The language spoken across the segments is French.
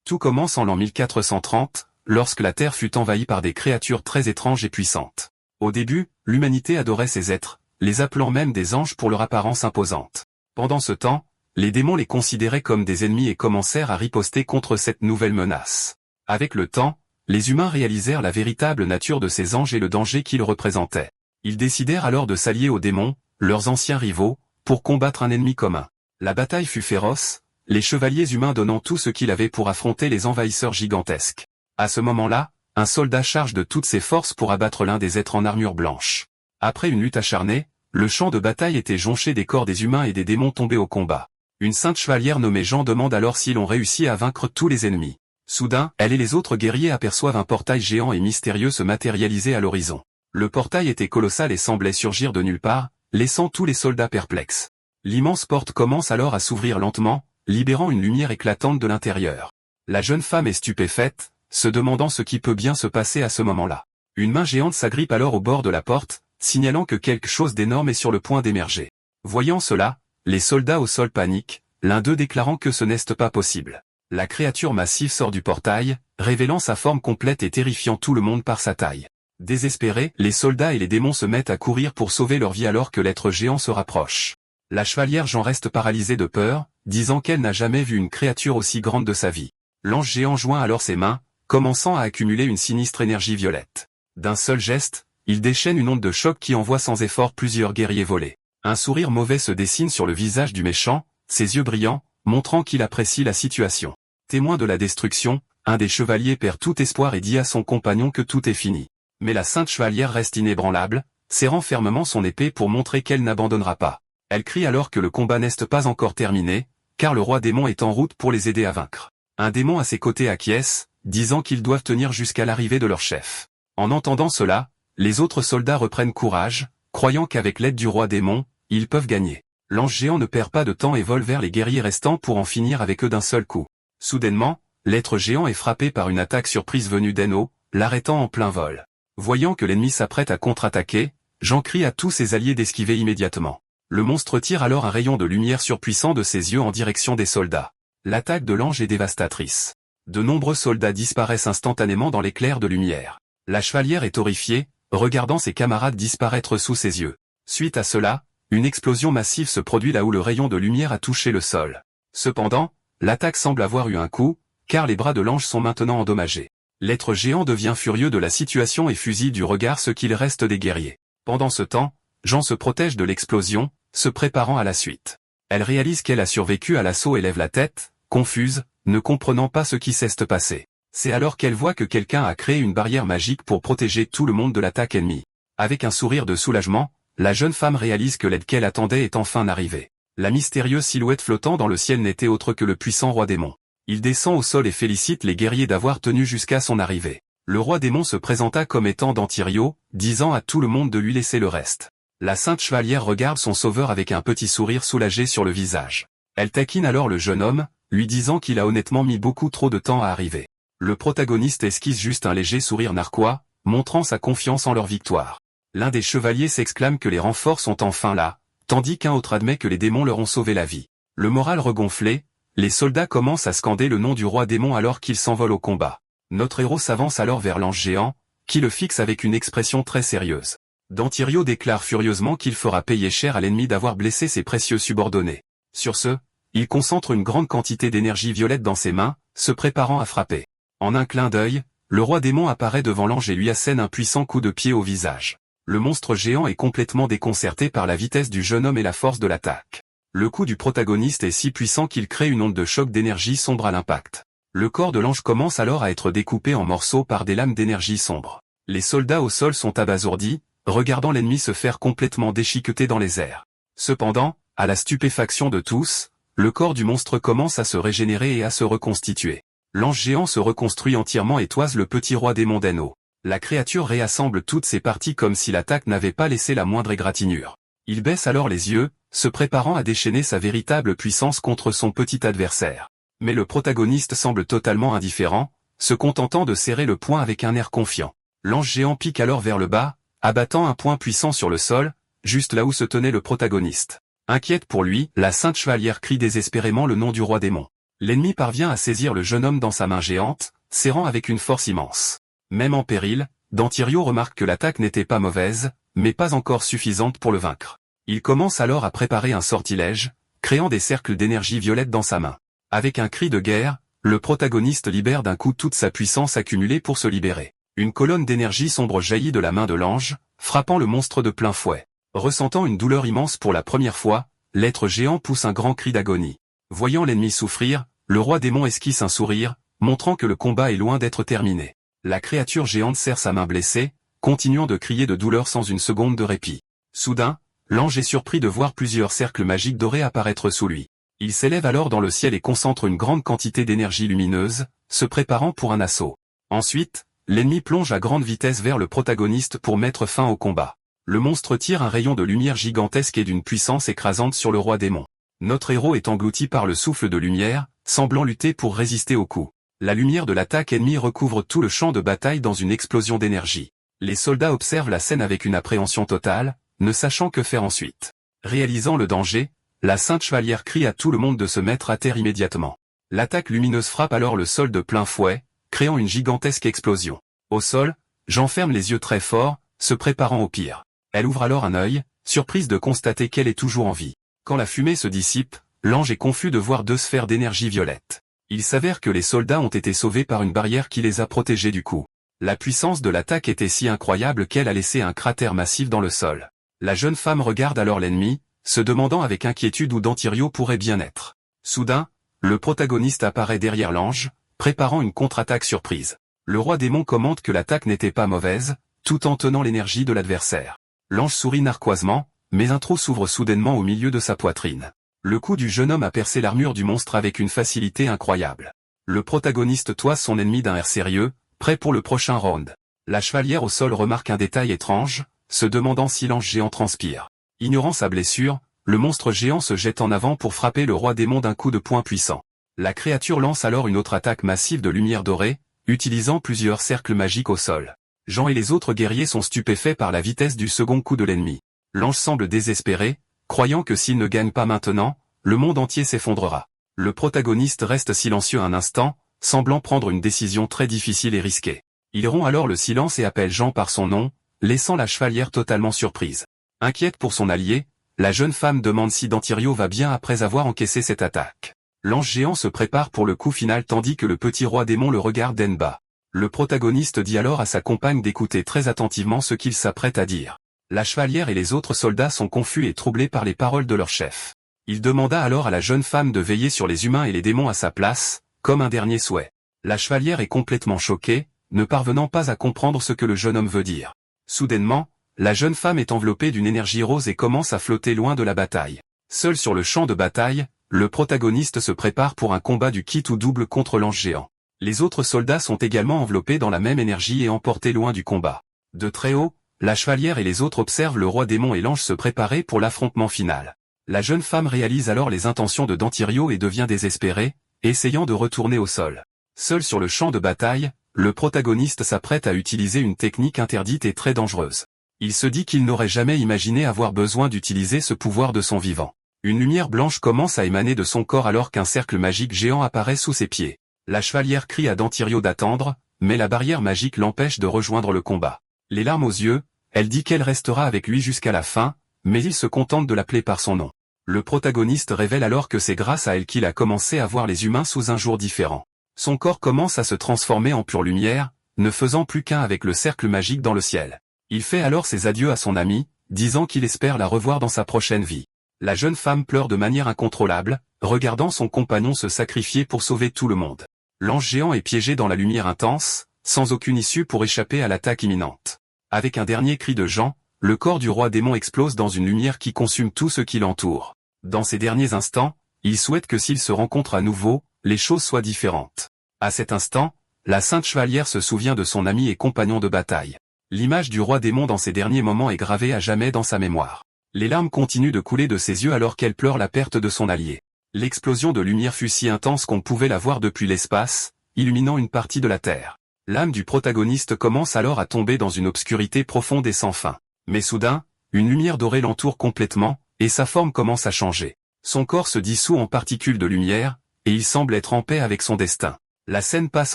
Tout commence en l'an 1430, lorsque la Terre fut envahie par des créatures très étranges et puissantes. Au début, l'humanité adorait ces êtres, les appelant même des anges pour leur apparence imposante. Pendant ce temps, les démons les considéraient comme des ennemis et commencèrent à riposter contre cette nouvelle menace. Avec le temps, les humains réalisèrent la véritable nature de ces anges et le danger qu'ils représentaient. Ils décidèrent alors de s'allier aux démons, leurs anciens rivaux, pour combattre un ennemi commun. La bataille fut féroce, les chevaliers humains donnant tout ce qu'ils avaient pour affronter les envahisseurs gigantesques. À ce moment-là, un soldat charge de toutes ses forces pour abattre l'un des êtres en armure blanche. Après une lutte acharnée, le champ de bataille était jonché des corps des humains et des démons tombés au combat. Une sainte chevalière nommée Jean demande alors si l'on réussit à vaincre tous les ennemis. Soudain, elle et les autres guerriers aperçoivent un portail géant et mystérieux se matérialiser à l'horizon. Le portail était colossal et semblait surgir de nulle part, laissant tous les soldats perplexes. L'immense porte commence alors à s'ouvrir lentement, libérant une lumière éclatante de l'intérieur. La jeune femme est stupéfaite, se demandant ce qui peut bien se passer à ce moment-là. Une main géante s'agrippe alors au bord de la porte, signalant que quelque chose d'énorme est sur le point d'émerger. Voyant cela, les soldats au sol paniquent, l'un d'eux déclarant que ce n'est pas possible. La créature massive sort du portail, révélant sa forme complète et terrifiant tout le monde par sa taille. Désespérés, les soldats et les démons se mettent à courir pour sauver leur vie alors que l'être géant se rapproche. La chevalière Jean reste paralysée de peur, disant qu'elle n'a jamais vu une créature aussi grande de sa vie. L'ange géant joint alors ses mains, commençant à accumuler une sinistre énergie violette. D'un seul geste, il déchaîne une onde de choc qui envoie sans effort plusieurs guerriers voler. Un sourire mauvais se dessine sur le visage du méchant, ses yeux brillants, montrant qu'il apprécie la situation. Témoin de la destruction, un des chevaliers perd tout espoir et dit à son compagnon que tout est fini. Mais la sainte chevalière reste inébranlable, serrant fermement son épée pour montrer qu'elle n'abandonnera pas. Elle crie alors que le combat n'est pas encore terminé, car le roi démon est en route pour les aider à vaincre. Un démon à ses côtés acquiesce, disant qu'ils doivent tenir jusqu'à l'arrivée de leur chef. En entendant cela, les autres soldats reprennent courage, croyant qu'avec l'aide du roi démon, ils peuvent gagner. L'ange géant ne perd pas de temps et vole vers les guerriers restants pour en finir avec eux d'un seul coup. Soudainement, l'être géant est frappé par une attaque surprise venue d'Enno, l'arrêtant en plein vol. Voyant que l'ennemi s'apprête à contre-attaquer, Jean crie à tous ses alliés d'esquiver immédiatement. Le monstre tire alors un rayon de lumière surpuissant de ses yeux en direction des soldats. L'attaque de l'ange est dévastatrice. De nombreux soldats disparaissent instantanément dans l'éclair de lumière. La chevalière est horrifiée, regardant ses camarades disparaître sous ses yeux. Suite à cela, une explosion massive se produit là où le rayon de lumière a touché le sol. Cependant, l'attaque semble avoir eu un coup, car les bras de l'ange sont maintenant endommagés. L'être géant devient furieux de la situation et fusille du regard ce qu'il reste des guerriers. Pendant ce temps, Jean se protège de l'explosion, se préparant à la suite. Elle réalise qu'elle a survécu à l'assaut et lève la tête, confuse, ne comprenant pas ce qui s'est passé. C'est alors qu'elle voit que quelqu'un a créé une barrière magique pour protéger tout le monde de l'attaque ennemie. Avec un sourire de soulagement, la jeune femme réalise que l'aide qu'elle attendait est enfin arrivée. La mystérieuse silhouette flottant dans le ciel n'était autre que le puissant roi démon. Il descend au sol et félicite les guerriers d'avoir tenu jusqu'à son arrivée. Le roi démon se présenta comme étant d'Antirio, disant à tout le monde de lui laisser le reste. La sainte chevalière regarde son sauveur avec un petit sourire soulagé sur le visage. Elle taquine alors le jeune homme, lui disant qu'il a honnêtement mis beaucoup trop de temps à arriver. Le protagoniste esquisse juste un léger sourire narquois, montrant sa confiance en leur victoire. L'un des chevaliers s'exclame que les renforts sont enfin là, tandis qu'un autre admet que les démons leur ont sauvé la vie. Le moral regonflé, les soldats commencent à scander le nom du roi démon alors qu'il s'envole au combat. Notre héros s'avance alors vers l'ange géant, qui le fixe avec une expression très sérieuse. Dantirio déclare furieusement qu'il fera payer cher à l'ennemi d'avoir blessé ses précieux subordonnés. Sur ce, il concentre une grande quantité d'énergie violette dans ses mains, se préparant à frapper. En un clin d'œil, le roi démon apparaît devant l'ange et lui assène un puissant coup de pied au visage. Le monstre géant est complètement déconcerté par la vitesse du jeune homme et la force de l'attaque. Le coup du protagoniste est si puissant qu'il crée une onde de choc d'énergie sombre à l'impact. Le corps de l'ange commence alors à être découpé en morceaux par des lames d'énergie sombre. Les soldats au sol sont abasourdis, regardant l'ennemi se faire complètement déchiqueter dans les airs. Cependant, à la stupéfaction de tous, le corps du monstre commence à se régénérer et à se reconstituer. L'ange géant se reconstruit entièrement et toise le petit roi démon d'Enno. La créature réassemble toutes ses parties comme si l'attaque n'avait pas laissé la moindre égratignure. Il baisse alors les yeux, se préparant à déchaîner sa véritable puissance contre son petit adversaire. Mais le protagoniste semble totalement indifférent, se contentant de serrer le poing avec un air confiant. L'ange géant pique alors vers le bas, abattant un poing puissant sur le sol, juste là où se tenait le protagoniste. Inquiète pour lui, la sainte chevalière crie désespérément le nom du roi démon. L'ennemi parvient à saisir le jeune homme dans sa main géante, serrant avec une force immense. Même en péril, Dantirio remarque que l'attaque n'était pas mauvaise, mais pas encore suffisante pour le vaincre. Il commence alors à préparer un sortilège, créant des cercles d'énergie violette dans sa main. Avec un cri de guerre, le protagoniste libère d'un coup toute sa puissance accumulée pour se libérer. Une colonne d'énergie sombre jaillit de la main de l'ange, frappant le monstre de plein fouet. Ressentant une douleur immense pour la première fois, l'être géant pousse un grand cri d'agonie. Voyant l'ennemi souffrir, le roi démon esquisse un sourire, montrant que le combat est loin d'être terminé. La créature géante serre sa main blessée, continuant de crier de douleur sans une seconde de répit. Soudain, l'ange est surpris de voir plusieurs cercles magiques dorés apparaître sous lui. Il s'élève alors dans le ciel et concentre une grande quantité d'énergie lumineuse, se préparant pour un assaut. Ensuite, l'ennemi plonge à grande vitesse vers le protagoniste pour mettre fin au combat. Le monstre tire un rayon de lumière gigantesque et d'une puissance écrasante sur le roi démon. Notre héros est englouti par le souffle de lumière, semblant lutter pour résister au coup. La lumière de l'attaque ennemie recouvre tout le champ de bataille dans une explosion d'énergie. Les soldats observent la scène avec une appréhension totale, ne sachant que faire ensuite. Réalisant le danger, la Sainte Chevalière crie à tout le monde de se mettre à terre immédiatement. L'attaque lumineuse frappe alors le sol de plein fouet, créant une gigantesque explosion. Au sol, Jean ferme les yeux très fort, se préparant au pire. Elle ouvre alors un œil, surprise de constater qu'elle est toujours en vie. Quand la fumée se dissipe, l'ange est confus de voir deux sphères d'énergie violette. Il s'avère que les soldats ont été sauvés par une barrière qui les a protégés du coup. La puissance de l'attaque était si incroyable qu'elle a laissé un cratère massif dans le sol. La jeune femme regarde alors l'ennemi, se demandant avec inquiétude où Dantirio pourrait bien être. Soudain, le protagoniste apparaît derrière l'ange, préparant une contre-attaque surprise. Le roi démon commente que l'attaque n'était pas mauvaise, tout en tenant l'énergie de l'adversaire. L'ange sourit narquoisement, mais un trou s'ouvre soudainement au milieu de sa poitrine. Le coup du jeune homme a percé l'armure du monstre avec une facilité incroyable. Le protagoniste toise son ennemi d'un air sérieux, prêt pour le prochain round. La chevalière au sol remarque un détail étrange, se demandant si l'ange géant transpire. Ignorant sa blessure, le monstre géant se jette en avant pour frapper le roi démon d'un coup de poing puissant. La créature lance alors une autre attaque massive de lumière dorée, utilisant plusieurs cercles magiques au sol. Jean et les autres guerriers sont stupéfaits par la vitesse du second coup de l'ennemi. L'ange semble désespéré, croyant que s'il ne gagne pas maintenant, le monde entier s'effondrera. Le protagoniste reste silencieux un instant, semblant prendre une décision très difficile et risquée. Il rompt alors le silence et appelle Jean par son nom, laissant la chevalière totalement surprise. Inquiète pour son allié, la jeune femme demande si Dantirio va bien après avoir encaissé cette attaque. L'ange géant se prépare pour le coup final tandis que le petit roi démon le regarde d'en bas. Le protagoniste dit alors à sa compagne d'écouter très attentivement ce qu'il s'apprête à dire. La chevalière et les autres soldats sont confus et troublés par les paroles de leur chef. Il demanda alors à la jeune femme de veiller sur les humains et les démons à sa place, comme un dernier souhait. La chevalière est complètement choquée, ne parvenant pas à comprendre ce que le jeune homme veut dire. Soudainement, la jeune femme est enveloppée d'une énergie rose et commence à flotter loin de la bataille. Seul sur le champ de bataille, le protagoniste se prépare pour un combat du kit ou double contre l'ange géant. Les autres soldats sont également enveloppés dans la même énergie et emportés loin du combat. De très haut, la chevalière et les autres observent le roi démon et l'ange se préparer pour l'affrontement final. La jeune femme réalise alors les intentions de Dantirio et devient désespérée, essayant de retourner au sol. Seul sur le champ de bataille, le protagoniste s'apprête à utiliser une technique interdite et très dangereuse. Il se dit qu'il n'aurait jamais imaginé avoir besoin d'utiliser ce pouvoir de son vivant. Une lumière blanche commence à émaner de son corps alors qu'un cercle magique géant apparaît sous ses pieds. La chevalière crie à Dantirio d'attendre, mais la barrière magique l'empêche de rejoindre le combat. Les larmes aux yeux, elle dit qu'elle restera avec lui jusqu'à la fin, mais il se contente de l'appeler par son nom. Le protagoniste révèle alors que c'est grâce à elle qu'il a commencé à voir les humains sous un jour différent. Son corps commence à se transformer en pure lumière, ne faisant plus qu'un avec le cercle magique dans le ciel. Il fait alors ses adieux à son ami, disant qu'il espère la revoir dans sa prochaine vie. La jeune femme pleure de manière incontrôlable, regardant son compagnon se sacrifier pour sauver tout le monde. L'ange géant est piégé dans la lumière intense, sans aucune issue pour échapper à l'attaque imminente. Avec un dernier cri de Jean, le corps du roi démon explose dans une lumière qui consume tout ce qui l'entoure. Dans ces derniers instants, il souhaite que s'ils se rencontrent à nouveau, les choses soient différentes. À cet instant, la Sainte Chevalière se souvient de son ami et compagnon de bataille. L'image du roi démon dans ces derniers moments est gravée à jamais dans sa mémoire. Les larmes continuent de couler de ses yeux alors qu'elle pleure la perte de son allié. L'explosion de lumière fut si intense qu'on pouvait la voir depuis l'espace, illuminant une partie de la Terre. L'âme du protagoniste commence alors à tomber dans une obscurité profonde et sans fin. Mais soudain, une lumière dorée l'entoure complètement, et sa forme commence à changer. Son corps se dissout en particules de lumière, et il semble être en paix avec son destin. La scène passe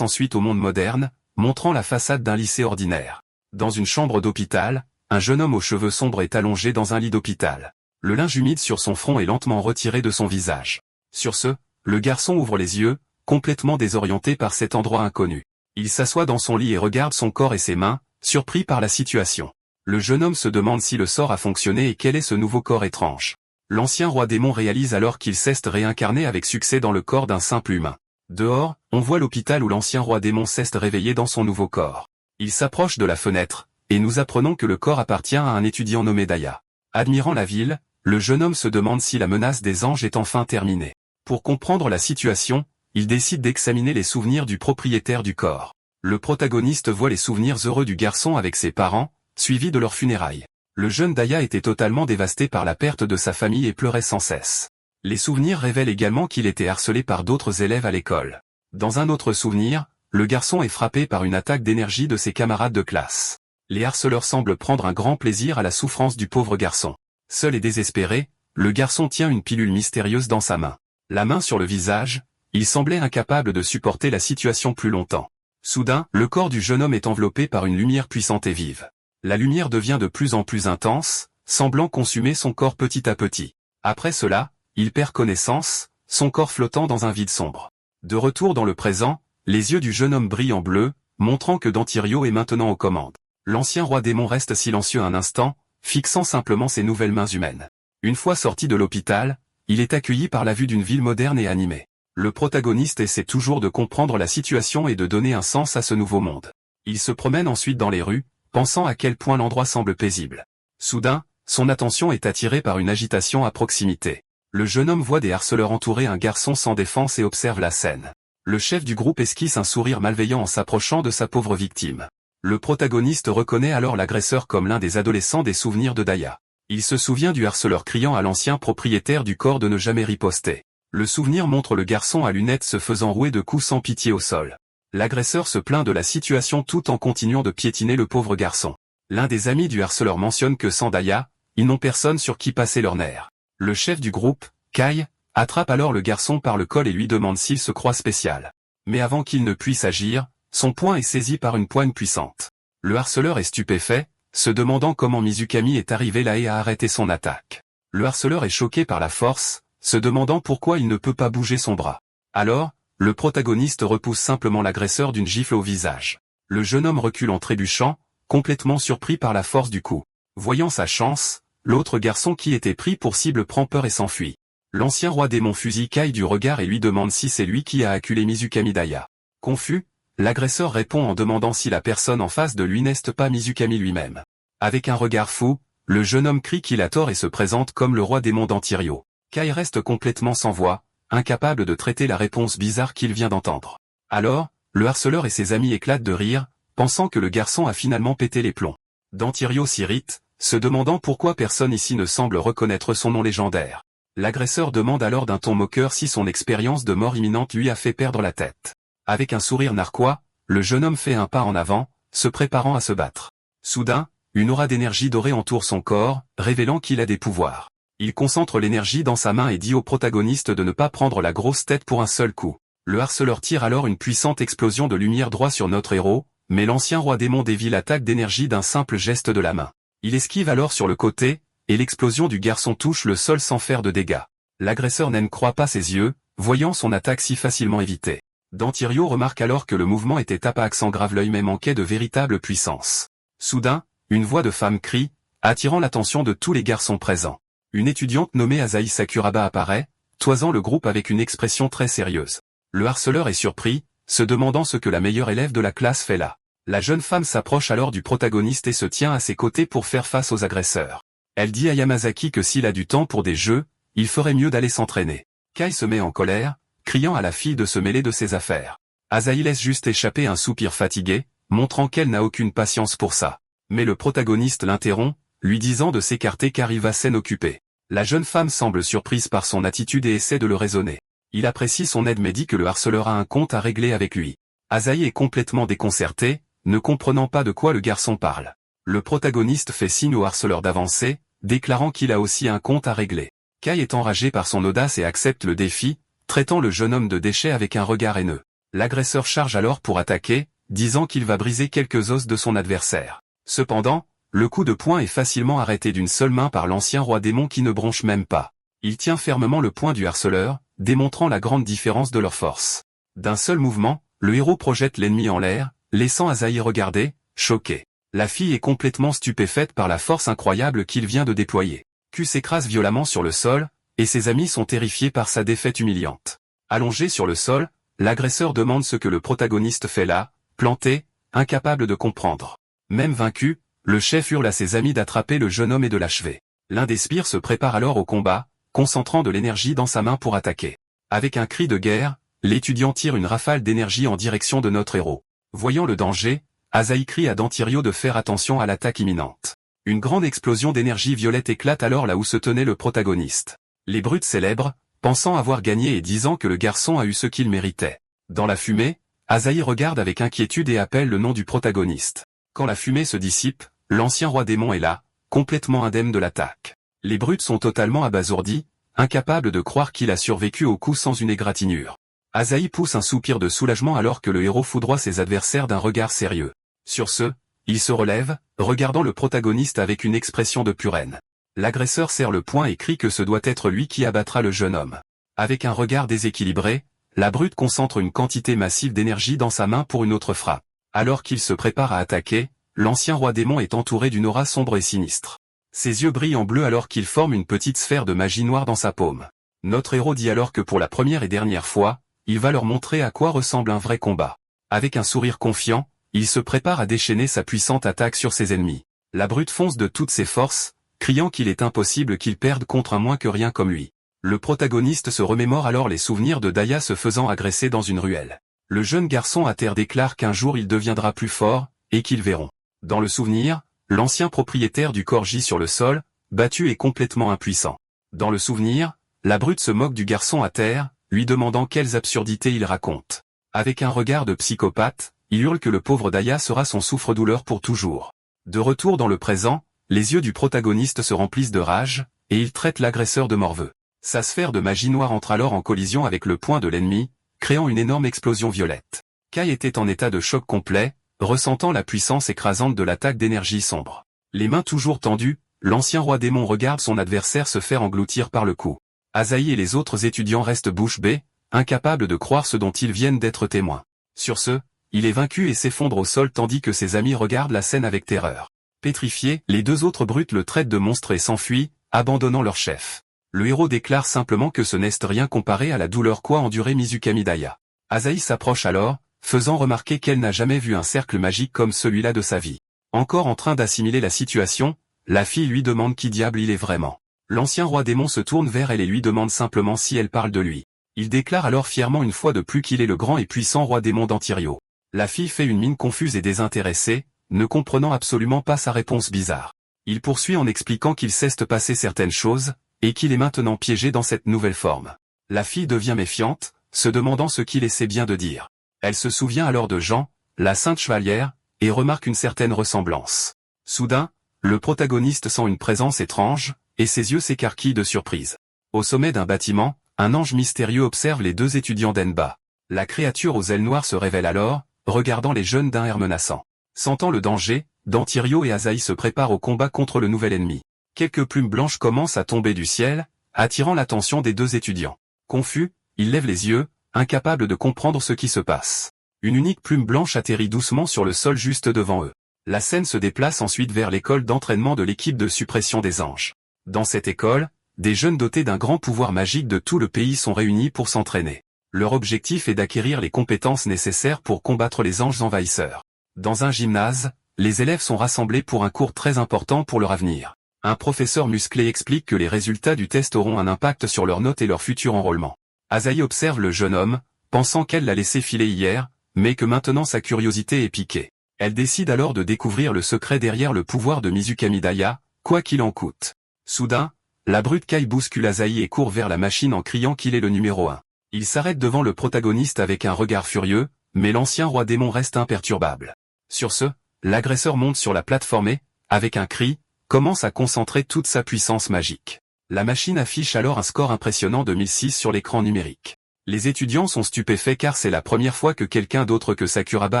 ensuite au monde moderne, montrant la façade d'un lycée ordinaire. Dans une chambre d'hôpital, un jeune homme aux cheveux sombres est allongé dans un lit d'hôpital. Le linge humide sur son front est lentement retiré de son visage. Sur ce, le garçon ouvre les yeux, complètement désorienté par cet endroit inconnu. Il s'assoit dans son lit et regarde son corps et ses mains, surpris par la situation. Le jeune homme se demande si le sort a fonctionné et quel est ce nouveau corps étrange. L'ancien roi démon réalise alors qu'il s'est réincarné avec succès dans le corps d'un simple humain. Dehors, on voit l'hôpital où l'ancien roi démon s'est réveillé dans son nouveau corps. Il s'approche de la fenêtre, et nous apprenons que le corps appartient à un étudiant nommé Daya. Admirant la ville, le jeune homme se demande si la menace des anges est enfin terminée. Pour comprendre la situation, il décide d'examiner les souvenirs du propriétaire du corps. Le protagoniste voit les souvenirs heureux du garçon avec ses parents, suivis de leurs funérailles. Le jeune Daya était totalement dévasté par la perte de sa famille et pleurait sans cesse. Les souvenirs révèlent également qu'il était harcelé par d'autres élèves à l'école. Dans un autre souvenir, le garçon est frappé par une attaque d'énergie de ses camarades de classe. Les harceleurs semblent prendre un grand plaisir à la souffrance du pauvre garçon. Seul et désespéré, le garçon tient une pilule mystérieuse dans sa main. La main sur le visage, il semblait incapable de supporter la situation plus longtemps. Soudain, le corps du jeune homme est enveloppé par une lumière puissante et vive. La lumière devient de plus en plus intense, semblant consumer son corps petit à petit. Après cela, il perd connaissance, son corps flottant dans un vide sombre. De retour dans le présent, les yeux du jeune homme brillent en bleu, montrant que Dantirio est maintenant aux commandes. L'ancien roi démon reste silencieux un instant, fixant simplement ses nouvelles mains humaines. Une fois sorti de l'hôpital, il est accueilli par la vue d'une ville moderne et animée. Le protagoniste essaie toujours de comprendre la situation et de donner un sens à ce nouveau monde. Il se promène ensuite dans les rues, pensant à quel point l'endroit semble paisible. Soudain, son attention est attirée par une agitation à proximité. Le jeune homme voit des harceleurs entourer un garçon sans défense et observe la scène. Le chef du groupe esquisse un sourire malveillant en s'approchant de sa pauvre victime. Le protagoniste reconnaît alors l'agresseur comme l'un des adolescents des souvenirs de Daya. Il se souvient du harceleur criant à l'ancien propriétaire du corps de ne jamais riposter. Le souvenir montre le garçon à lunettes se faisant rouer de coups sans pitié au sol. L'agresseur se plaint de la situation tout en continuant de piétiner le pauvre garçon. L'un des amis du harceleur mentionne que sans Daya, ils n'ont personne sur qui passer leurs nerfs. Le chef du groupe, Kai, attrape alors le garçon par le col et lui demande s'il se croit spécial. Mais avant qu'il ne puisse agir, son poing est saisi par une poigne puissante. Le harceleur est stupéfait, se demandant comment Mizukami est arrivé là et a arrêté son attaque. Le harceleur est choqué par la force, se demandant pourquoi il ne peut pas bouger son bras. Alors, le protagoniste repousse simplement l'agresseur d'une gifle au visage. Le jeune homme recule en trébuchant, complètement surpris par la force du coup. Voyant sa chance, l'autre garçon qui était pris pour cible prend peur et s'enfuit. L'ancien roi démon fusille Kai du regard et lui demande si c'est lui qui a acculé Mizukami Daya. Confus, l'agresseur répond en demandant si la personne en face de lui n'est pas Mizukami lui-même. Avec un regard fou, le jeune homme crie qu'il a tort et se présente comme le roi démon d'Antirio. Kai reste complètement sans voix, incapable de traiter la réponse bizarre qu'il vient d'entendre. Alors, le harceleur et ses amis éclatent de rire, pensant que le garçon a finalement pété les plombs. Dantirio s'irrite, se demandant pourquoi personne ici ne semble reconnaître son nom légendaire. L'agresseur demande alors d'un ton moqueur si son expérience de mort imminente lui a fait perdre la tête. Avec un sourire narquois, le jeune homme fait un pas en avant, se préparant à se battre. Soudain, une aura d'énergie dorée entoure son corps, révélant qu'il a des pouvoirs. Il concentre l'énergie dans sa main et dit au protagoniste de ne pas prendre la grosse tête pour un seul coup. Le harceleur tire alors une puissante explosion de lumière droit sur notre héros, mais l'ancien roi démon dévie l'attaque d'énergie d'un simple geste de la main. Il esquive alors sur le côté, et l'explosion du garçon touche le sol sans faire de dégâts. L'agresseur n'en croit pas ses yeux, voyant son attaque si facilement évitée. Dantirio remarque alors que le mouvement était apax sans grave l'œil mais manquait de véritable puissance. Soudain, une voix de femme crie, attirant l'attention de tous les garçons présents. Une étudiante nommée Asahi Sakuraba apparaît, toisant le groupe avec une expression très sérieuse. Le harceleur est surpris, se demandant ce que la meilleure élève de la classe fait là. La jeune femme s'approche alors du protagoniste et se tient à ses côtés pour faire face aux agresseurs. Elle dit à Yamazaki que s'il a du temps pour des jeux, il ferait mieux d'aller s'entraîner. Kai se met en colère, criant à la fille de se mêler de ses affaires. Asahi laisse juste échapper un soupir fatigué, montrant qu'elle n'a aucune patience pour ça. Mais le protagoniste l'interrompt, lui disant de s'écarter car il va s'en occuper. La jeune femme semble surprise par son attitude et essaie de le raisonner. Il apprécie son aide mais dit que le harceleur a un compte à régler avec lui. Asahi est complètement déconcerté, ne comprenant pas de quoi le garçon parle. Le protagoniste fait signe au harceleur d'avancer, déclarant qu'il a aussi un compte à régler. Kai est enragé par son audace et accepte le défi, traitant le jeune homme de déchet avec un regard haineux. L'agresseur charge alors pour attaquer, disant qu'il va briser quelques os de son adversaire. Cependant, le coup de poing est facilement arrêté d'une seule main par l'ancien roi démon qui ne bronche même pas. Il tient fermement le poing du harceleur, démontrant la grande différence de leur force. D'un seul mouvement, le héros projette l'ennemi en l'air, laissant Asahi regarder, choqué. La fille est complètement stupéfaite par la force incroyable qu'il vient de déployer. Q s'écrase violemment sur le sol, et ses amis sont terrifiés par sa défaite humiliante. Allongé sur le sol, l'agresseur demande ce que le protagoniste fait là, planté, incapable de comprendre. Même vaincu, le chef hurle à ses amis d'attraper le jeune homme et de l'achever. L'un des sbires se prépare alors au combat, concentrant de l'énergie dans sa main pour attaquer. Avec un cri de guerre, l'étudiant tire une rafale d'énergie en direction de notre héros. Voyant le danger, Asahi crie à Dantirio de faire attention à l'attaque imminente. Une grande explosion d'énergie violette éclate alors là où se tenait le protagoniste. Les brutes célèbrent, pensant avoir gagné et disant que le garçon a eu ce qu'il méritait. Dans la fumée, Asahi regarde avec inquiétude et appelle le nom du protagoniste. Quand la fumée se dissipe, l'ancien roi démon est là, complètement indemne de l'attaque. Les brutes sont totalement abasourdis, incapables de croire qu'il a survécu au coup sans une égratignure. Asahi pousse un soupir de soulagement alors que le héros foudroie ses adversaires d'un regard sérieux. Sur ce, il se relève, regardant le protagoniste avec une expression de pure haine. L'agresseur serre le poing et crie que ce doit être lui qui abattra le jeune homme. Avec un regard déséquilibré, la brute concentre une quantité massive d'énergie dans sa main pour une autre frappe. Alors qu'il se prépare à attaquer, l'ancien roi démon est entouré d'une aura sombre et sinistre. Ses yeux brillent en bleu alors qu'il forme une petite sphère de magie noire dans sa paume. Notre héros dit alors que pour la première et dernière fois, il va leur montrer à quoi ressemble un vrai combat. Avec un sourire confiant, il se prépare à déchaîner sa puissante attaque sur ses ennemis. La brute fonce de toutes ses forces, criant qu'il est impossible qu'il perde contre un moins que rien comme lui. Le protagoniste se remémore alors les souvenirs de Daya se faisant agresser dans une ruelle. Le jeune garçon à terre déclare qu'un jour il deviendra plus fort, et qu'ils verront. Dans le souvenir, l'ancien propriétaire du corps gît sur le sol, battu et complètement impuissant. Dans le souvenir, la brute se moque du garçon à terre, lui demandant quelles absurdités il raconte. Avec un regard de psychopathe, il hurle que le pauvre Daya sera son souffre-douleur pour toujours. De retour dans le présent, les yeux du protagoniste se remplissent de rage, et il traite l'agresseur de morveux. Sa sphère de magie noire entre alors en collision avec le poing de l'ennemi, créant une énorme explosion violette. Kai était en état de choc complet, ressentant la puissance écrasante de l'attaque d'énergie sombre. Les mains toujours tendues, l'ancien roi démon regarde son adversaire se faire engloutir par le coup. Asahi et les autres étudiants restent bouche bée, incapables de croire ce dont ils viennent d'être témoins. Sur ce, il est vaincu et s'effondre au sol tandis que ses amis regardent la scène avec terreur. Pétrifiés, les deux autres brutes le traitent de monstre et s'enfuient, abandonnant leur chef. Le héros déclare simplement que ce n'est rien comparé à la douleur qu'a endurée Mizukami Daya. Asahi s'approche alors, faisant remarquer qu'elle n'a jamais vu un cercle magique comme celui-là de sa vie. Encore en train d'assimiler la situation, la fille lui demande qui diable il est vraiment. L'ancien roi démon se tourne vers elle et lui demande simplement si elle parle de lui. Il déclare alors fièrement une fois de plus qu'il est le grand et puissant roi démon d'Antirio. La fille fait une mine confuse et désintéressée, ne comprenant absolument pas sa réponse bizarre. Il poursuit en expliquant qu'il cesse de passer certaines choses, et qu'il est maintenant piégé dans cette nouvelle forme. La fille devient méfiante, se demandant ce qu'il essaie bien de dire. Elle se souvient alors de Jean, la sainte chevalière, et remarque une certaine ressemblance. Soudain, le protagoniste sent une présence étrange, et ses yeux s'écarquillent de surprise. Au sommet d'un bâtiment, un ange mystérieux observe les deux étudiants d'Enba. La créature aux ailes noires se révèle alors, regardant les jeunes d'un air menaçant. Sentant le danger, Dantirio et Asahi se préparent au combat contre le nouvel ennemi. Quelques plumes blanches commencent à tomber du ciel, attirant l'attention des deux étudiants. Confus, ils lèvent les yeux, incapables de comprendre ce qui se passe. Une unique plume blanche atterrit doucement sur le sol juste devant eux. La scène se déplace ensuite vers l'école d'entraînement de l'équipe de suppression des anges. Dans cette école, des jeunes dotés d'un grand pouvoir magique de tout le pays sont réunis pour s'entraîner. Leur objectif est d'acquérir les compétences nécessaires pour combattre les anges envahisseurs. Dans un gymnase, les élèves sont rassemblés pour un cours très important pour leur avenir. Un professeur musclé explique que les résultats du test auront un impact sur leurs notes et leur futur enrôlement. Asahi observe le jeune homme, pensant qu'elle l'a laissé filer hier, mais que maintenant sa curiosité est piquée. Elle décide alors de découvrir le secret derrière le pouvoir de Mizukami Daya, quoi qu'il en coûte. Soudain, la brute Kai bouscule Asahi et court vers la machine en criant qu'il est le numéro 1. Il s'arrête devant le protagoniste avec un regard furieux, mais l'ancien roi démon reste imperturbable. Sur ce, l'agresseur monte sur la plateforme et, avec un cri, commence à concentrer toute sa puissance magique. La machine affiche alors un score impressionnant de 1006 sur l'écran numérique. Les étudiants sont stupéfaits car c'est la première fois que quelqu'un d'autre que Sakuraba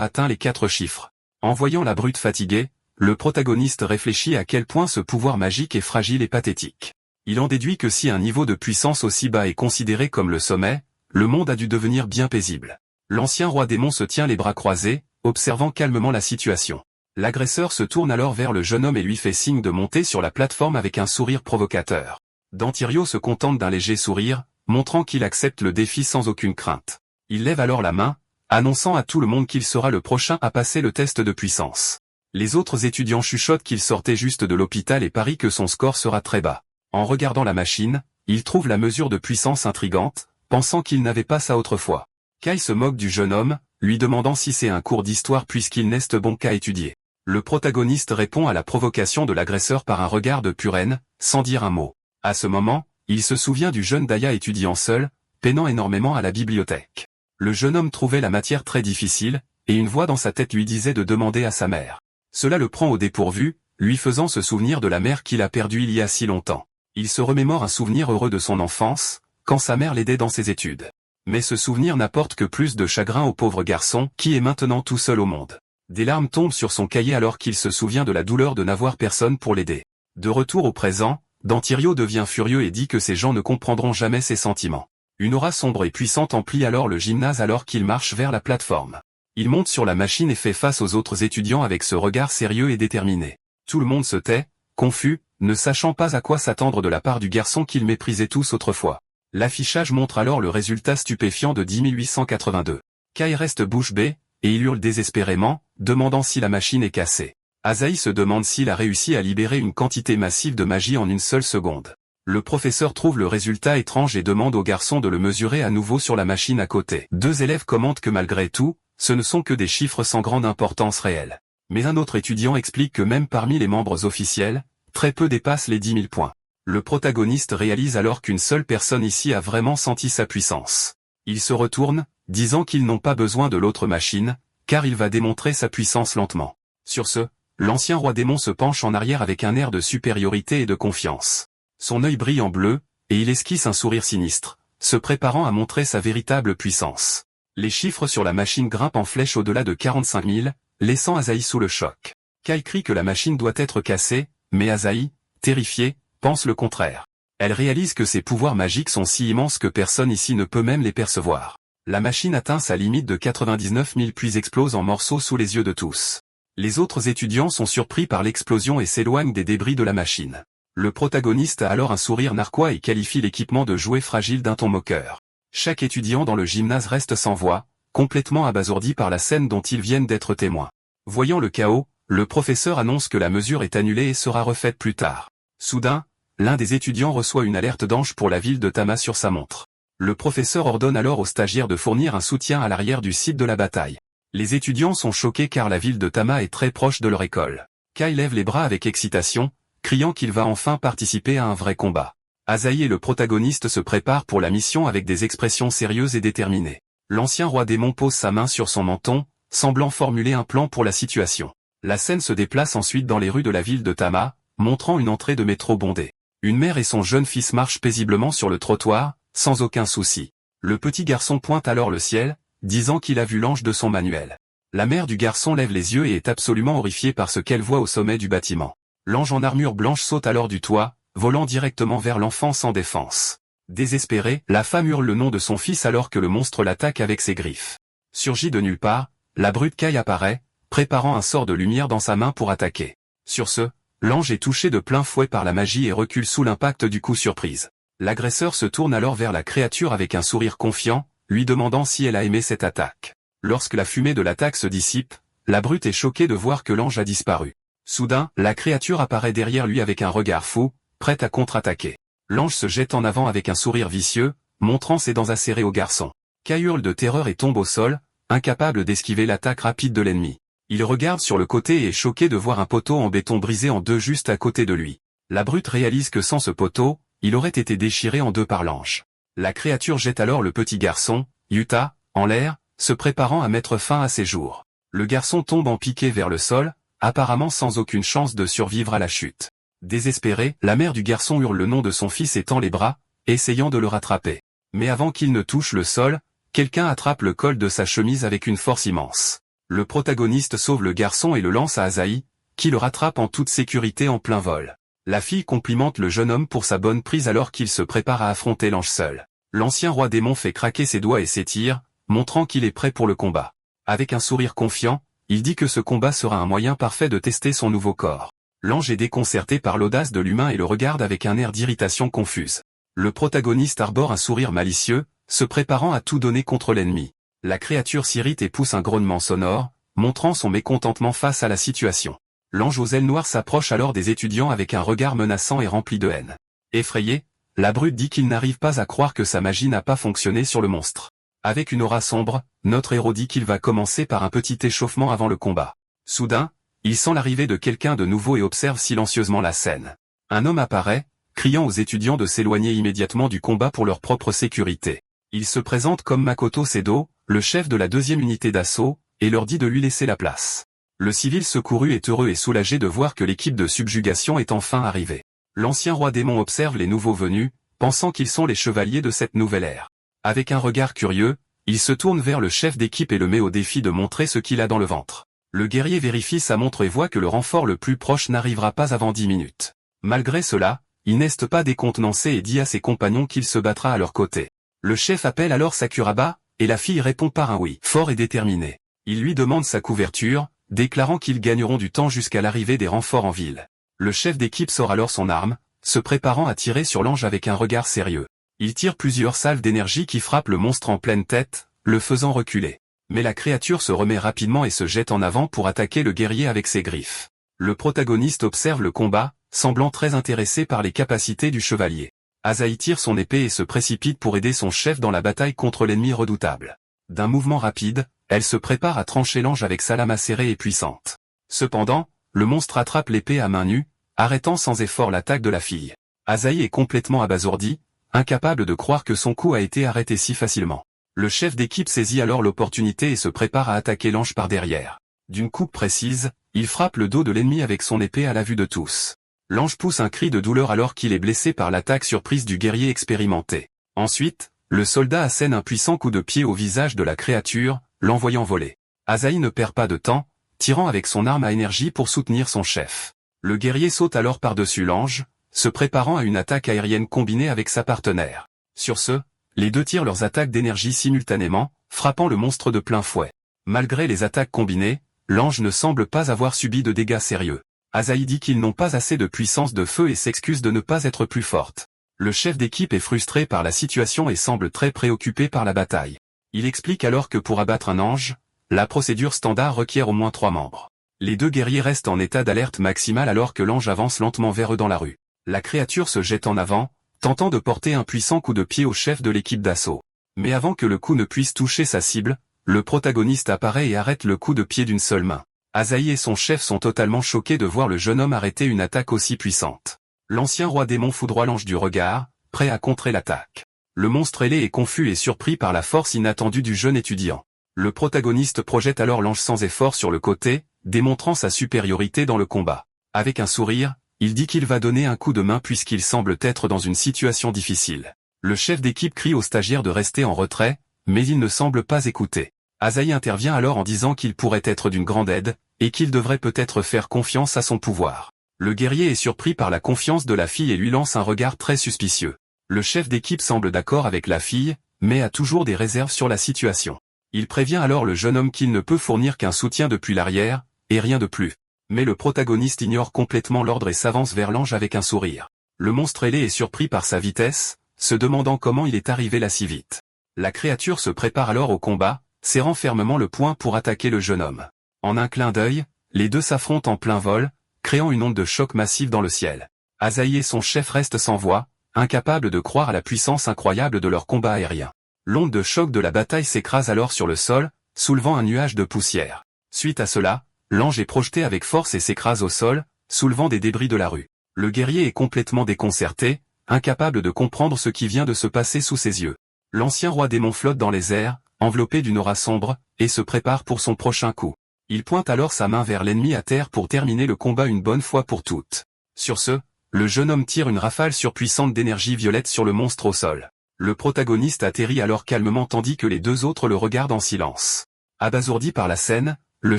atteint les 4 chiffres. En voyant la brute fatiguée, le protagoniste réfléchit à quel point ce pouvoir magique est fragile et pathétique. Il en déduit que si un niveau de puissance aussi bas est considéré comme le sommet, le monde a dû devenir bien paisible. L'ancien roi démon se tient les bras croisés, observant calmement la situation. L'agresseur se tourne alors vers le jeune homme et lui fait signe de monter sur la plateforme avec un sourire provocateur. Dantirio se contente d'un léger sourire, montrant qu'il accepte le défi sans aucune crainte. Il lève alors la main, annonçant à tout le monde qu'il sera le prochain à passer le test de puissance. Les autres étudiants chuchotent qu'il sortait juste de l'hôpital et parient que son score sera très bas. En regardant la machine, il trouve la mesure de puissance intrigante, pensant qu'il n'avait pas ça autrefois. Kai se moque du jeune homme, lui demandant si c'est un cours d'histoire puisqu'il n'est bon qu'à étudier. Le protagoniste répond à la provocation de l'agresseur par un regard de pure haine, sans dire un mot. À ce moment, il se souvient du jeune Daya étudiant seul, peinant énormément à la bibliothèque. Le jeune homme trouvait la matière très difficile, et une voix dans sa tête lui disait de demander à sa mère. Cela le prend au dépourvu, lui faisant se souvenir de la mère qu'il a perdue il y a si longtemps. Il se remémore un souvenir heureux de son enfance, quand sa mère l'aidait dans ses études. Mais ce souvenir n'apporte que plus de chagrin au pauvre garçon qui est maintenant tout seul au monde. Des larmes tombent sur son cahier alors qu'il se souvient de la douleur de n'avoir personne pour l'aider. De retour au présent, Dantirio devient furieux et dit que ces gens ne comprendront jamais ses sentiments. Une aura sombre et puissante emplit alors le gymnase alors qu'il marche vers la plateforme. Il monte sur la machine et fait face aux autres étudiants avec ce regard sérieux et déterminé. Tout le monde se tait, confus, ne sachant pas à quoi s'attendre de la part du garçon qu'ils méprisaient tous autrefois. L'affichage montre alors le résultat stupéfiant de 10 882. Kai reste bouche bée, et il hurle désespérément, demandant si la machine est cassée. Asahi se demande s'il a réussi à libérer une quantité massive de magie en une seule seconde. Le professeur trouve le résultat étrange et demande au garçon de le mesurer à nouveau sur la machine à côté. 2 élèves commentent que malgré tout, ce ne sont que des chiffres sans grande importance réelle. Mais un autre étudiant explique que même parmi les membres officiels, très peu dépassent les 10 000 points. Le protagoniste réalise alors qu'une seule personne ici a vraiment senti sa puissance. Il se retourne, disant qu'ils n'ont pas besoin de l'autre machine, car il va démontrer sa puissance lentement. Sur ce, l'ancien roi démon se penche en arrière avec un air de supériorité et de confiance. Son œil brille en bleu, et il esquisse un sourire sinistre, se préparant à montrer sa véritable puissance. Les chiffres sur la machine grimpent en flèche au-delà de 45 000, laissant Asahi sous le choc. Kai crie que la machine doit être cassée, mais Asahi, terrifiée, pense le contraire. Elle réalise que ses pouvoirs magiques sont si immenses que personne ici ne peut même les percevoir. La machine atteint sa limite de 99 000 puis explose en morceaux sous les yeux de tous. Les autres étudiants sont surpris par l'explosion et s'éloignent des débris de la machine. Le protagoniste a alors un sourire narquois et qualifie l'équipement de jouet fragile d'un ton moqueur. Chaque étudiant dans le gymnase reste sans voix, complètement abasourdi par la scène dont ils viennent d'être témoins. Voyant le chaos, le professeur annonce que la mesure est annulée et sera refaite plus tard. Soudain, l'un des étudiants reçoit une alerte d'ange pour la ville de Tama sur sa montre. Le professeur ordonne alors aux stagiaires de fournir un soutien à l'arrière du site de la bataille. Les étudiants sont choqués car la ville de Tama est très proche de leur école. Kai lève les bras avec excitation, criant qu'il va enfin participer à un vrai combat. Asahi et le protagoniste se préparent pour la mission avec des expressions sérieuses et déterminées. L'ancien roi démon pose sa main sur son menton, semblant formuler un plan pour la situation. La scène se déplace ensuite dans les rues de la ville de Tama, montrant une entrée de métro bondée. Une mère et son jeune fils marchent paisiblement sur le trottoir, sans aucun souci. Le petit garçon pointe alors le ciel, disant qu'il a vu l'ange de son manuel. La mère du garçon lève les yeux et est absolument horrifiée par ce qu'elle voit au sommet du bâtiment. L'ange en armure blanche saute alors du toit, volant directement vers l'enfant sans défense. Désespérée, la femme hurle le nom de son fils alors que le monstre l'attaque avec ses griffes. Surgie de nulle part, la brute Kai apparaît, préparant un sort de lumière dans sa main pour attaquer. Sur ce, l'ange est touché de plein fouet par la magie et recule sous l'impact du coup surprise. L'agresseur se tourne alors vers la créature avec un sourire confiant, lui demandant si elle a aimé cette attaque. Lorsque la fumée de l'attaque se dissipe, la brute est choquée de voir que l'ange a disparu. Soudain, la créature apparaît derrière lui avec un regard fou, prête à contre-attaquer. L'ange se jette en avant avec un sourire vicieux, montrant ses dents acérées au garçon. Kai hurle de terreur et tombe au sol, incapable d'esquiver l'attaque rapide de l'ennemi. Il regarde sur le côté et est choqué de voir un poteau en béton brisé en deux juste à côté de lui. La brute réalise que sans ce poteau, il aurait été déchiré en deux par l'ange. La créature jette alors le petit garçon, Yuta, en l'air, se préparant à mettre fin à ses jours. Le garçon tombe en piqué vers le sol, apparemment sans aucune chance de survivre à la chute. Désespérée, la mère du garçon hurle le nom de son fils et tend les bras, essayant de le rattraper. Mais avant qu'il ne touche le sol, quelqu'un attrape le col de sa chemise avec une force immense. Le protagoniste sauve le garçon et le lance à Asahi, qui le rattrape en toute sécurité en plein vol. La fille complimente le jeune homme pour sa bonne prise alors qu'il se prépare à affronter l'ange seul. L'ancien roi démon fait craquer ses doigts et s'étire, montrant qu'il est prêt pour le combat. Avec un sourire confiant, il dit que ce combat sera un moyen parfait de tester son nouveau corps. L'ange est déconcerté par l'audace de l'humain et le regarde avec un air d'irritation confuse. Le protagoniste arbore un sourire malicieux, se préparant à tout donner contre l'ennemi. La créature s'irrite et pousse un grognement sonore, montrant son mécontentement face à la situation. L'ange aux ailes noires s'approche alors des étudiants avec un regard menaçant et rempli de haine. Effrayé, la brute dit qu'il n'arrive pas à croire que sa magie n'a pas fonctionné sur le monstre. Avec une aura sombre, notre héros dit qu'il va commencer par un petit échauffement avant le combat. Soudain, il sent l'arrivée de quelqu'un de nouveau et observe silencieusement la scène. Un homme apparaît, criant aux étudiants de s'éloigner immédiatement du combat pour leur propre sécurité. Il se présente comme Makoto Sedo, le chef de la 2e unité d'assaut, et leur dit de lui laisser la place. Le civil secouru est heureux et soulagé de voir que l'équipe de subjugation est enfin arrivée. L'ancien roi démon observe les nouveaux venus, pensant qu'ils sont les chevaliers de cette nouvelle ère. Avec un regard curieux, il se tourne vers le chef d'équipe et le met au défi de montrer ce qu'il a dans le ventre. Le guerrier vérifie sa montre et voit que le renfort le plus proche n'arrivera pas avant 10 minutes. Malgré cela, il n'est pas décontenancé et dit à ses compagnons qu'il se battra à leur côté. Le chef appelle alors Sakuraba, et la fille répond par un oui, fort et déterminé. Il lui demande sa couverture, déclarant qu'ils gagneront du temps jusqu'à l'arrivée des renforts en ville. Le chef d'équipe sort alors son arme, se préparant à tirer sur l'ange avec un regard sérieux. Il tire plusieurs salves d'énergie qui frappent le monstre en pleine tête, le faisant reculer. Mais la créature se remet rapidement et se jette en avant pour attaquer le guerrier avec ses griffes. Le protagoniste observe le combat, semblant très intéressé par les capacités du chevalier. Asahi tire son épée et se précipite pour aider son chef dans la bataille contre l'ennemi redoutable. D'un mouvement rapide, elle se prépare à trancher l'ange avec sa lame acérée et puissante. Cependant, le monstre attrape l'épée à main nue, arrêtant sans effort l'attaque de la fille. Asahi est complètement abasourdi, incapable de croire que son coup a été arrêté si facilement. Le chef d'équipe saisit alors l'opportunité et se prépare à attaquer l'ange par derrière. D'une coupe précise, il frappe le dos de l'ennemi avec son épée à la vue de tous. L'ange pousse un cri de douleur alors qu'il est blessé par l'attaque surprise du guerrier expérimenté. Ensuite, le soldat assène un puissant coup de pied au visage de la créature, l'envoyant voler. Asahi ne perd pas de temps, tirant avec son arme à énergie pour soutenir son chef. Le guerrier saute alors par-dessus l'ange, se préparant à une attaque aérienne combinée avec sa partenaire. Sur ce, les deux tirent leurs attaques d'énergie simultanément, frappant le monstre de plein fouet. Malgré les attaques combinées, l'ange ne semble pas avoir subi de dégâts sérieux. Asahi dit qu'ils n'ont pas assez de puissance de feu et s'excuse de ne pas être plus forte. Le chef d'équipe est frustré par la situation et semble très préoccupé par la bataille. Il explique alors que pour abattre un ange, la procédure standard requiert au moins 3 membres. Les deux guerriers restent en état d'alerte maximale alors que l'ange avance lentement vers eux dans la rue. La créature se jette en avant, tentant de porter un puissant coup de pied au chef de l'équipe d'assaut. Mais avant que le coup ne puisse toucher sa cible, le protagoniste apparaît et arrête le coup de pied d'une seule main. Asahi et son chef sont totalement choqués de voir le jeune homme arrêter une attaque aussi puissante. L'ancien roi démon foudroie l'ange du regard, prêt à contrer l'attaque. Le monstre ailé est confus et surpris par la force inattendue du jeune étudiant. Le protagoniste projette alors l'ange sans effort sur le côté, démontrant sa supériorité dans le combat. Avec un sourire, il dit qu'il va donner un coup de main puisqu'il semble être dans une situation difficile. Le chef d'équipe crie au stagiaire de rester en retrait, mais il ne semble pas écouter. Asahi intervient alors en disant qu'il pourrait être d'une grande aide, et qu'il devrait peut-être faire confiance à son pouvoir. Le guerrier est surpris par la confiance de la fille et lui lance un regard très suspicieux. Le chef d'équipe semble d'accord avec la fille, mais a toujours des réserves sur la situation. Il prévient alors le jeune homme qu'il ne peut fournir qu'un soutien depuis l'arrière, et rien de plus. Mais le protagoniste ignore complètement l'ordre et s'avance vers l'ange avec un sourire. Le monstre ailé est surpris par sa vitesse, se demandant comment il est arrivé là si vite. La créature se prépare alors au combat, serrant fermement le poing pour attaquer le jeune homme. En un clin d'œil, les deux s'affrontent en plein vol, créant une onde de choc massive dans le ciel. Asahi et son chef restent sans voix, incapables de croire à la puissance incroyable de leur combat aérien. L'onde de choc de la bataille s'écrase alors sur le sol, soulevant un nuage de poussière. Suite à cela, l'ange est projeté avec force et s'écrase au sol, soulevant des débris de la rue. Le guerrier est complètement déconcerté, incapable de comprendre ce qui vient de se passer sous ses yeux. L'ancien roi démon flotte dans les airs, enveloppé d'une aura sombre, et se prépare pour son prochain coup. Il pointe alors sa main vers l'ennemi à terre pour terminer le combat une bonne fois pour toutes. Sur ce, le jeune homme tire une rafale surpuissante d'énergie violette sur le monstre au sol. Le protagoniste atterrit alors calmement tandis que les deux autres le regardent en silence. Abasourdi par la scène, le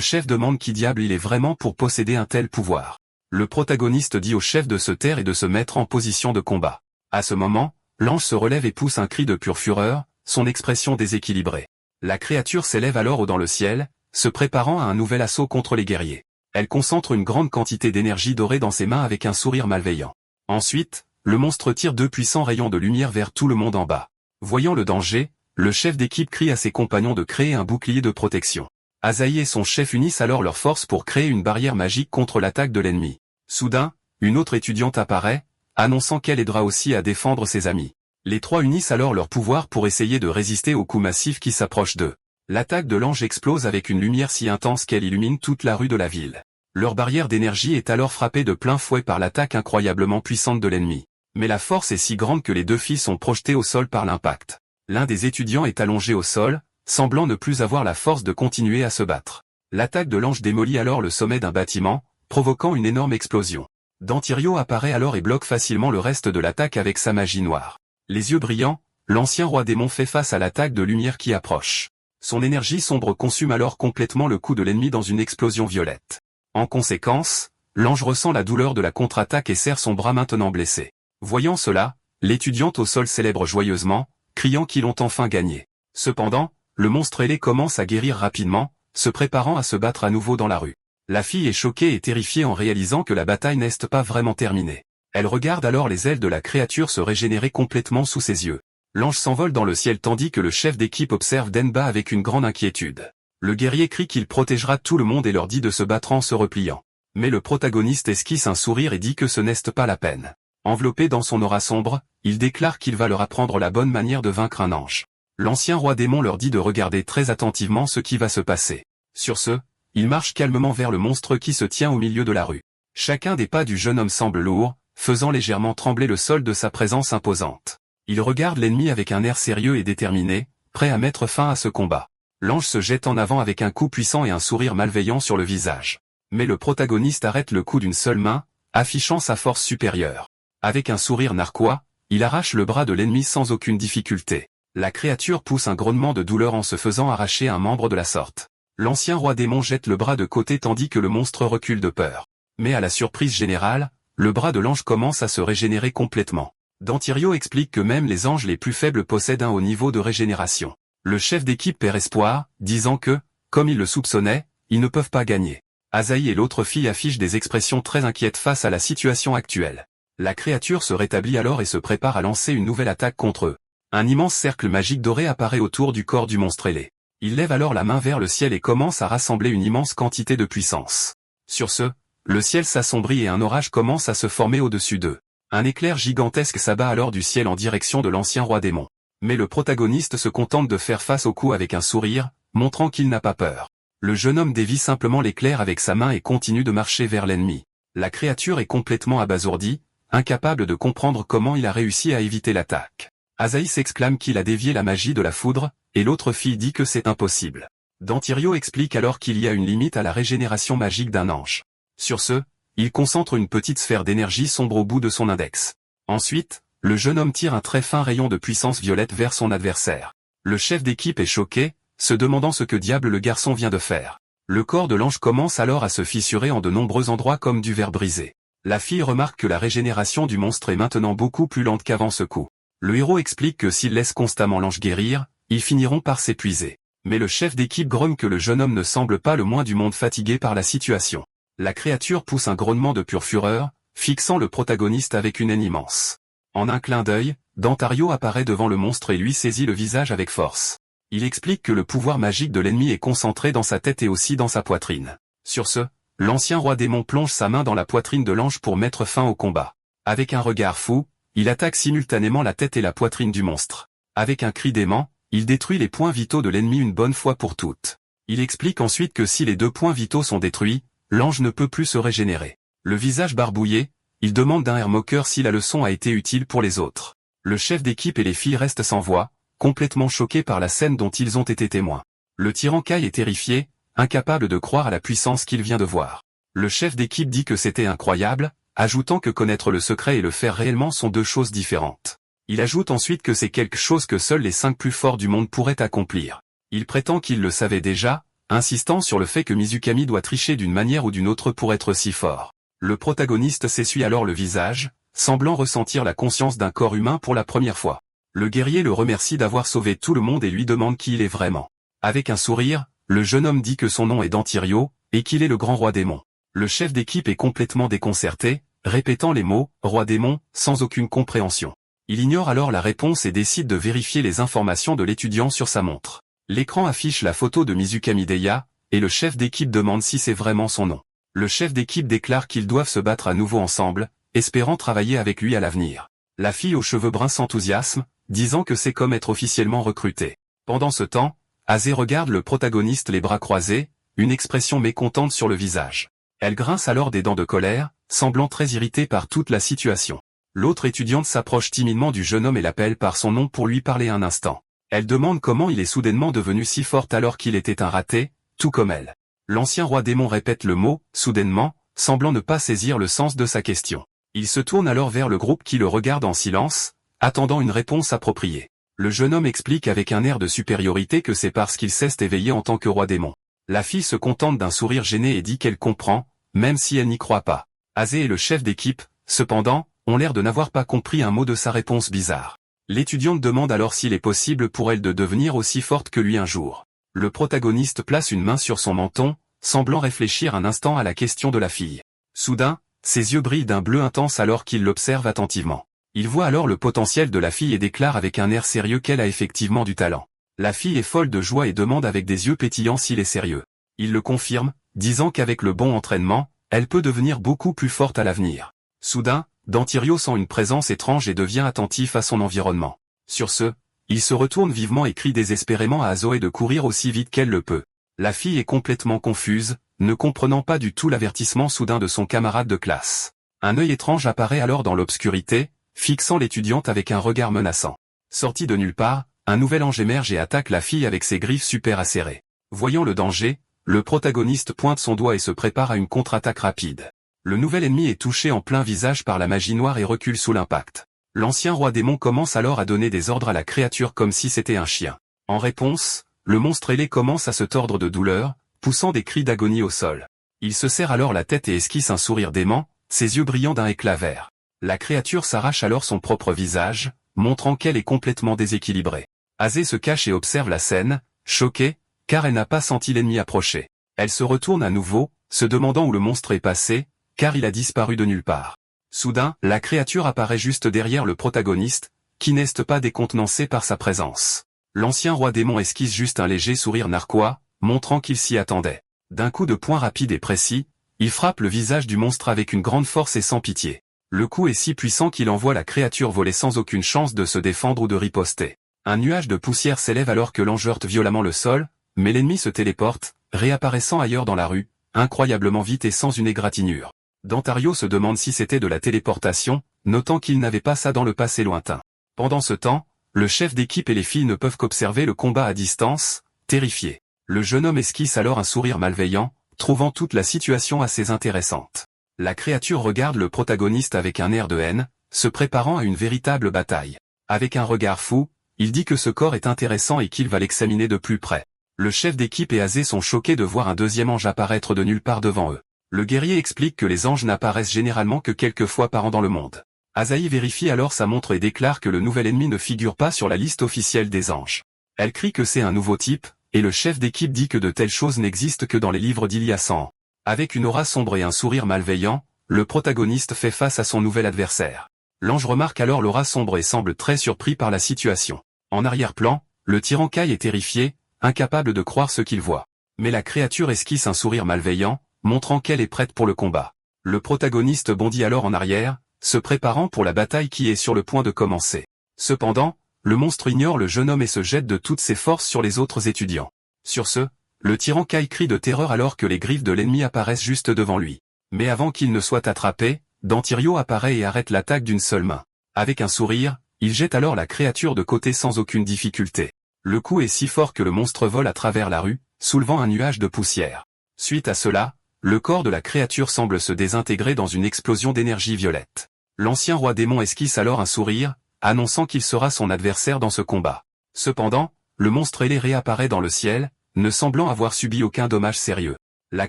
chef demande qui diable il est vraiment pour posséder un tel pouvoir. Le protagoniste dit au chef de se taire et de se mettre en position de combat. À ce moment, l'ange se relève et pousse un cri de pure fureur, son expression déséquilibrée. La créature s'élève alors haut dans le ciel, se préparant à un nouvel assaut contre les guerriers. Elle concentre une grande quantité d'énergie dorée dans ses mains avec un sourire malveillant. Ensuite, le monstre tire deux puissants rayons de lumière vers tout le monde en bas. Voyant le danger, le chef d'équipe crie à ses compagnons de créer un bouclier de protection. Azaï et son chef unissent alors leurs forces pour créer une barrière magique contre l'attaque de l'ennemi. Soudain, une autre étudiante apparaît, annonçant qu'elle aidera aussi à défendre ses amis. Les trois unissent alors leurs pouvoirs pour essayer de résister aux coups massifs qui s'approchent d'eux. L'attaque de l'ange explose avec une lumière si intense qu'elle illumine toute la rue de la ville. Leur barrière d'énergie est alors frappée de plein fouet par l'attaque incroyablement puissante de l'ennemi. Mais la force est si grande que les deux filles sont projetées au sol par l'impact. L'un des étudiants est allongé au sol, semblant ne plus avoir la force de continuer à se battre. L'attaque de l'ange démolit alors le sommet d'un bâtiment, provoquant une énorme explosion. Dantirio apparaît alors et bloque facilement le reste de l'attaque avec sa magie noire. Les yeux brillants, l'ancien roi démon fait face à l'attaque de lumière qui approche. Son énergie sombre consume alors complètement le coup de l'ennemi dans une explosion violette. En conséquence, l'ange ressent la douleur de la contre-attaque et serre son bras maintenant blessé. Voyant cela, l'étudiante au sol célèbre joyeusement, criant qu'ils ont enfin gagné. Cependant, le monstre ailé commence à guérir rapidement, se préparant à se battre à nouveau dans la rue. La fille est choquée et terrifiée en réalisant que la bataille n'est pas vraiment terminée. Elle regarde alors les ailes de la créature se régénérer complètement sous ses yeux. L'ange s'envole dans le ciel tandis que le chef d'équipe observe Denba avec une grande inquiétude. Le guerrier crie qu'il protégera tout le monde et leur dit de se battre en se repliant. Mais le protagoniste esquisse un sourire et dit que ce n'est pas la peine. Enveloppé dans son aura sombre, il déclare qu'il va leur apprendre la bonne manière de vaincre un ange. L'ancien roi démon leur dit de regarder très attentivement ce qui va se passer. Sur ce, il marche calmement vers le monstre qui se tient au milieu de la rue. Chacun des pas du jeune homme semble lourd, faisant légèrement trembler le sol de sa présence imposante. Il regarde l'ennemi avec un air sérieux et déterminé, prêt à mettre fin à ce combat. L'ange se jette en avant avec un coup puissant et un sourire malveillant sur le visage. Mais le protagoniste arrête le coup d'une seule main, affichant sa force supérieure. Avec un sourire narquois, il arrache le bras de l'ennemi sans aucune difficulté. La créature pousse un grognement de douleur en se faisant arracher un membre de la sorte. L'ancien roi démon jette le bras de côté tandis que le monstre recule de peur. Mais à la surprise générale, le bras de l'ange commence à se régénérer complètement. Dantirio explique que même les anges les plus faibles possèdent un haut niveau de régénération. Le chef d'équipe perd espoir, disant que, comme il le soupçonnait, ils ne peuvent pas gagner. Azaï et l'autre fille affichent des expressions très inquiètes face à la situation actuelle. La créature se rétablit alors et se prépare à lancer une nouvelle attaque contre eux. Un immense cercle magique doré apparaît autour du corps du monstre ailé. Il lève alors la main vers le ciel et commence à rassembler une immense quantité de puissance. Sur ce, le ciel s'assombrit et un orage commence à se former au-dessus d'eux. Un éclair gigantesque s'abat alors du ciel en direction de l'ancien roi démon. Mais le protagoniste se contente de faire face au coup avec un sourire, montrant qu'il n'a pas peur. Le jeune homme dévie simplement l'éclair avec sa main et continue de marcher vers l'ennemi. La créature est complètement abasourdie, incapable de comprendre comment il a réussi à éviter l'attaque. Azaï s'exclame qu'il a dévié la magie de la foudre, et l'autre fille dit que c'est impossible. Dantirio explique alors qu'il y a une limite à la régénération magique d'un ange. Sur ce, il concentre une petite sphère d'énergie sombre au bout de son index. Ensuite, le jeune homme tire un très fin rayon de puissance violette vers son adversaire. Le chef d'équipe est choqué, se demandant ce que diable le garçon vient de faire. Le corps de l'ange commence alors à se fissurer en de nombreux endroits comme du verre brisé. La fille remarque que la régénération du monstre est maintenant beaucoup plus lente qu'avant ce coup. Le héros explique que s'ils laissent constamment l'ange guérir, ils finiront par s'épuiser. Mais le chef d'équipe gromme que le jeune homme ne semble pas le moins du monde fatigué par la situation. La créature pousse un grognement de pure fureur, fixant le protagoniste avec une haine immense. En un clin d'œil, Dantario apparaît devant le monstre et lui saisit le visage avec force. Il explique que le pouvoir magique de l'ennemi est concentré dans sa tête et aussi dans sa poitrine. Sur ce, l'ancien roi démon plonge sa main dans la poitrine de l'ange pour mettre fin au combat. Avec un regard fou, il attaque simultanément la tête et la poitrine du monstre. Avec un cri d'aimant, il détruit les points vitaux de l'ennemi une bonne fois pour toutes. Il explique ensuite que si les deux points vitaux sont détruits, l'ange ne peut plus se régénérer. Le visage barbouillé, il demande d'un air moqueur si la leçon a été utile pour les autres. Le chef d'équipe et les filles restent sans voix, complètement choqués par la scène dont ils ont été témoins. Le tyran Kai est terrifié, incapable de croire à la puissance qu'il vient de voir. Le chef d'équipe dit que c'était incroyable, ajoutant que connaître le secret et le faire réellement sont deux choses différentes. Il ajoute ensuite que c'est quelque chose que seuls les 5 plus forts du monde pourraient accomplir. Il prétend qu'il le savait déjà, insistant sur le fait que Mizukami doit tricher d'une manière ou d'une autre pour être si fort. Le protagoniste s'essuie alors le visage, semblant ressentir la conscience d'un corps humain pour la première fois. Le guerrier le remercie d'avoir sauvé tout le monde et lui demande qui il est vraiment. Avec un sourire, le jeune homme dit que son nom est Dantirio, et qu'il est le grand roi démon. Le chef d'équipe est complètement déconcerté, répétant les mots « roi démon » sans aucune compréhension. Il ignore alors la réponse et décide de vérifier les informations de l'étudiant sur sa montre. L'écran affiche la photo de Mizukami Deya, et le chef d'équipe demande si c'est vraiment son nom. Le chef d'équipe déclare qu'ils doivent se battre à nouveau ensemble, espérant travailler avec lui à l'avenir. La fille aux cheveux bruns s'enthousiasme, disant que c'est comme être officiellement recruté. Pendant ce temps, Azé regarde le protagoniste les bras croisés, une expression mécontente sur le visage. Elle grince alors des dents de colère, semblant très irritée par toute la situation. L'autre étudiante s'approche timidement du jeune homme et l'appelle par son nom pour lui parler un instant. Elle demande comment il est soudainement devenu si fort alors qu'il était un raté, tout comme elle. L'ancien roi démon répète le mot « soudainement », semblant ne pas saisir le sens de sa question. Il se tourne alors vers le groupe qui le regarde en silence, attendant une réponse appropriée. Le jeune homme explique avec un air de supériorité que c'est parce qu'il s'est éveillé en tant que roi démon. La fille se contente d'un sourire gêné et dit qu'elle comprend, même si elle n'y croit pas. Azé et le chef d'équipe, cependant, ont l'air de n'avoir pas compris un mot de sa réponse bizarre. L'étudiante demande alors s'il est possible pour elle de devenir aussi forte que lui un jour. Le protagoniste place une main sur son menton, semblant réfléchir un instant à la question de la fille. Soudain, ses yeux brillent d'un bleu intense alors qu'il l'observe attentivement. Il voit alors le potentiel de la fille et déclare avec un air sérieux qu'elle a effectivement du talent. La fille est folle de joie et demande avec des yeux pétillants s'il est sérieux. Il le confirme, disant qu'avec le bon entraînement, elle peut devenir beaucoup plus forte à l'avenir. Soudain, Dantirio sent une présence étrange et devient attentif à son environnement. Sur ce, il se retourne vivement et crie désespérément à Azoé de courir aussi vite qu'elle le peut. La fille est complètement confuse, ne comprenant pas du tout l'avertissement soudain de son camarade de classe. Un œil étrange apparaît alors dans l'obscurité, fixant l'étudiante avec un regard menaçant. Sorti de nulle part, un nouvel ange émerge et attaque la fille avec ses griffes super acérées. Voyant le danger, le protagoniste pointe son doigt et se prépare à une contre-attaque rapide. Le nouvel ennemi est touché en plein visage par la magie noire et recule sous l'impact. L'ancien roi démon commence alors à donner des ordres à la créature comme si c'était un chien. En réponse, le monstre ailé commence à se tordre de douleur, poussant des cris d'agonie au sol. Il se serre alors la tête et esquisse un sourire dément, ses yeux brillant d'un éclat vert. La créature s'arrache alors son propre visage, montrant qu'elle est complètement déséquilibrée. Azé se cache et observe la scène, choquée, car elle n'a pas senti l'ennemi approcher. Elle se retourne à nouveau, se demandant où le monstre est passé, car il a disparu de nulle part. Soudain, la créature apparaît juste derrière le protagoniste, qui n'est pas décontenancé par sa présence. L'ancien roi démon esquisse juste un léger sourire narquois, montrant qu'il s'y attendait. D'un coup de poing rapide et précis, il frappe le visage du monstre avec une grande force et sans pitié. Le coup est si puissant qu'il envoie la créature voler sans aucune chance de se défendre ou de riposter. Un nuage de poussière s'élève alors que l'ange heurte violemment le sol, mais l'ennemi se téléporte, réapparaissant ailleurs dans la rue, incroyablement vite et sans une égratignure. Dantario se demande si c'était de la téléportation, notant qu'il n'avait pas ça dans le passé lointain. Pendant ce temps, le chef d'équipe et les filles ne peuvent qu'observer le combat à distance, terrifiés. Le jeune homme esquisse alors un sourire malveillant, trouvant toute la situation assez intéressante. La créature regarde le protagoniste avec un air de haine, se préparant à une véritable bataille. Avec un regard fou, il dit que ce corps est intéressant et qu'il va l'examiner de plus près. Le chef d'équipe et Azé sont choqués de voir un deuxième ange apparaître de nulle part devant eux. Le guerrier explique que les anges n'apparaissent généralement que quelques fois par an dans le monde. Azahi vérifie alors sa montre et déclare que le nouvel ennemi ne figure pas sur la liste officielle des anges. Elle crie que c'est un nouveau type, et le chef d'équipe dit que de telles choses n'existent que dans les livres d'il y a 100 ans. Avec une aura sombre et un sourire malveillant, le protagoniste fait face à son nouvel adversaire. L'ange remarque alors l'aura sombre et semble très surpris par la situation. En arrière-plan, le tyran Kai est terrifié, incapable de croire ce qu'il voit. Mais la créature esquisse un sourire malveillant, montrant qu'elle est prête pour le combat. Le protagoniste bondit alors en arrière, se préparant pour la bataille qui est sur le point de commencer. Cependant, le monstre ignore le jeune homme et se jette de toutes ses forces sur les autres étudiants. Sur ce, le tyran Kai crie de terreur alors que les griffes de l'ennemi apparaissent juste devant lui. Mais avant qu'il ne soit attrapé, Dantirio apparaît et arrête l'attaque d'une seule main. Avec un sourire, il jette alors la créature de côté sans aucune difficulté. Le coup est si fort que le monstre vole à travers la rue, soulevant un nuage de poussière. Suite à cela, le corps de la créature semble se désintégrer dans une explosion d'énergie violette. L'ancien roi démon esquisse alors un sourire, annonçant qu'il sera son adversaire dans ce combat. Cependant, le monstre ailé réapparaît dans le ciel, ne semblant avoir subi aucun dommage sérieux. La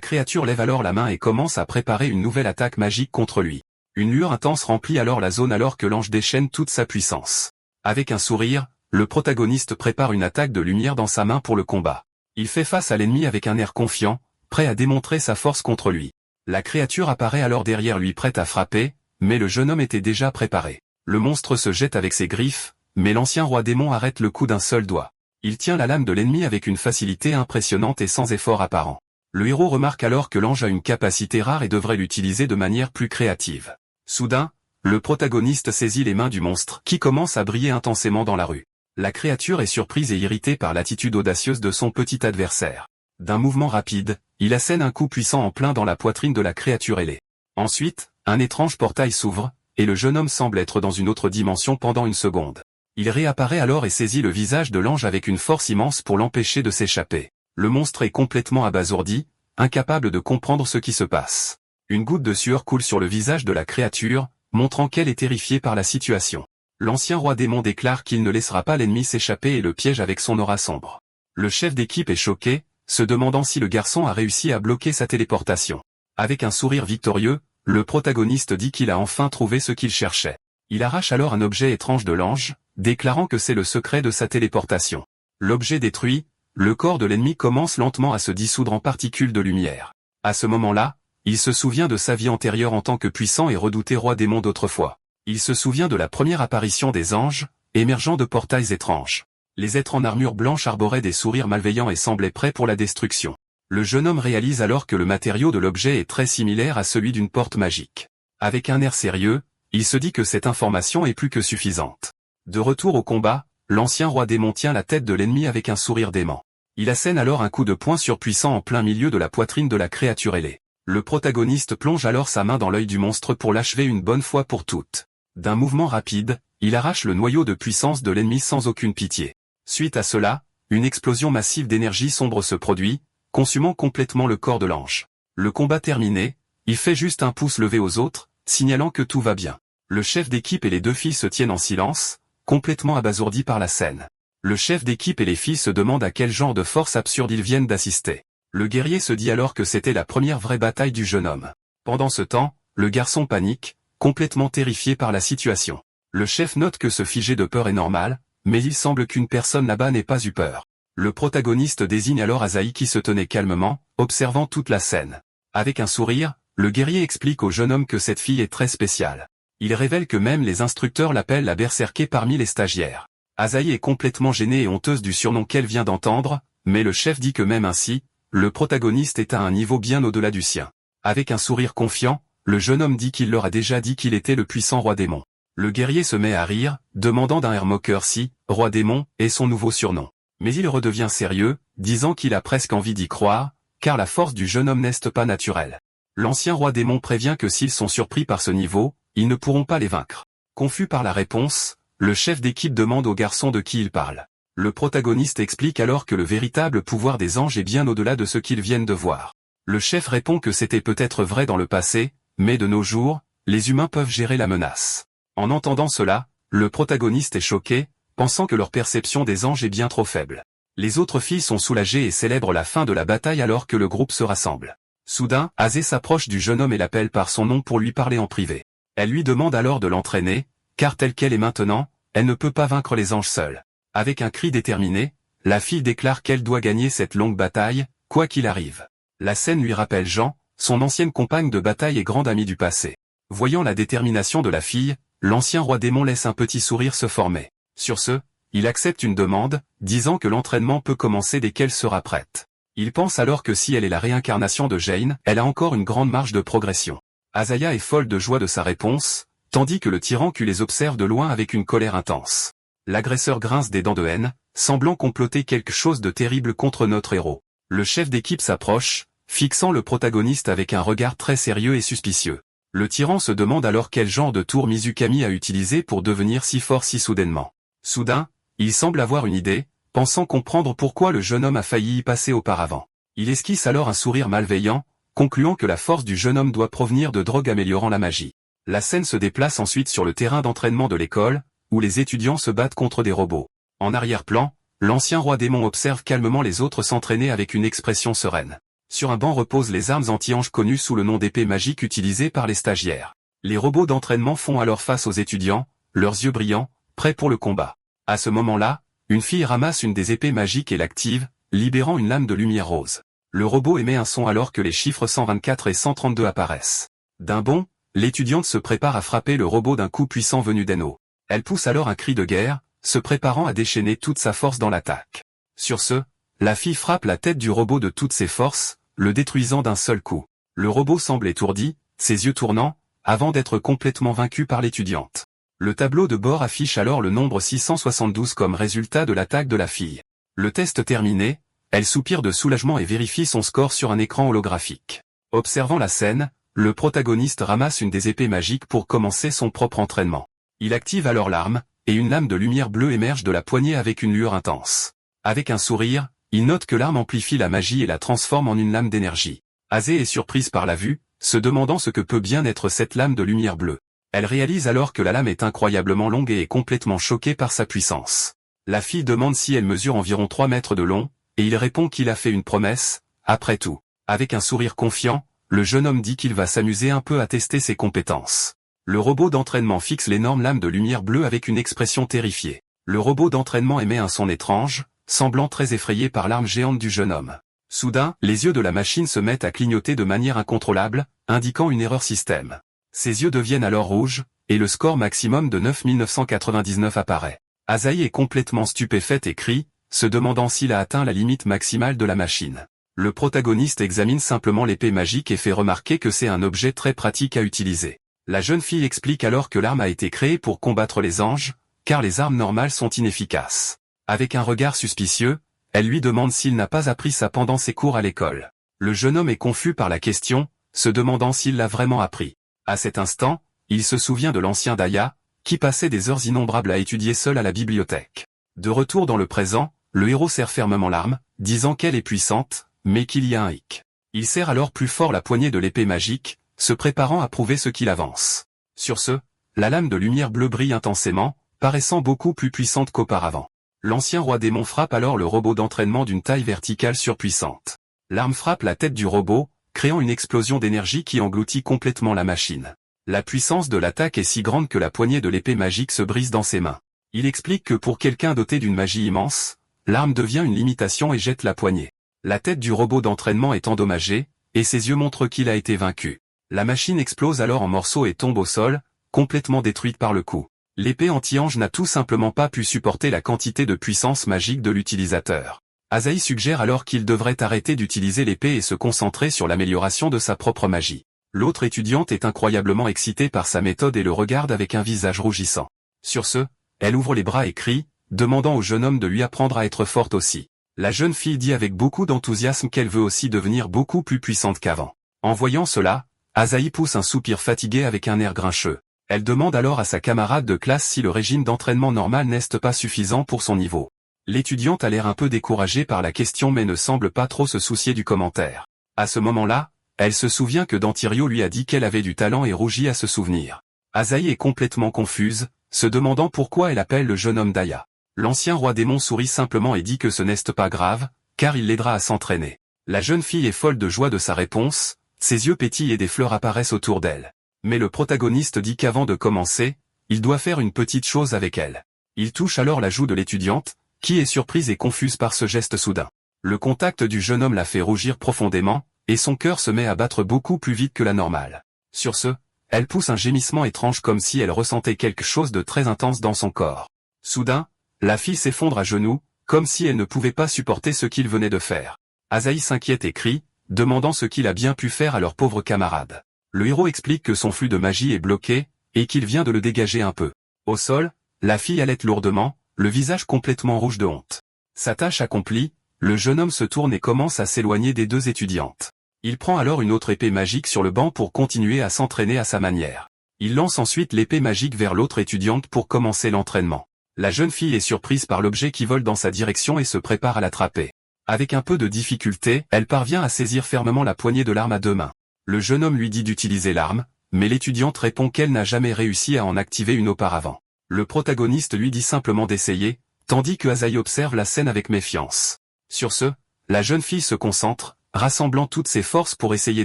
créature lève alors la main et commence à préparer une nouvelle attaque magique contre lui. Une lueur intense remplit alors la zone alors que l'ange déchaîne toute sa puissance. Avec un sourire, le protagoniste prépare une attaque de lumière dans sa main pour le combat. Il fait face à l'ennemi avec un air confiant, prêt à démontrer sa force contre lui. La créature apparaît alors derrière lui prête à frapper, mais le jeune homme était déjà préparé. Le monstre se jette avec ses griffes, mais l'ancien roi démon arrête le coup d'un seul doigt. Il tient la lame de l'ennemi avec une facilité impressionnante et sans effort apparent. Le héros remarque alors que l'ange a une capacité rare et devrait l'utiliser de manière plus créative. Soudain, le protagoniste saisit les mains du monstre qui commence à briller intensément dans la rue. La créature est surprise et irritée par l'attitude audacieuse de son petit adversaire. D'un mouvement rapide, il assène un coup puissant en plein dans la poitrine de la créature ailée. Ensuite, un étrange portail s'ouvre, et le jeune homme semble être dans une autre dimension pendant une seconde. Il réapparaît alors et saisit le visage de l'ange avec une force immense pour l'empêcher de s'échapper. Le monstre est complètement abasourdi, incapable de comprendre ce qui se passe. Une goutte de sueur coule sur le visage de la créature, montrant qu'elle est terrifiée par la situation. L'ancien roi démon déclare qu'il ne laissera pas l'ennemi s'échapper et le piège avec son aura sombre. Le chef d'équipe est choqué, se demandant si le garçon a réussi à bloquer sa téléportation. Avec un sourire victorieux, le protagoniste dit qu'il a enfin trouvé ce qu'il cherchait. Il arrache alors un objet étrange de l'ange, déclarant que c'est le secret de sa téléportation. L'objet détruit, le corps de l'ennemi commence lentement à se dissoudre en particules de lumière. À ce moment-là, il se souvient de sa vie antérieure en tant que puissant et redouté roi démon d'autrefois. Il se souvient de la première apparition des anges, émergeant de portails étranges. Les êtres en armure blanche arboraient des sourires malveillants et semblaient prêts pour la destruction. Le jeune homme réalise alors que le matériau de l'objet est très similaire à celui d'une porte magique. Avec un air sérieux, il se dit que cette information est plus que suffisante. De retour au combat, l'ancien roi démon tient la tête de l'ennemi avec un sourire dément. Il assène alors un coup de poing surpuissant en plein milieu de la poitrine de la créature ailée. Le protagoniste plonge alors sa main dans l'œil du monstre pour l'achever une bonne fois pour toutes. D'un mouvement rapide, il arrache le noyau de puissance de l'ennemi sans aucune pitié. Suite à cela, une explosion massive d'énergie sombre se produit, consumant complètement le corps de l'ange. Le combat terminé, il fait juste un pouce levé aux autres, signalant que tout va bien. Le chef d'équipe et les deux filles se tiennent en silence, complètement abasourdis par la scène. Le chef d'équipe et les filles se demandent à quel genre de force absurde ils viennent d'assister. Le guerrier se dit alors que c'était la première vraie bataille du jeune homme. Pendant ce temps, le garçon panique, complètement terrifié par la situation. Le chef note que se figer de peur est normal, mais il semble qu'une personne là-bas n'ait pas eu peur. Le protagoniste désigne alors Azaï qui se tenait calmement, observant toute la scène. Avec un sourire, le guerrier explique au jeune homme que cette fille est très spéciale. Il révèle que même les instructeurs l'appellent la berserker parmi les stagiaires. Azaï est complètement gênée et honteuse du surnom qu'elle vient d'entendre, mais le chef dit que même ainsi, le protagoniste est à un niveau bien au-delà du sien. Avec un sourire confiant, le jeune homme dit qu'il leur a déjà dit qu'il était le puissant roi démon. Le guerrier se met à rire, demandant d'un air moqueur si, roi démon, est son nouveau surnom. Mais il redevient sérieux, disant qu'il a presque envie d'y croire, car la force du jeune homme n'est pas naturelle. L'ancien roi démon prévient que s'ils sont surpris par ce niveau, ils ne pourront pas les vaincre. Confus par la réponse, le chef d'équipe demande au garçon de qui il parle. Le protagoniste explique alors que le véritable pouvoir des anges est bien au-delà de ce qu'ils viennent de voir. Le chef répond que c'était peut-être vrai dans le passé, mais de nos jours, les humains peuvent gérer la menace. En entendant cela, le protagoniste est choqué, pensant que leur perception des anges est bien trop faible. Les autres filles sont soulagées et célèbrent la fin de la bataille alors que le groupe se rassemble. Soudain, Azé s'approche du jeune homme et l'appelle par son nom pour lui parler en privé. Elle lui demande alors de l'entraîner, car telle qu'elle est maintenant, elle ne peut pas vaincre les anges seuls. Avec un cri déterminé, la fille déclare qu'elle doit gagner cette longue bataille, quoi qu'il arrive. La scène lui rappelle Jean, son ancienne compagne de bataille et grande amie du passé. Voyant la détermination de la fille, l'ancien roi démon laisse un petit sourire se former. Sur ce, il accepte une demande, disant que l'entraînement peut commencer dès qu'elle sera prête. Il pense alors que si elle est la réincarnation de Jane, elle a encore une grande marge de progression. Azaya est folle de joie de sa réponse, tandis que le tyran Q les observe de loin avec une colère intense. L'agresseur grince des dents de haine, semblant comploter quelque chose de terrible contre notre héros. Le chef d'équipe s'approche, fixant le protagoniste avec un regard très sérieux et suspicieux. Le tyran se demande alors quel genre de tour Mizukami a utilisé pour devenir si fort si soudainement. Soudain, il semble avoir une idée, pensant comprendre pourquoi le jeune homme a failli y passer auparavant. Il esquisse alors un sourire malveillant, concluant que la force du jeune homme doit provenir de drogues améliorant la magie. La scène se déplace ensuite sur le terrain d'entraînement de l'école, où les étudiants se battent contre des robots. En arrière-plan, l'ancien roi démon observe calmement les autres s'entraîner avec une expression sereine. Sur un banc reposent les armes anti-anges connues sous le nom d'épées magiques utilisées par les stagiaires. Les robots d'entraînement font alors face aux étudiants, leurs yeux brillants, prêts pour le combat. À ce moment-là, une fille ramasse une des épées magiques et l'active, libérant une lame de lumière rose. Le robot émet un son alors que les chiffres 124 et 132 apparaissent. D'un bond, l'étudiante se prépare à frapper le robot d'un coup puissant venu d'en haut. Elle pousse alors un cri de guerre, se préparant à déchaîner toute sa force dans l'attaque. Sur ce, la fille frappe la tête du robot de toutes ses forces, le détruisant d'un seul coup. Le robot semble étourdi, ses yeux tournant, avant d'être complètement vaincu par l'étudiante. Le tableau de bord affiche alors le nombre 672 comme résultat de l'attaque de la fille. Le test terminé, elle soupire de soulagement et vérifie son score sur un écran holographique. Observant la scène, le protagoniste ramasse une des épées magiques pour commencer son propre entraînement. Il active alors l'arme, et une lame de lumière bleue émerge de la poignée avec une lueur intense. Avec un sourire, il note que l'arme amplifie la magie et la transforme en une lame d'énergie. Azé est surprise par la vue, se demandant ce que peut bien être cette lame de lumière bleue. Elle réalise alors que la lame est incroyablement longue et est complètement choquée par sa puissance. La fille demande si elle mesure environ 3 mètres de long, et il répond qu'il a fait une promesse, après tout. Avec un sourire confiant, le jeune homme dit qu'il va s'amuser un peu à tester ses compétences. Le robot d'entraînement fixe l'énorme lame de lumière bleue avec une expression terrifiée. Le robot d'entraînement émet un son étrange, semblant très effrayé par l'arme géante du jeune homme. Soudain, les yeux de la machine se mettent à clignoter de manière incontrôlable, indiquant une erreur système. Ses yeux deviennent alors rouges, et le score maximum de 9999 apparaît. Azaï est complètement stupéfaite et crie, se demandant s'il a atteint la limite maximale de la machine. Le protagoniste examine simplement l'épée magique et fait remarquer que c'est un objet très pratique à utiliser. La jeune fille explique alors que l'arme a été créée pour combattre les anges, car les armes normales sont inefficaces. Avec un regard suspicieux, elle lui demande s'il n'a pas appris ça pendant ses cours à l'école. Le jeune homme est confus par la question, se demandant s'il l'a vraiment appris. À cet instant, il se souvient de l'ancien Daya, qui passait des heures innombrables à étudier seul à la bibliothèque. De retour dans le présent, le héros serre fermement l'arme, disant qu'elle est puissante, mais qu'il y a un hic. Il serre alors plus fort la poignée de l'épée magique, se préparant à prouver ce qu'il avance. Sur ce, la lame de lumière bleue brille intensément, paraissant beaucoup plus puissante qu'auparavant. L'ancien roi démon frappe alors le robot d'entraînement d'une taille verticale surpuissante. L'arme frappe la tête du robot, créant une explosion d'énergie qui engloutit complètement la machine. La puissance de l'attaque est si grande que la poignée de l'épée magique se brise dans ses mains. Il explique que pour quelqu'un doté d'une magie immense, l'arme devient une limitation et jette la poignée. La tête du robot d'entraînement est endommagée, et ses yeux montrent qu'il a été vaincu. La machine explose alors en morceaux et tombe au sol, complètement détruite par le coup. L'épée anti-ange n'a tout simplement pas pu supporter la quantité de puissance magique de l'utilisateur. Azaï suggère alors qu'il devrait arrêter d'utiliser l'épée et se concentrer sur l'amélioration de sa propre magie. L'autre étudiante est incroyablement excitée par sa méthode et le regarde avec un visage rougissant. Sur ce, elle ouvre les bras et crie, demandant au jeune homme de lui apprendre à être forte aussi. La jeune fille dit avec beaucoup d'enthousiasme qu'elle veut aussi devenir beaucoup plus puissante qu'avant. En voyant cela, Azaï pousse un soupir fatigué avec un air grincheux. Elle demande alors à sa camarade de classe si le régime d'entraînement normal n'est pas suffisant pour son niveau. L'étudiante a l'air un peu découragée par la question mais ne semble pas trop se soucier du commentaire. À ce moment-là, elle se souvient que Dantirio lui a dit qu'elle avait du talent et rougit à se souvenir. Azaï est complètement confuse, se demandant pourquoi elle appelle le jeune homme Daya. L'ancien roi démon sourit simplement et dit que ce n'est pas grave, car il l'aidera à s'entraîner. La jeune fille est folle de joie de sa réponse, ses yeux pétillent et des fleurs apparaissent autour d'elle. Mais le protagoniste dit qu'avant de commencer, il doit faire une petite chose avec elle. Il touche alors la joue de l'étudiante, qui est surprise et confuse par ce geste soudain. Le contact du jeune homme la fait rougir profondément, et son cœur se met à battre beaucoup plus vite que la normale. Sur ce, elle pousse un gémissement étrange comme si elle ressentait quelque chose de très intense dans son corps. Soudain, la fille s'effondre à genoux, comme si elle ne pouvait pas supporter ce qu'il venait de faire. Azaï s'inquiète et crie, demandant ce qu'il a bien pu faire à leur pauvre camarade. Le héros explique que son flux de magie est bloqué, et qu'il vient de le dégager un peu. Au sol, la fille halète lourdement, le visage complètement rouge de honte. Sa tâche accomplie, le jeune homme se tourne et commence à s'éloigner des deux étudiantes. Il prend alors une autre épée magique sur le banc pour continuer à s'entraîner à sa manière. Il lance ensuite l'épée magique vers l'autre étudiante pour commencer l'entraînement. La jeune fille est surprise par l'objet qui vole dans sa direction et se prépare à l'attraper. Avec un peu de difficulté, elle parvient à saisir fermement la poignée de l'arme à deux mains. Le jeune homme lui dit d'utiliser l'arme, mais l'étudiante répond qu'elle n'a jamais réussi à en activer une auparavant. Le protagoniste lui dit simplement d'essayer, tandis que Asahi observe la scène avec méfiance. Sur ce, la jeune fille se concentre, rassemblant toutes ses forces pour essayer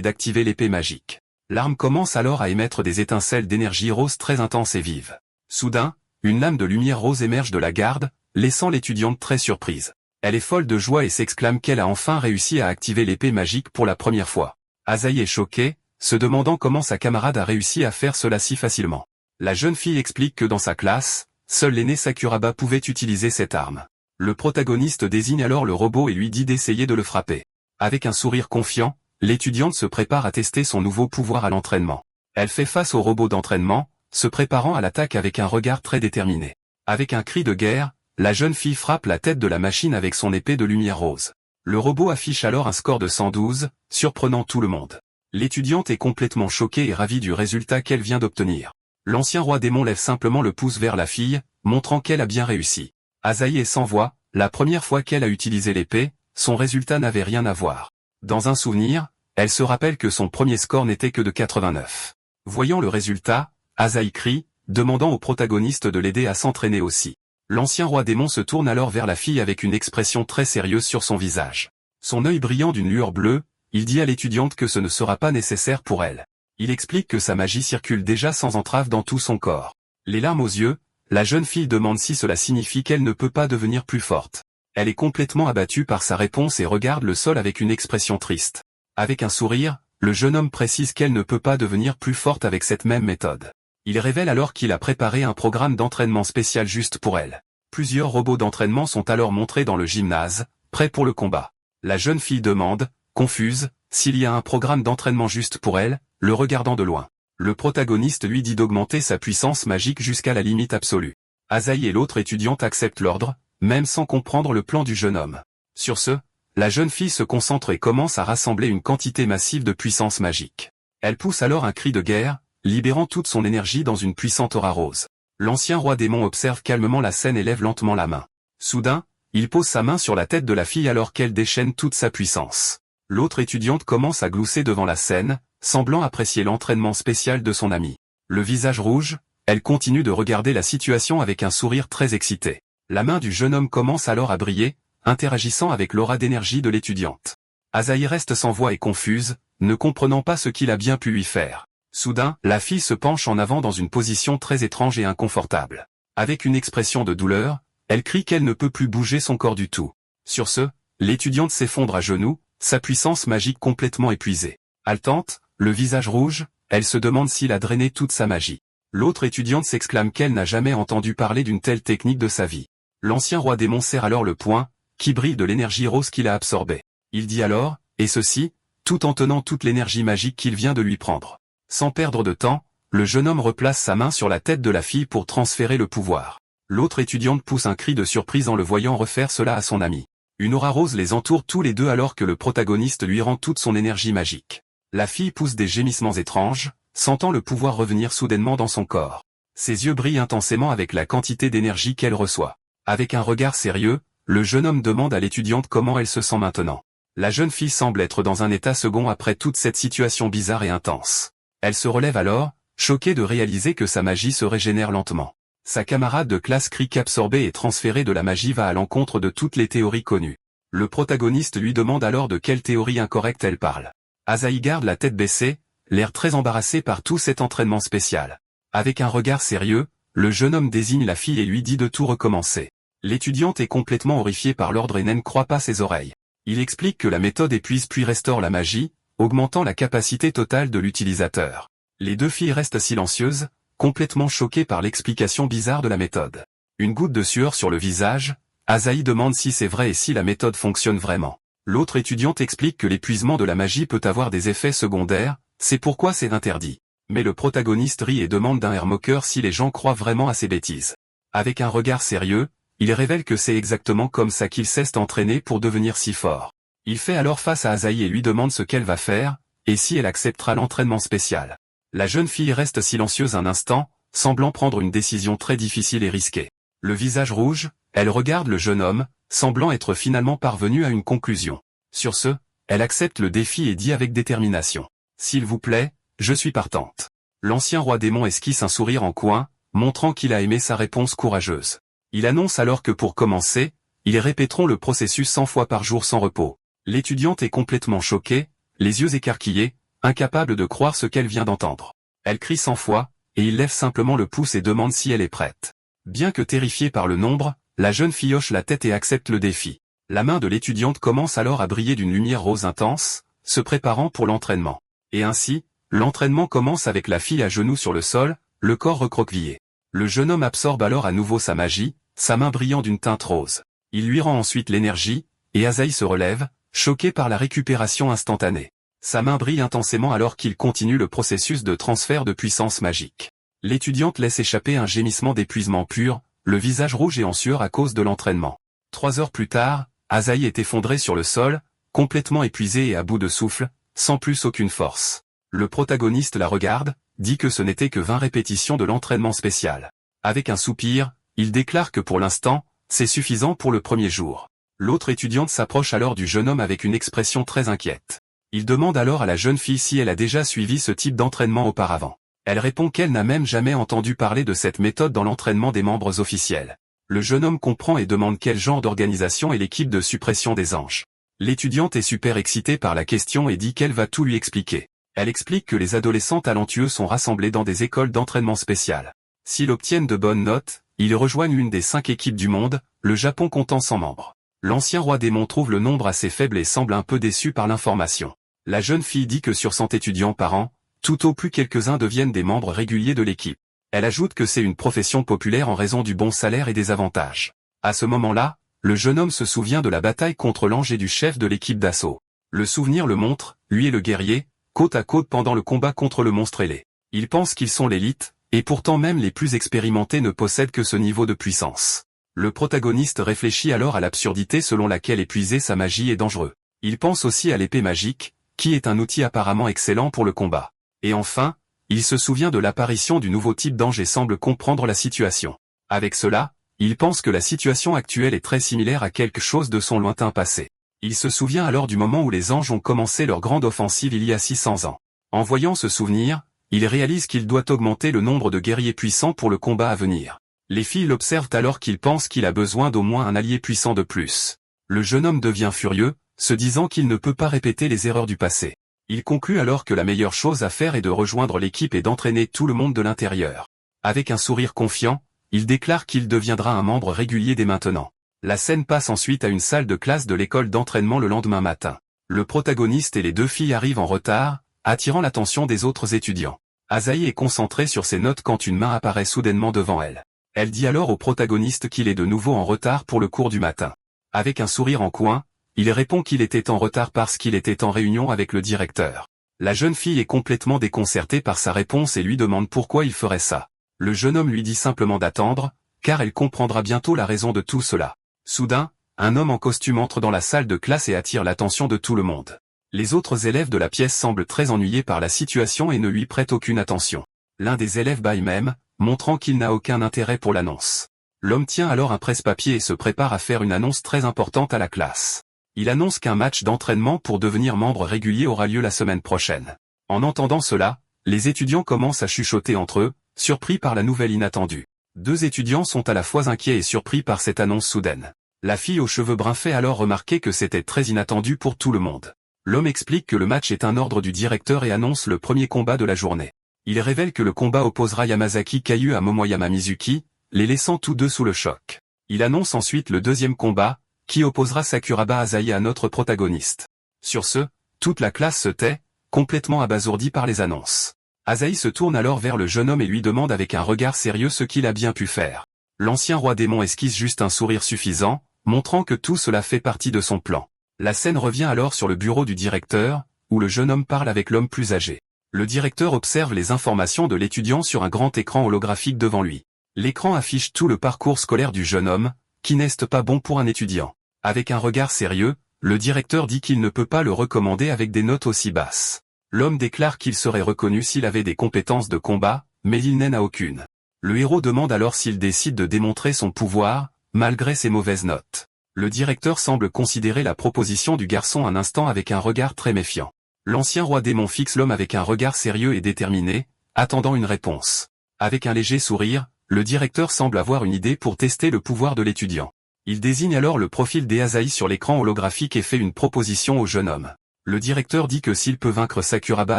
d'activer l'épée magique. L'arme commence alors à émettre des étincelles d'énergie rose très intenses et vives. Soudain, une lame de lumière rose émerge de la garde, laissant l'étudiante très surprise. Elle est folle de joie et s'exclame qu'elle a enfin réussi à activer l'épée magique pour la première fois. Asahi est choquée, se demandant comment sa camarade a réussi à faire cela si facilement. La jeune fille explique que dans sa classe, seul l'aîné Sakuraba pouvait utiliser cette arme. Le protagoniste désigne alors le robot et lui dit d'essayer de le frapper. Avec un sourire confiant, l'étudiante se prépare à tester son nouveau pouvoir à l'entraînement. Elle fait face au robot d'entraînement, se préparant à l'attaque avec un regard très déterminé. Avec un cri de guerre, la jeune fille frappe la tête de la machine avec son épée de lumière rose. Le robot affiche alors un score de 112, surprenant tout le monde. L'étudiante est complètement choquée et ravie du résultat qu'elle vient d'obtenir. L'ancien roi démon lève simplement le pouce vers la fille, montrant qu'elle a bien réussi. Asahi est sans voix, la première fois qu'elle a utilisé l'épée, son résultat n'avait rien à voir. Dans un souvenir, elle se rappelle que son premier score n'était que de 89. Voyant le résultat, Asahi crie, demandant au protagoniste de l'aider à s'entraîner aussi. L'ancien roi démon se tourne alors vers la fille avec une expression très sérieuse sur son visage. Son œil brillant d'une lueur bleue, il dit à l'étudiante que ce ne sera pas nécessaire pour elle. Il explique que sa magie circule déjà sans entrave dans tout son corps. Les larmes aux yeux, la jeune fille demande si cela signifie qu'elle ne peut pas devenir plus forte. Elle est complètement abattue par sa réponse et regarde le sol avec une expression triste. Avec un sourire, le jeune homme précise qu'elle ne peut pas devenir plus forte avec cette même méthode. Il révèle alors qu'il a préparé un programme d'entraînement spécial juste pour elle. Plusieurs robots d'entraînement sont alors montrés dans le gymnase, prêts pour le combat. La jeune fille demande, confuse, s'il y a un programme d'entraînement juste pour elle, le regardant de loin. Le protagoniste lui dit d'augmenter sa puissance magique jusqu'à la limite absolue. Asahi et l'autre étudiante acceptent l'ordre, même sans comprendre le plan du jeune homme. Sur ce, la jeune fille se concentre et commence à rassembler une quantité massive de puissance magique. Elle pousse alors un cri de guerre, libérant toute son énergie dans une puissante aura rose. L'ancien roi démon observe calmement la scène et lève lentement la main. Soudain, il pose sa main sur la tête de la fille alors qu'elle déchaîne toute sa puissance. L'autre étudiante commence à glousser devant la scène, semblant apprécier l'entraînement spécial de son ami. Le visage rouge, elle continue de regarder la situation avec un sourire très excité. La main du jeune homme commence alors à briller, interagissant avec l'aura d'énergie de l'étudiante. Asahi reste sans voix et confuse, ne comprenant pas ce qu'il a bien pu lui faire. Soudain, la fille se penche en avant dans une position très étrange et inconfortable. Avec une expression de douleur, elle crie qu'elle ne peut plus bouger son corps du tout. Sur ce, l'étudiante s'effondre à genoux, sa puissance magique complètement épuisée. Haletante, le visage rouge, elle se demande s'il a drainé toute sa magie. L'autre étudiante s'exclame qu'elle n'a jamais entendu parler d'une telle technique de sa vie. L'ancien roi démon serre alors le poing, qui brille de l'énergie rose qu'il a absorbée. Il dit alors, et ceci, tout en tenant toute l'énergie magique qu'il vient de lui prendre. Sans perdre de temps, le jeune homme replace sa main sur la tête de la fille pour transférer le pouvoir. L'autre étudiante pousse un cri de surprise en le voyant refaire cela à son ami. Une aura rose les entoure tous les deux alors que le protagoniste lui rend toute son énergie magique. La fille pousse des gémissements étranges, sentant le pouvoir revenir soudainement dans son corps. Ses yeux brillent intensément avec la quantité d'énergie qu'elle reçoit. Avec un regard sérieux, le jeune homme demande à l'étudiante comment elle se sent maintenant. La jeune fille semble être dans un état second après toute cette situation bizarre et intense. Elle se relève alors, choquée de réaliser que sa magie se régénère lentement. Sa camarade de classe crie qu'absorber et transférer de la magie va à l'encontre de toutes les théories connues. Le protagoniste lui demande alors de quelle théorie incorrecte elle parle. Asahi garde la tête baissée, l'air très embarrassé par tout cet entraînement spécial. Avec un regard sérieux, le jeune homme désigne la fille et lui dit de tout recommencer. L'étudiante est complètement horrifiée par l'ordre et ne croit pas ses oreilles. Il explique que la méthode épuise puis restaure la magie, augmentant la capacité totale de l'utilisateur. Les deux filles restent silencieuses, complètement choquées par l'explication bizarre de la méthode. Une goutte de sueur sur le visage, Asahi demande si c'est vrai et si la méthode fonctionne vraiment. L'autre étudiante explique que l'épuisement de la magie peut avoir des effets secondaires, c'est pourquoi c'est interdit. Mais le protagoniste rit et demande d'un air moqueur si les gens croient vraiment à ces bêtises. Avec un regard sérieux, il révèle que c'est exactement comme ça qu'il s'est entraîné pour devenir si fort. Il fait alors face à Asahi et lui demande ce qu'elle va faire, et si elle acceptera l'entraînement spécial. La jeune fille reste silencieuse un instant, semblant prendre une décision très difficile et risquée. Le visage rouge, elle regarde le jeune homme, semblant être finalement parvenue à une conclusion. Sur ce, elle accepte le défi et dit avec détermination. « S'il vous plaît, je suis partante. » L'ancien roi démon esquisse un sourire en coin, montrant qu'il a aimé sa réponse courageuse. Il annonce alors que pour commencer, ils répéteront le processus 100 fois par jour sans repos. L'étudiante est complètement choquée, les yeux écarquillés, incapable de croire ce qu'elle vient d'entendre. Elle crie 100 fois, et il lève simplement le pouce et demande si elle est prête. Bien que terrifiée par le nombre, la jeune fille hoche la tête et accepte le défi. La main de l'étudiante commence alors à briller d'une lumière rose intense, se préparant pour l'entraînement. Et ainsi, l'entraînement commence avec la fille à genoux sur le sol, le corps recroquevillé. Le jeune homme absorbe alors à nouveau sa magie, sa main brillant d'une teinte rose. Il lui rend ensuite l'énergie, et Asahi se relève, choqué par la récupération instantanée. Sa main brille intensément alors qu'il continue le processus de transfert de puissance magique. L'étudiante laisse échapper un gémissement d'épuisement pur, le visage rouge et en sueur à cause de l'entraînement. 3 heures plus tard, Asahi est effondré sur le sol, complètement épuisé et à bout de souffle, sans plus aucune force. Le protagoniste la regarde, dit que ce n'était que 20 répétitions de l'entraînement spécial. Avec un soupir, il déclare que pour l'instant, c'est suffisant pour le premier jour. L'autre étudiante s'approche alors du jeune homme avec une expression très inquiète. Il demande alors à la jeune fille si elle a déjà suivi ce type d'entraînement auparavant. Elle répond qu'elle n'a même jamais entendu parler de cette méthode dans l'entraînement des membres officiels. Le jeune homme comprend et demande quel genre d'organisation est l'équipe de suppression des anges. L'étudiante est super excitée par la question et dit qu'elle va tout lui expliquer. Elle explique que les adolescents talentueux sont rassemblés dans des écoles d'entraînement spéciales. S'ils obtiennent de bonnes notes, ils rejoignent l'une des 5 équipes du monde, le Japon comptant 100 membres. L'ancien roi démon trouve le nombre assez faible et semble un peu déçu par l'information. La jeune fille dit que sur 100 étudiants par an, tout au plus quelques-uns deviennent des membres réguliers de l'équipe. Elle ajoute que c'est une profession populaire en raison du bon salaire et des avantages. À ce moment-là, le jeune homme se souvient de la bataille contre l'ange et du chef de l'équipe d'assaut. Le souvenir le montre, lui et le guerrier, côte à côte pendant le combat contre le monstre ailé. Il pense qu'ils sont l'élite, et pourtant même les plus expérimentés ne possèdent que ce niveau de puissance. Le protagoniste réfléchit alors à l'absurdité selon laquelle épuiser sa magie est dangereux. Il pense aussi à l'épée magique, qui est un outil apparemment excellent pour le combat. Et enfin, il se souvient de l'apparition du nouveau type d'ange et semble comprendre la situation. Avec cela, il pense que la situation actuelle est très similaire à quelque chose de son lointain passé. Il se souvient alors du moment où les anges ont commencé leur grande offensive il y a 600 ans. En voyant ce souvenir, il réalise qu'il doit augmenter le nombre de guerriers puissants pour le combat à venir. Les filles l'observent alors qu'il pense qu'il a besoin d'au moins un allié puissant de plus. Le jeune homme devient furieux, se disant qu'il ne peut pas répéter les erreurs du passé. Il conclut alors que la meilleure chose à faire est de rejoindre l'équipe et d'entraîner tout le monde de l'intérieur. Avec un sourire confiant, il déclare qu'il deviendra un membre régulier dès maintenant. La scène passe ensuite à une salle de classe de l'école d'entraînement le lendemain matin. Le protagoniste et les 2 filles arrivent en retard, attirant l'attention des autres étudiants. Asahi est concentrée sur ses notes quand une main apparaît soudainement devant elle. Elle dit alors au protagoniste qu'il est de nouveau en retard pour le cours du matin. Avec un sourire en coin, il répond qu'il était en retard parce qu'il était en réunion avec le directeur. La jeune fille est complètement déconcertée par sa réponse et lui demande pourquoi il ferait ça. Le jeune homme lui dit simplement d'attendre, car elle comprendra bientôt la raison de tout cela. Soudain, un homme en costume entre dans la salle de classe et attire l'attention de tout le monde. Les autres élèves de la pièce semblent très ennuyés par la situation et ne lui prêtent aucune attention. L'un des élèves bâille même, montrant qu'il n'a aucun intérêt pour l'annonce. L'homme tient alors un presse-papier et se prépare à faire une annonce très importante à la classe. Il annonce qu'un match d'entraînement pour devenir membre régulier aura lieu la semaine prochaine. En entendant cela, les étudiants commencent à chuchoter entre eux, surpris par la nouvelle inattendue. 2 étudiants sont à la fois inquiets et surpris par cette annonce soudaine. La fille aux cheveux bruns fait alors remarquer que c'était très inattendu pour tout le monde. L'homme explique que le match est un ordre du directeur et annonce le premier combat de la journée. Il révèle que le combat opposera Yamazaki Kayu à Momoyama Mizuki, les laissant tous 2 sous le choc. Il annonce ensuite le deuxième combat, qui opposera Sakuraba Asahi à notre protagoniste. Sur ce, toute la classe se tait, complètement abasourdie par les annonces. Asahi se tourne alors vers le jeune homme et lui demande avec un regard sérieux ce qu'il a bien pu faire. L'ancien roi démon esquisse juste un sourire suffisant, montrant que tout cela fait partie de son plan. La scène revient alors sur le bureau du directeur, où le jeune homme parle avec l'homme plus âgé. Le directeur observe les informations de l'étudiant sur un grand écran holographique devant lui. L'écran affiche tout le parcours scolaire du jeune homme, qui n'est pas bon pour un étudiant. Avec un regard sérieux, le directeur dit qu'il ne peut pas le recommander avec des notes aussi basses. L'homme déclare qu'il serait reconnu s'il avait des compétences de combat, mais il n'en a aucune. Le héros demande alors s'il décide de démontrer son pouvoir, malgré ses mauvaises notes. Le directeur semble considérer la proposition du garçon un instant avec un regard très méfiant. L'ancien roi démon fixe l'homme avec un regard sérieux et déterminé, attendant une réponse. Avec un léger sourire, le directeur semble avoir une idée pour tester le pouvoir de l'étudiant. Il désigne alors le profil d'Asahi sur l'écran holographique et fait une proposition au jeune homme. Le directeur dit que s'il peut vaincre Sakuraba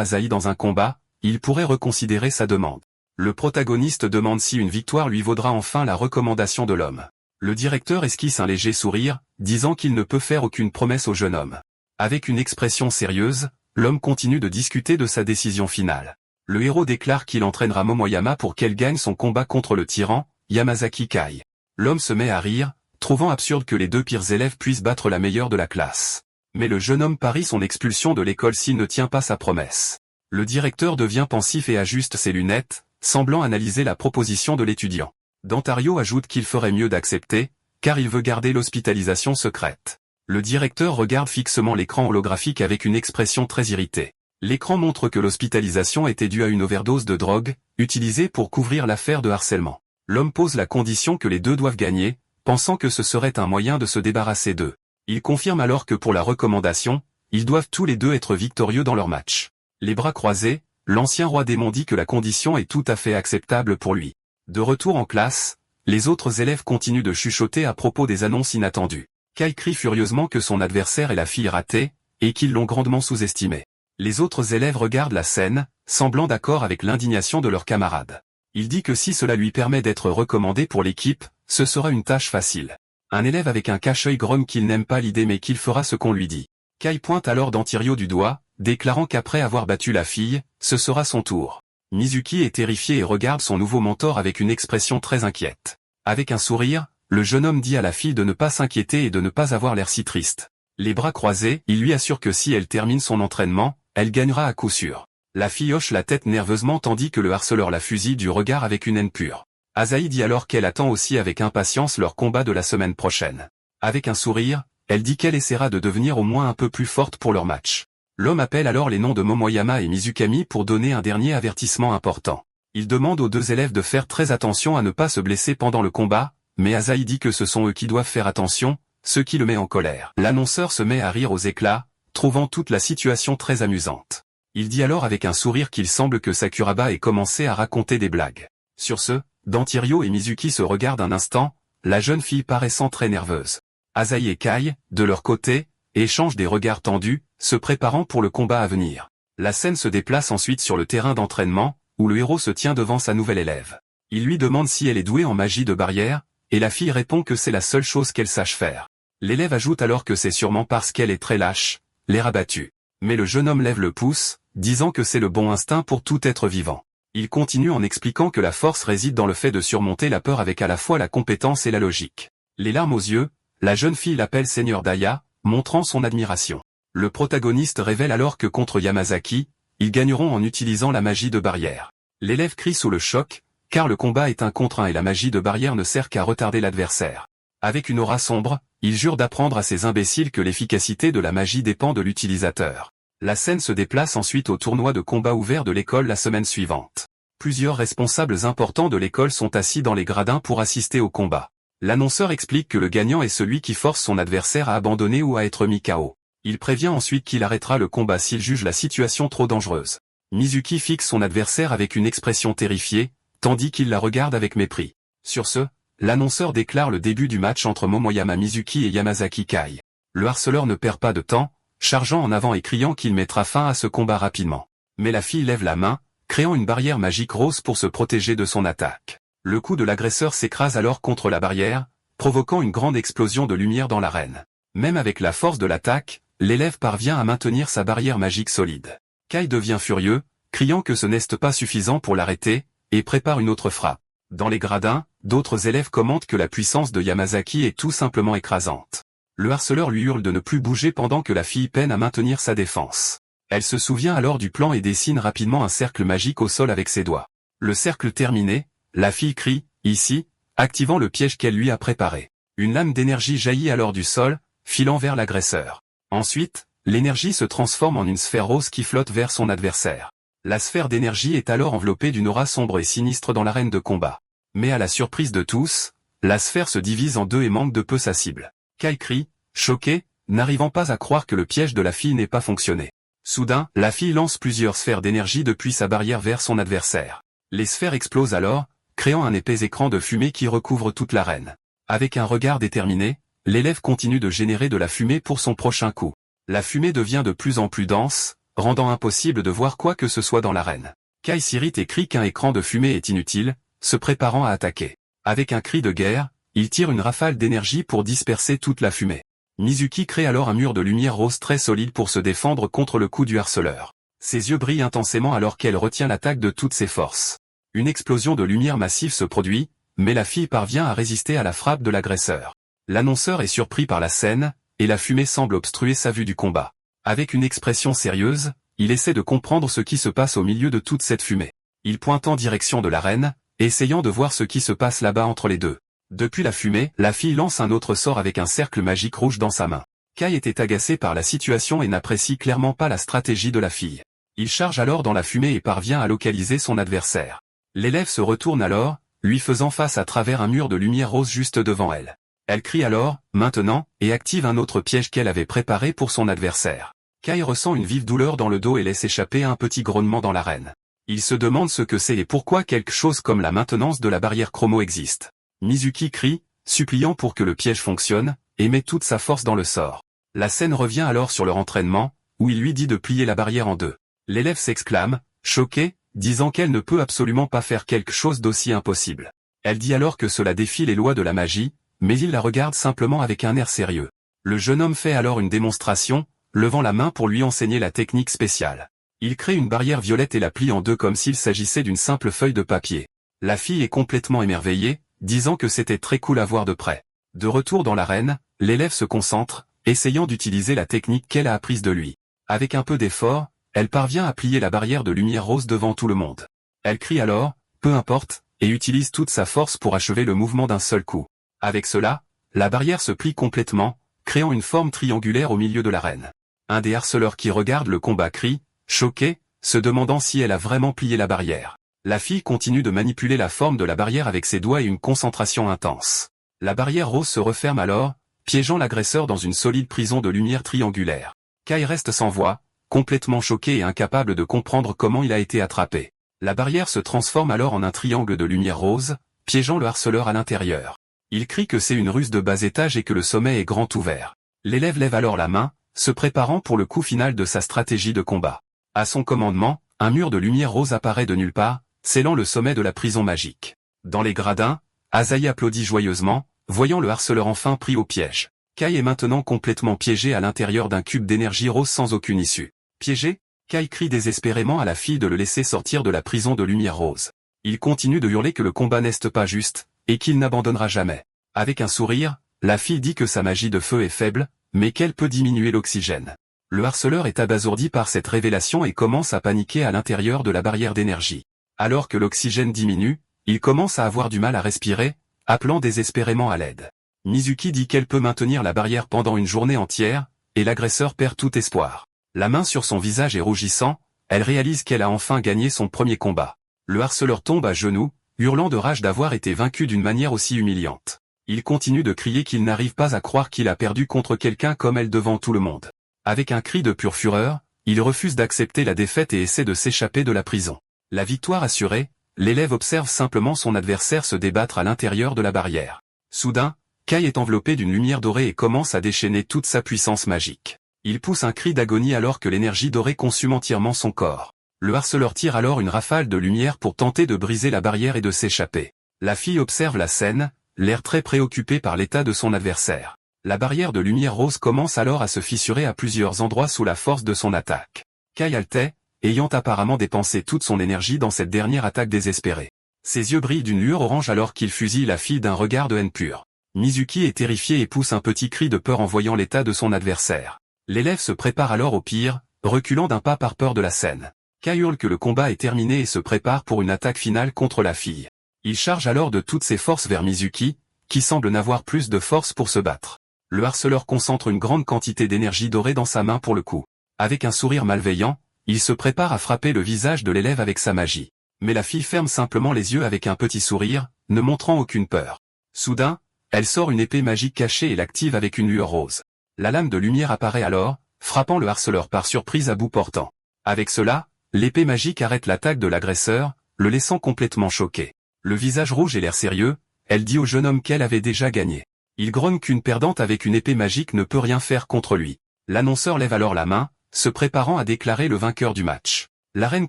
Asahi dans un combat, il pourrait reconsidérer sa demande. Le protagoniste demande si une victoire lui vaudra enfin la recommandation de l'homme. Le directeur esquisse un léger sourire, disant qu'il ne peut faire aucune promesse au jeune homme. Avec une expression sérieuse, l'homme continue de discuter de sa décision finale. Le héros déclare qu'il entraînera Momoyama pour qu'elle gagne son combat contre le tyran, Yamazaki Kai. L'homme se met à rire, trouvant absurde que les deux pires élèves puissent battre la meilleure de la classe. Mais le jeune homme parie son expulsion de l'école s'il ne tient pas sa promesse. Le directeur devient pensif et ajuste ses lunettes, semblant analyser la proposition de l'étudiant. Dantario ajoute qu'il ferait mieux d'accepter, car il veut garder l'hospitalisation secrète. Le directeur regarde fixement l'écran holographique avec une expression très irritée. L'écran montre que l'hospitalisation était due à une overdose de drogue, utilisée pour couvrir l'affaire de harcèlement. L'homme pose la condition que les deux doivent gagner, pensant que ce serait un moyen de se débarrasser d'eux. Il confirme alors que pour la recommandation, ils doivent tous les deux être victorieux dans leur match. Les bras croisés, l'ancien roi démon dit que la condition est tout à fait acceptable pour lui. De retour en classe, les autres élèves continuent de chuchoter à propos des annonces inattendues. Kai crie furieusement que son adversaire est la fille ratée, et qu'ils l'ont grandement sous-estimée. Les autres élèves regardent la scène, semblant d'accord avec l'indignation de leurs camarades. Il dit que si cela lui permet d'être recommandé pour l'équipe, ce sera une tâche facile. Un élève avec un cache-œil grogne qu'il n'aime pas l'idée mais qu'il fera ce qu'on lui dit. Kai pointe alors Dantirio du doigt, déclarant qu'après avoir battu la fille, ce sera son tour. Mizuki est terrifié et regarde son nouveau mentor avec une expression très inquiète. Avec un sourire, le jeune homme dit à la fille de ne pas s'inquiéter et de ne pas avoir l'air si triste. Les bras croisés, il lui assure que si elle termine son entraînement, elle gagnera à coup sûr. La fille hoche la tête nerveusement tandis que le harceleur la fusille du regard avec une haine pure. Asahi dit alors qu'elle attend aussi avec impatience leur combat de la semaine prochaine. Avec un sourire, elle dit qu'elle essaiera de devenir au moins un peu plus forte pour leur match. L'homme appelle alors les noms de Momoyama et Mizukami pour donner un dernier avertissement important. Il demande aux deux élèves de faire très attention à ne pas se blesser pendant le combat, mais Asahi dit que ce sont eux qui doivent faire attention, ce qui le met en colère. L'annonceur se met à rire aux éclats, trouvant toute la situation très amusante. Il dit alors avec un sourire qu'il semble que Sakuraba ait commencé à raconter des blagues. Sur ce, Dantirio et Mizuki se regardent un instant, la jeune fille paraissant très nerveuse. Asahi et Kai, de leur côté, échangent des regards tendus, se préparant pour le combat à venir. La scène se déplace ensuite sur le terrain d'entraînement, où le héros se tient devant sa nouvelle élève. Il lui demande si elle est douée en magie de barrière, et la fille répond que c'est la seule chose qu'elle sache faire. L'élève ajoute alors que c'est sûrement parce qu'elle est très lâche, l'air abattu. Mais le jeune homme lève le pouce, disant que c'est le bon instinct pour tout être vivant. Il continue en expliquant que la force réside dans le fait de surmonter la peur avec à la fois la compétence et la logique. Les larmes aux yeux, la jeune fille l'appelle Seigneur Daya, montrant son admiration. Le protagoniste révèle alors que contre Yamazaki, ils gagneront en utilisant la magie de barrière. L'élève crie sous le choc, car le combat est un contre un et la magie de barrière ne sert qu'à retarder l'adversaire. Avec une aura sombre, il jure d'apprendre à ces imbéciles que l'efficacité de la magie dépend de l'utilisateur. La scène se déplace ensuite au tournoi de combat ouvert de l'école la semaine suivante. Plusieurs responsables importants de l'école sont assis dans les gradins pour assister au combat. L'annonceur explique que le gagnant est celui qui force son adversaire à abandonner ou à être mis KO. Il prévient ensuite qu'il arrêtera le combat s'il juge la situation trop dangereuse. Mizuki fixe son adversaire avec une expression terrifiée, tandis qu'il la regarde avec mépris. Sur ce, l'annonceur déclare le début du match entre Momoyama Mizuki et Yamazaki Kai. Le harceleur ne perd pas de temps, chargeant en avant et criant qu'il mettra fin à ce combat rapidement. Mais la fille lève la main, créant une barrière magique rose pour se protéger de son attaque. Le coup de l'agresseur s'écrase alors contre la barrière, provoquant une grande explosion de lumière dans l'arène. Même avec la force de l'attaque, l'élève parvient à maintenir sa barrière magique solide. Kai devient furieux, criant que ce n'est pas suffisant pour l'arrêter, et prépare une autre frappe. Dans les gradins, d'autres élèves commentent que la puissance de Yamazaki est tout simplement écrasante. Le harceleur lui hurle de ne plus bouger pendant que la fille peine à maintenir sa défense. Elle se souvient alors du plan et dessine rapidement un cercle magique au sol avec ses doigts. Le cercle terminé, la fille crie « Ici », activant le piège qu'elle lui a préparé. Une lame d'énergie jaillit alors du sol, filant vers l'agresseur. Ensuite, l'énergie se transforme en une sphère rose qui flotte vers son adversaire. La sphère d'énergie est alors enveloppée d'une aura sombre et sinistre dans l'arène de combat. Mais à la surprise de tous, la sphère se divise en deux et manque de peu sa cible. Kai crie, choqué, n'arrivant pas à croire que le piège de la fille n'ait pas fonctionné. Soudain, la fille lance plusieurs sphères d'énergie depuis sa barrière vers son adversaire. Les sphères explosent alors, créant un épais écran de fumée qui recouvre toute l'arène. Avec un regard déterminé, l'élève continue de générer de la fumée pour son prochain coup. La fumée devient de plus en plus dense, rendant impossible de voir quoi que ce soit dans l'arène. Kai s'irrite et crie qu'un écran de fumée est inutile, se préparant à attaquer. Avec un cri de guerre, il tire une rafale d'énergie pour disperser toute la fumée. Mizuki crée alors un mur de lumière rose très solide pour se défendre contre le coup du harceleur. Ses yeux brillent intensément alors qu'elle retient l'attaque de toutes ses forces. Une explosion de lumière massive se produit, mais la fille parvient à résister à la frappe de l'agresseur. L'annonceur est surpris par la scène, et la fumée semble obstruer sa vue du combat. Avec une expression sérieuse, il essaie de comprendre ce qui se passe au milieu de toute cette fumée. Il pointe en direction de l'arène, essayant de voir ce qui se passe là-bas entre les deux. Depuis la fumée, la fille lance un autre sort avec un cercle magique rouge dans sa main. Kai était agacé par la situation et n'apprécie clairement pas la stratégie de la fille. Il charge alors dans la fumée et parvient à localiser son adversaire. L'élève se retourne alors, lui faisant face à travers un mur de lumière rose juste devant elle. Elle crie alors, maintenant, et active un autre piège qu'elle avait préparé pour son adversaire. Kai ressent une vive douleur dans le dos et laisse échapper un petit grognement dans l'arène. Il se demande ce que c'est et pourquoi quelque chose comme la maintenance de la barrière chromo existe. Mizuki crie, suppliant pour que le piège fonctionne, et met toute sa force dans le sort. La scène revient alors sur leur entraînement, où il lui dit de plier la barrière en deux. L'élève s'exclame, choquée, disant qu'elle ne peut absolument pas faire quelque chose d'aussi impossible. Elle dit alors que cela défie les lois de la magie, mais il la regarde simplement avec un air sérieux. Le jeune homme fait alors une démonstration, levant la main pour lui enseigner la technique spéciale. Il crée une barrière violette et la plie en deux comme s'il s'agissait d'une simple feuille de papier. La fille est complètement émerveillée, disant que c'était très cool à voir de près. De retour dans l'arène, l'élève se concentre, essayant d'utiliser la technique qu'elle a apprise de lui. Avec un peu d'effort, elle parvient à plier la barrière de lumière rose devant tout le monde. Elle crie alors, peu importe, et utilise toute sa force pour achever le mouvement d'un seul coup. Avec cela, la barrière se plie complètement, créant une forme triangulaire au milieu de l'arène. Un des harceleurs qui regarde le combat crie, choqué, se demandant si elle a vraiment plié la barrière. La fille continue de manipuler la forme de la barrière avec ses doigts et une concentration intense. La barrière rose se referme alors, piégeant l'agresseur dans une solide prison de lumière triangulaire. Kai reste sans voix, complètement choqué et incapable de comprendre comment il a été attrapé. La barrière se transforme alors en un triangle de lumière rose, piégeant le harceleur à l'intérieur. Il crie que c'est une ruse de bas étage et que le sommet est grand ouvert. L'élève lève alors la main, se préparant pour le coup final de sa stratégie de combat. À son commandement, un mur de lumière rose apparaît de nulle part, scellant le sommet de la prison magique. Dans les gradins, Asahi applaudit joyeusement, voyant le harceleur enfin pris au piège. Kai est maintenant complètement piégé à l'intérieur d'un cube d'énergie rose sans aucune issue. Piégé, Kai crie désespérément à la fille de le laisser sortir de la prison de lumière rose. Il continue de hurler que le combat n'est pas juste, et qu'il n'abandonnera jamais. Avec un sourire, la fille dit que sa magie de feu est faible, mais qu'elle peut diminuer l'oxygène. Le harceleur est abasourdi par cette révélation et commence à paniquer à l'intérieur de la barrière d'énergie. Alors que l'oxygène diminue, il commence à avoir du mal à respirer, appelant désespérément à l'aide. Mizuki dit qu'elle peut maintenir la barrière pendant une journée entière, et l'agresseur perd tout espoir. La main sur son visage est rougissant, elle réalise qu'elle a enfin gagné son premier combat. Le harceleur tombe à genoux, hurlant de rage d'avoir été vaincu d'une manière aussi humiliante. Il continue de crier qu'il n'arrive pas à croire qu'il a perdu contre quelqu'un comme elle devant tout le monde. Avec un cri de pure fureur, il refuse d'accepter la défaite et essaie de s'échapper de la prison. La victoire assurée, l'élève observe simplement son adversaire se débattre à l'intérieur de la barrière. Soudain, Kai est enveloppé d'une lumière dorée et commence à déchaîner toute sa puissance magique. Il pousse un cri d'agonie alors que l'énergie dorée consume entièrement son corps. Le harceleur tire alors une rafale de lumière pour tenter de briser la barrière et de s'échapper. La fille observe la scène, l'air très préoccupé par l'état de son adversaire. La barrière de lumière rose commence alors à se fissurer à plusieurs endroits sous la force de son attaque. Kai haletait, ayant apparemment dépensé toute son énergie dans cette dernière attaque désespérée. Ses yeux brillent d'une lueur orange alors qu'il fusille la fille d'un regard de haine pure. Mizuki est terrifié et pousse un petit cri de peur en voyant l'état de son adversaire. L'élève se prépare alors au pire, reculant d'un pas par peur de la scène. Kai hurle que le combat est terminé et se prépare pour une attaque finale contre la fille. Il charge alors de toutes ses forces vers Mizuki, qui semble n'avoir plus de force pour se battre. Le harceleur concentre une grande quantité d'énergie dorée dans sa main pour le coup. Avec un sourire malveillant, il se prépare à frapper le visage de l'élève avec sa magie. Mais la fille ferme simplement les yeux avec un petit sourire, ne montrant aucune peur. Soudain, elle sort une épée magique cachée et l'active avec une lueur rose. La lame de lumière apparaît alors, frappant le harceleur par surprise à bout portant. Avec cela, l'épée magique arrête l'attaque de l'agresseur, le laissant complètement choqué. Le visage rouge et l'air sérieux, elle dit au jeune homme qu'elle avait déjà gagné. Il grogne qu'une perdante avec une épée magique ne peut rien faire contre lui. L'annonceur lève alors la main, se préparant à déclarer le vainqueur du match. L'arène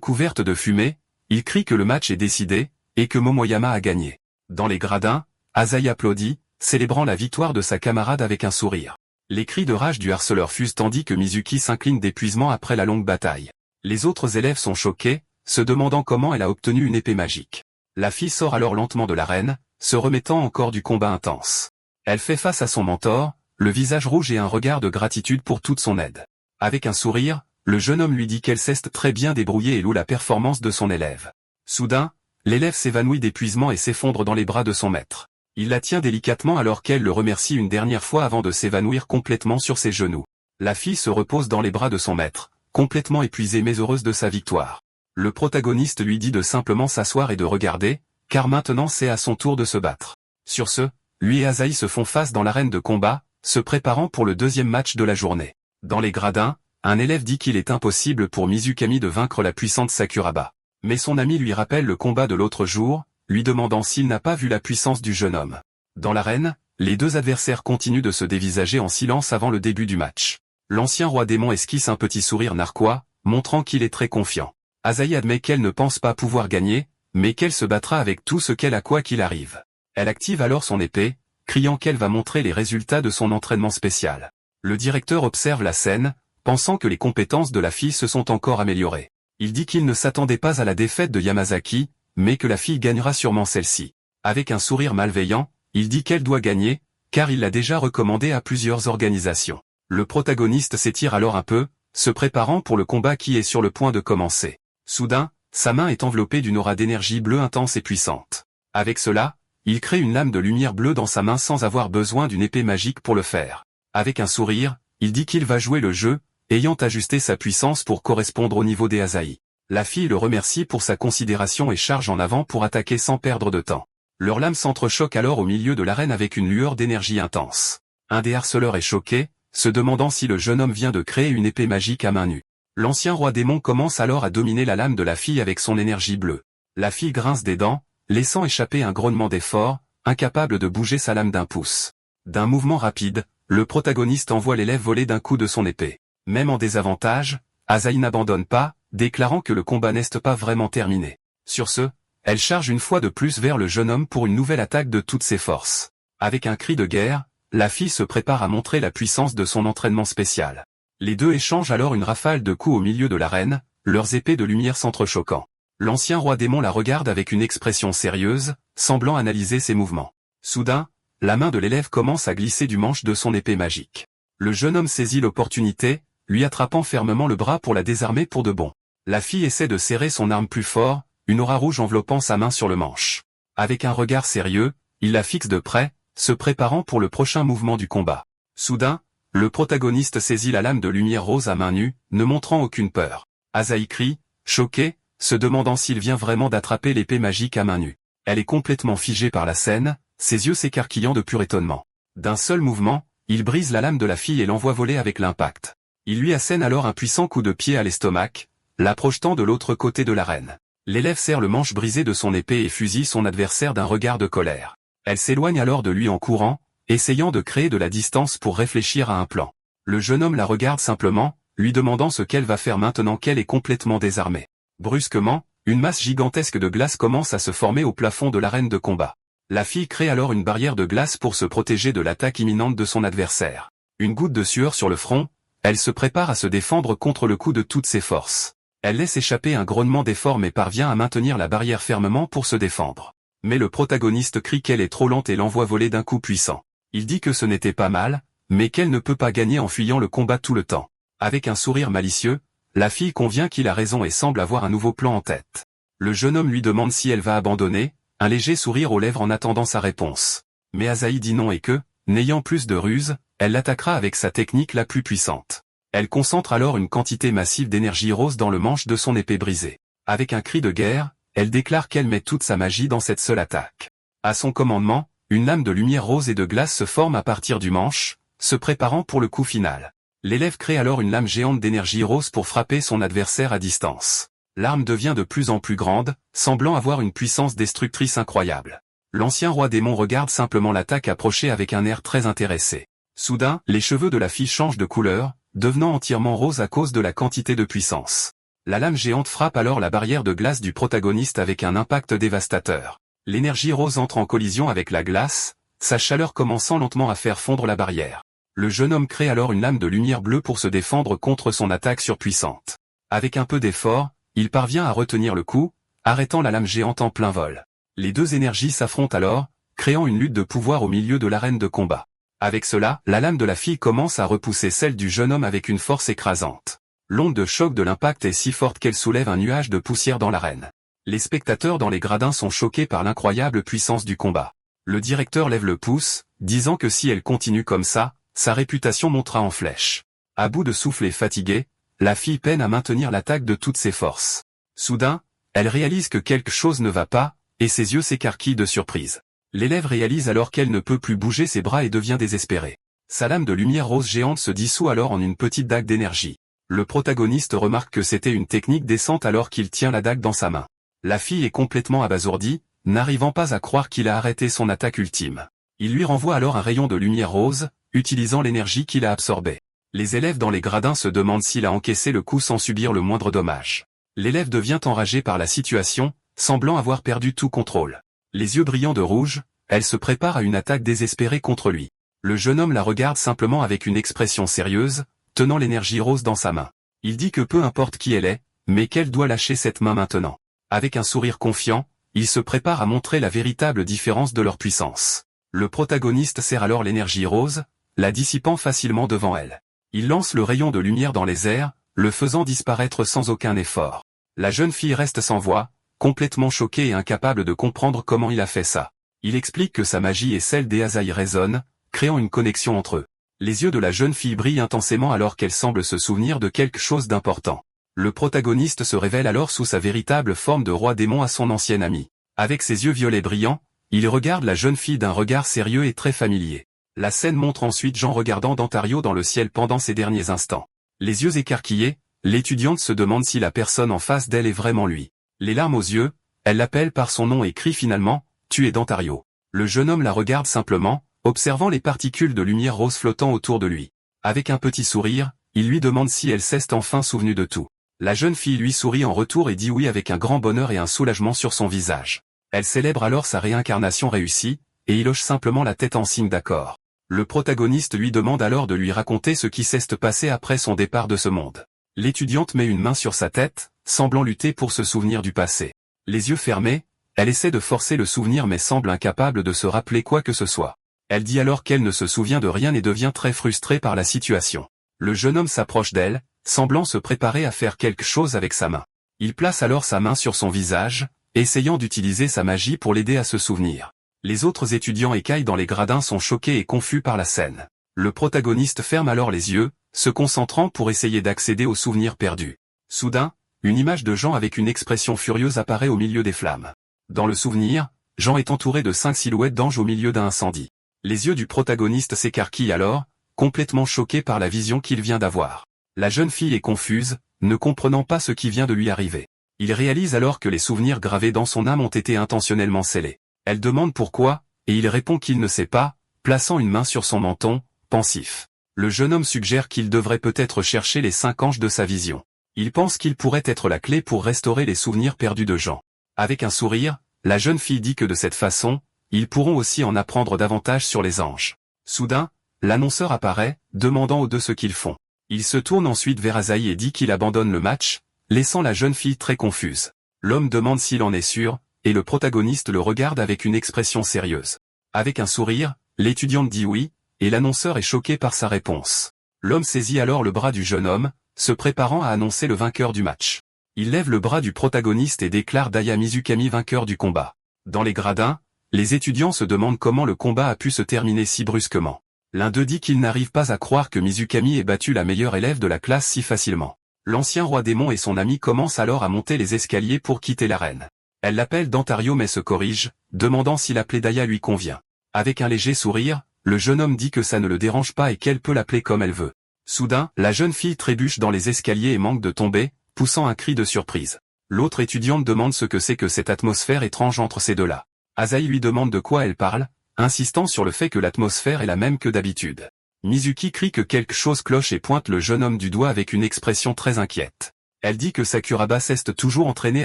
couverte de fumée, il crie que le match est décidé, et que Momoyama a gagné. Dans les gradins, Asahi applaudit, célébrant la victoire de sa camarade avec un sourire. Les cris de rage du harceleur fusent tandis que Mizuki s'incline d'épuisement après la longue bataille. Les autres élèves sont choqués, se demandant comment elle a obtenu une épée magique. La fille sort alors lentement de l'arène, se remettant encore du combat intense. Elle fait face à son mentor, le visage rouge et un regard de gratitude pour toute son aide. Avec un sourire, le jeune homme lui dit qu'elle s'est très bien débrouillée et loue la performance de son élève. Soudain, l'élève s'évanouit d'épuisement et s'effondre dans les bras de son maître. Il la tient délicatement alors qu'elle le remercie une dernière fois avant de s'évanouir complètement sur ses genoux. La fille se repose dans les bras de son maître, complètement épuisée mais heureuse de sa victoire. Le protagoniste lui dit de simplement s'asseoir et de regarder, car maintenant c'est à son tour de se battre. Sur ce, lui et Asahi se font face dans l'arène de combat, se préparant pour le deuxième match de la journée. Dans les gradins, un élève dit qu'il est impossible pour Mizukami de vaincre la puissante Sakuraba. Mais son ami lui rappelle le combat de l'autre jour, lui demandant s'il n'a pas vu la puissance du jeune homme. Dans l'arène, les deux adversaires continuent de se dévisager en silence avant le début du match. L'ancien roi démon esquisse un petit sourire narquois, montrant qu'il est très confiant. Asahi admet qu'elle ne pense pas pouvoir gagner, mais qu'elle se battra avec tout ce qu'elle a quoi qu'il arrive. Elle active alors son épée, criant qu'elle va montrer les résultats de son entraînement spécial. Le directeur observe la scène, pensant que les compétences de la fille se sont encore améliorées. Il dit qu'il ne s'attendait pas à la défaite de Yamazaki, mais que la fille gagnera sûrement celle-ci. Avec un sourire malveillant, il dit qu'elle doit gagner, car il l'a déjà recommandé à plusieurs organisations. Le protagoniste s'étire alors un peu, se préparant pour le combat qui est sur le point de commencer. Soudain, sa main est enveloppée d'une aura d'énergie bleue intense et puissante. Avec cela, il crée une lame de lumière bleue dans sa main sans avoir besoin d'une épée magique pour le faire. Avec un sourire, il dit qu'il va jouer le jeu, ayant ajusté sa puissance pour correspondre au niveau des Asahi. La fille le remercie pour sa considération et charge en avant pour attaquer sans perdre de temps. Leurs lames s'entrechoquent alors au milieu de l'arène avec une lueur d'énergie intense. Un des harceleurs est choqué, se demandant si le jeune homme vient de créer une épée magique à main nue. L'ancien roi démon commence alors à dominer la lame de la fille avec son énergie bleue. La fille grince des dents, laissant échapper un grognement d'effort, incapable de bouger sa lame d'un pouce. D'un mouvement rapide, le protagoniste envoie l'élève voler d'un coup de son épée. Même en désavantage, Asahi n'abandonne pas, déclarant que le combat n'est pas vraiment terminé. Sur ce, elle charge une fois de plus vers le jeune homme pour une nouvelle attaque de toutes ses forces. Avec un cri de guerre, la fille se prépare à montrer la puissance de son entraînement spécial. Les deux échangent alors une rafale de coups au milieu de l'arène, leurs épées de lumière s'entrechoquant. L'ancien roi démon la regarde avec une expression sérieuse, semblant analyser ses mouvements. Soudain, la main de l'élève commence à glisser du manche de son épée magique. Le jeune homme saisit l'opportunité, lui attrapant fermement le bras pour la désarmer pour de bon. La fille essaie de serrer son arme plus fort, une aura rouge enveloppant sa main sur le manche. Avec un regard sérieux, il la fixe de près, se préparant pour le prochain mouvement du combat. Soudain, le protagoniste saisit la lame de lumière rose à main nue, ne montrant aucune peur. Asahi crie, choqué, se demandant s'il vient vraiment d'attraper l'épée magique à main nue. Elle est complètement figée par la scène, ses yeux s'écarquillant de pur étonnement. D'un seul mouvement, il brise la lame de la fille et l'envoie voler avec l'impact. Il lui assène alors un puissant coup de pied à l'estomac, la projetant de l'autre côté de l'arène. L'élève serre le manche brisé de son épée et fusille son adversaire d'un regard de colère. Elle s'éloigne alors de lui en courant, essayant de créer de la distance pour réfléchir à un plan. Le jeune homme la regarde simplement, lui demandant ce qu'elle va faire maintenant qu'elle est complètement désarmée. Brusquement, une masse gigantesque de glace commence à se former au plafond de l'arène de combat. La fille crée alors une barrière de glace pour se protéger de l'attaque imminente de son adversaire. Une goutte de sueur sur le front, elle se prépare à se défendre contre le coup de toutes ses forces. Elle laisse échapper un grognement d'effort mais parvient à maintenir la barrière fermement pour se défendre. Mais le protagoniste crie qu'elle est trop lente et l'envoie voler d'un coup puissant. Il dit que ce n'était pas mal, mais qu'elle ne peut pas gagner en fuyant le combat tout le temps. Avec un sourire malicieux, la fille convient qu'il a raison et semble avoir un nouveau plan en tête. Le jeune homme lui demande si elle va abandonner, un léger sourire aux lèvres en attendant sa réponse. Mais Asahi dit non et que, n'ayant plus de ruse, elle l'attaquera avec sa technique la plus puissante. Elle concentre alors une quantité massive d'énergie rose dans le manche de son épée brisée. Avec un cri de guerre, elle déclare qu'elle met toute sa magie dans cette seule attaque. À son commandement, une lame de lumière rose et de glace se forme à partir du manche, se préparant pour le coup final. L'élève crée alors une lame géante d'énergie rose pour frapper son adversaire à distance. L'arme devient de plus en plus grande, semblant avoir une puissance destructrice incroyable. L'ancien roi démon regarde simplement l'attaque approcher avec un air très intéressé. Soudain, les cheveux de la fille changent de couleur, devenant entièrement rose à cause de la quantité de puissance. La lame géante frappe alors la barrière de glace du protagoniste avec un impact dévastateur. L'énergie rose entre en collision avec la glace, sa chaleur commençant lentement à faire fondre la barrière. Le jeune homme crée alors une lame de lumière bleue pour se défendre contre son attaque surpuissante. Avec un peu d'effort, il parvient à retenir le coup, arrêtant la lame géante en plein vol. Les deux énergies s'affrontent alors, créant une lutte de pouvoir au milieu de l'arène de combat. Avec cela, la lame de la fille commence à repousser celle du jeune homme avec une force écrasante. L'onde de choc de l'impact est si forte qu'elle soulève un nuage de poussière dans l'arène. Les spectateurs dans les gradins sont choqués par l'incroyable puissance du combat. Le directeur lève le pouce, disant que si elle continue comme ça, sa réputation montera en flèche. À bout de souffle et fatiguée, la fille peine à maintenir l'attaque de toutes ses forces. Soudain, elle réalise que quelque chose ne va pas, et ses yeux s'écarquillent de surprise. L'élève réalise alors qu'elle ne peut plus bouger ses bras et devient désespérée. Sa lame de lumière rose géante se dissout alors en une petite dague d'énergie. Le protagoniste remarque que c'était une technique décente alors qu'il tient la dague dans sa main. La fille est complètement abasourdie, n'arrivant pas à croire qu'il a arrêté son attaque ultime. Il lui renvoie alors un rayon de lumière rose, utilisant l'énergie qu'il a absorbée. Les élèves dans les gradins se demandent s'il a encaissé le coup sans subir le moindre dommage. L'élève devient enragé par la situation, semblant avoir perdu tout contrôle. Les yeux brillants de rouge, elle se prépare à une attaque désespérée contre lui. Le jeune homme la regarde simplement avec une expression sérieuse, tenant l'énergie rose dans sa main. Il dit que peu importe qui elle est, mais qu'elle doit lâcher cette main maintenant. Avec un sourire confiant, il se prépare à montrer la véritable différence de leur puissance. Le protagoniste serre alors l'énergie rose, la dissipant facilement devant elle. Il lance le rayon de lumière dans les airs, le faisant disparaître sans aucun effort. La jeune fille reste sans voix, complètement choquée et incapable de comprendre comment il a fait ça. Il explique que sa magie et celle d'Easaï résonnent, créant une connexion entre eux. Les yeux de la jeune fille brillent intensément alors qu'elle semble se souvenir de quelque chose d'important. Le protagoniste se révèle alors sous sa véritable forme de roi démon à son ancien ami. Avec ses yeux violets brillants, il regarde la jeune fille d'un regard sérieux et très familier. La scène montre ensuite Jean regardant Dantario dans le ciel pendant ces derniers instants. Les yeux écarquillés, l'étudiante se demande si la personne en face d'elle est vraiment lui. Les larmes aux yeux, elle l'appelle par son nom et crie finalement « Tu es Dantario ». Le jeune homme la regarde simplement, observant les particules de lumière rose flottant autour de lui. Avec un petit sourire, il lui demande si elle s'est enfin souvenue de tout. La jeune fille lui sourit en retour et dit oui avec un grand bonheur et un soulagement sur son visage. Elle célèbre alors sa réincarnation réussie, et il hoche simplement la tête en signe d'accord. Le protagoniste lui demande alors de lui raconter ce qui s'est passé après son départ de ce monde. L'étudiante met une main sur sa tête, semblant lutter pour se souvenir du passé. Les yeux fermés, elle essaie de forcer le souvenir mais semble incapable de se rappeler quoi que ce soit. Elle dit alors qu'elle ne se souvient de rien et devient très frustrée par la situation. Le jeune homme s'approche d'elle, semblant se préparer à faire quelque chose avec sa main. Il place alors sa main sur son visage, essayant d'utiliser sa magie pour l'aider à se souvenir. Les autres étudiants écailles dans les gradins sont choqués et confus par la scène. Le protagoniste ferme alors les yeux, se concentrant pour essayer d'accéder aux souvenirs perdus. Soudain, une image de Jean avec une expression furieuse apparaît au milieu des flammes. Dans le souvenir, Jean est entouré de 5 silhouettes d'anges au milieu d'un incendie. Les yeux du protagoniste s'écarquillent alors, complètement choqué par la vision qu'il vient d'avoir. La jeune fille est confuse, ne comprenant pas ce qui vient de lui arriver. Il réalise alors que les souvenirs gravés dans son âme ont été intentionnellement scellés. Elle demande pourquoi, et il répond qu'il ne sait pas, plaçant une main sur son menton, pensif. Le jeune homme suggère qu'il devrait peut-être chercher les 5 anges de sa vision. Il pense qu'il pourrait être la clé pour restaurer les souvenirs perdus de Jean. Avec un sourire, la jeune fille dit que de cette façon, ils pourront aussi en apprendre davantage sur les anges. Soudain, l'annonceur apparaît, demandant aux deux ce qu'ils font. Il se tourne ensuite vers Asahi et dit qu'il abandonne le match, laissant la jeune fille très confuse. L'homme demande s'il en est sûr, et le protagoniste le regarde avec une expression sérieuse. Avec un sourire, l'étudiante dit oui, et l'annonceur est choqué par sa réponse. L'homme saisit alors le bras du jeune homme, se préparant à annoncer le vainqueur du match. Il lève le bras du protagoniste et déclare Daya Mizukami vainqueur du combat. Dans les gradins, les étudiants se demandent comment le combat a pu se terminer si brusquement. L'un d'eux dit qu'il n'arrive pas à croire que Mizukami ait battu la meilleure élève de la classe si facilement. L'ancien roi démon et son ami commencent alors à monter les escaliers pour quitter l'arène. Elle l'appelle Dantario mais se corrige, demandant si l'appeler Daya lui convient. Avec un léger sourire, le jeune homme dit que ça ne le dérange pas et qu'elle peut l'appeler comme elle veut. Soudain, la jeune fille trébuche dans les escaliers et manque de tomber, poussant un cri de surprise. L'autre étudiante demande ce que c'est que cette atmosphère étrange entre ces deux-là. Asahi lui demande de quoi elle parle, insistant sur le fait que l'atmosphère est la même que d'habitude. Mizuki crie que quelque chose cloche et pointe le jeune homme du doigt avec une expression très inquiète. Elle dit que Sakuraba s'est toujours entraînée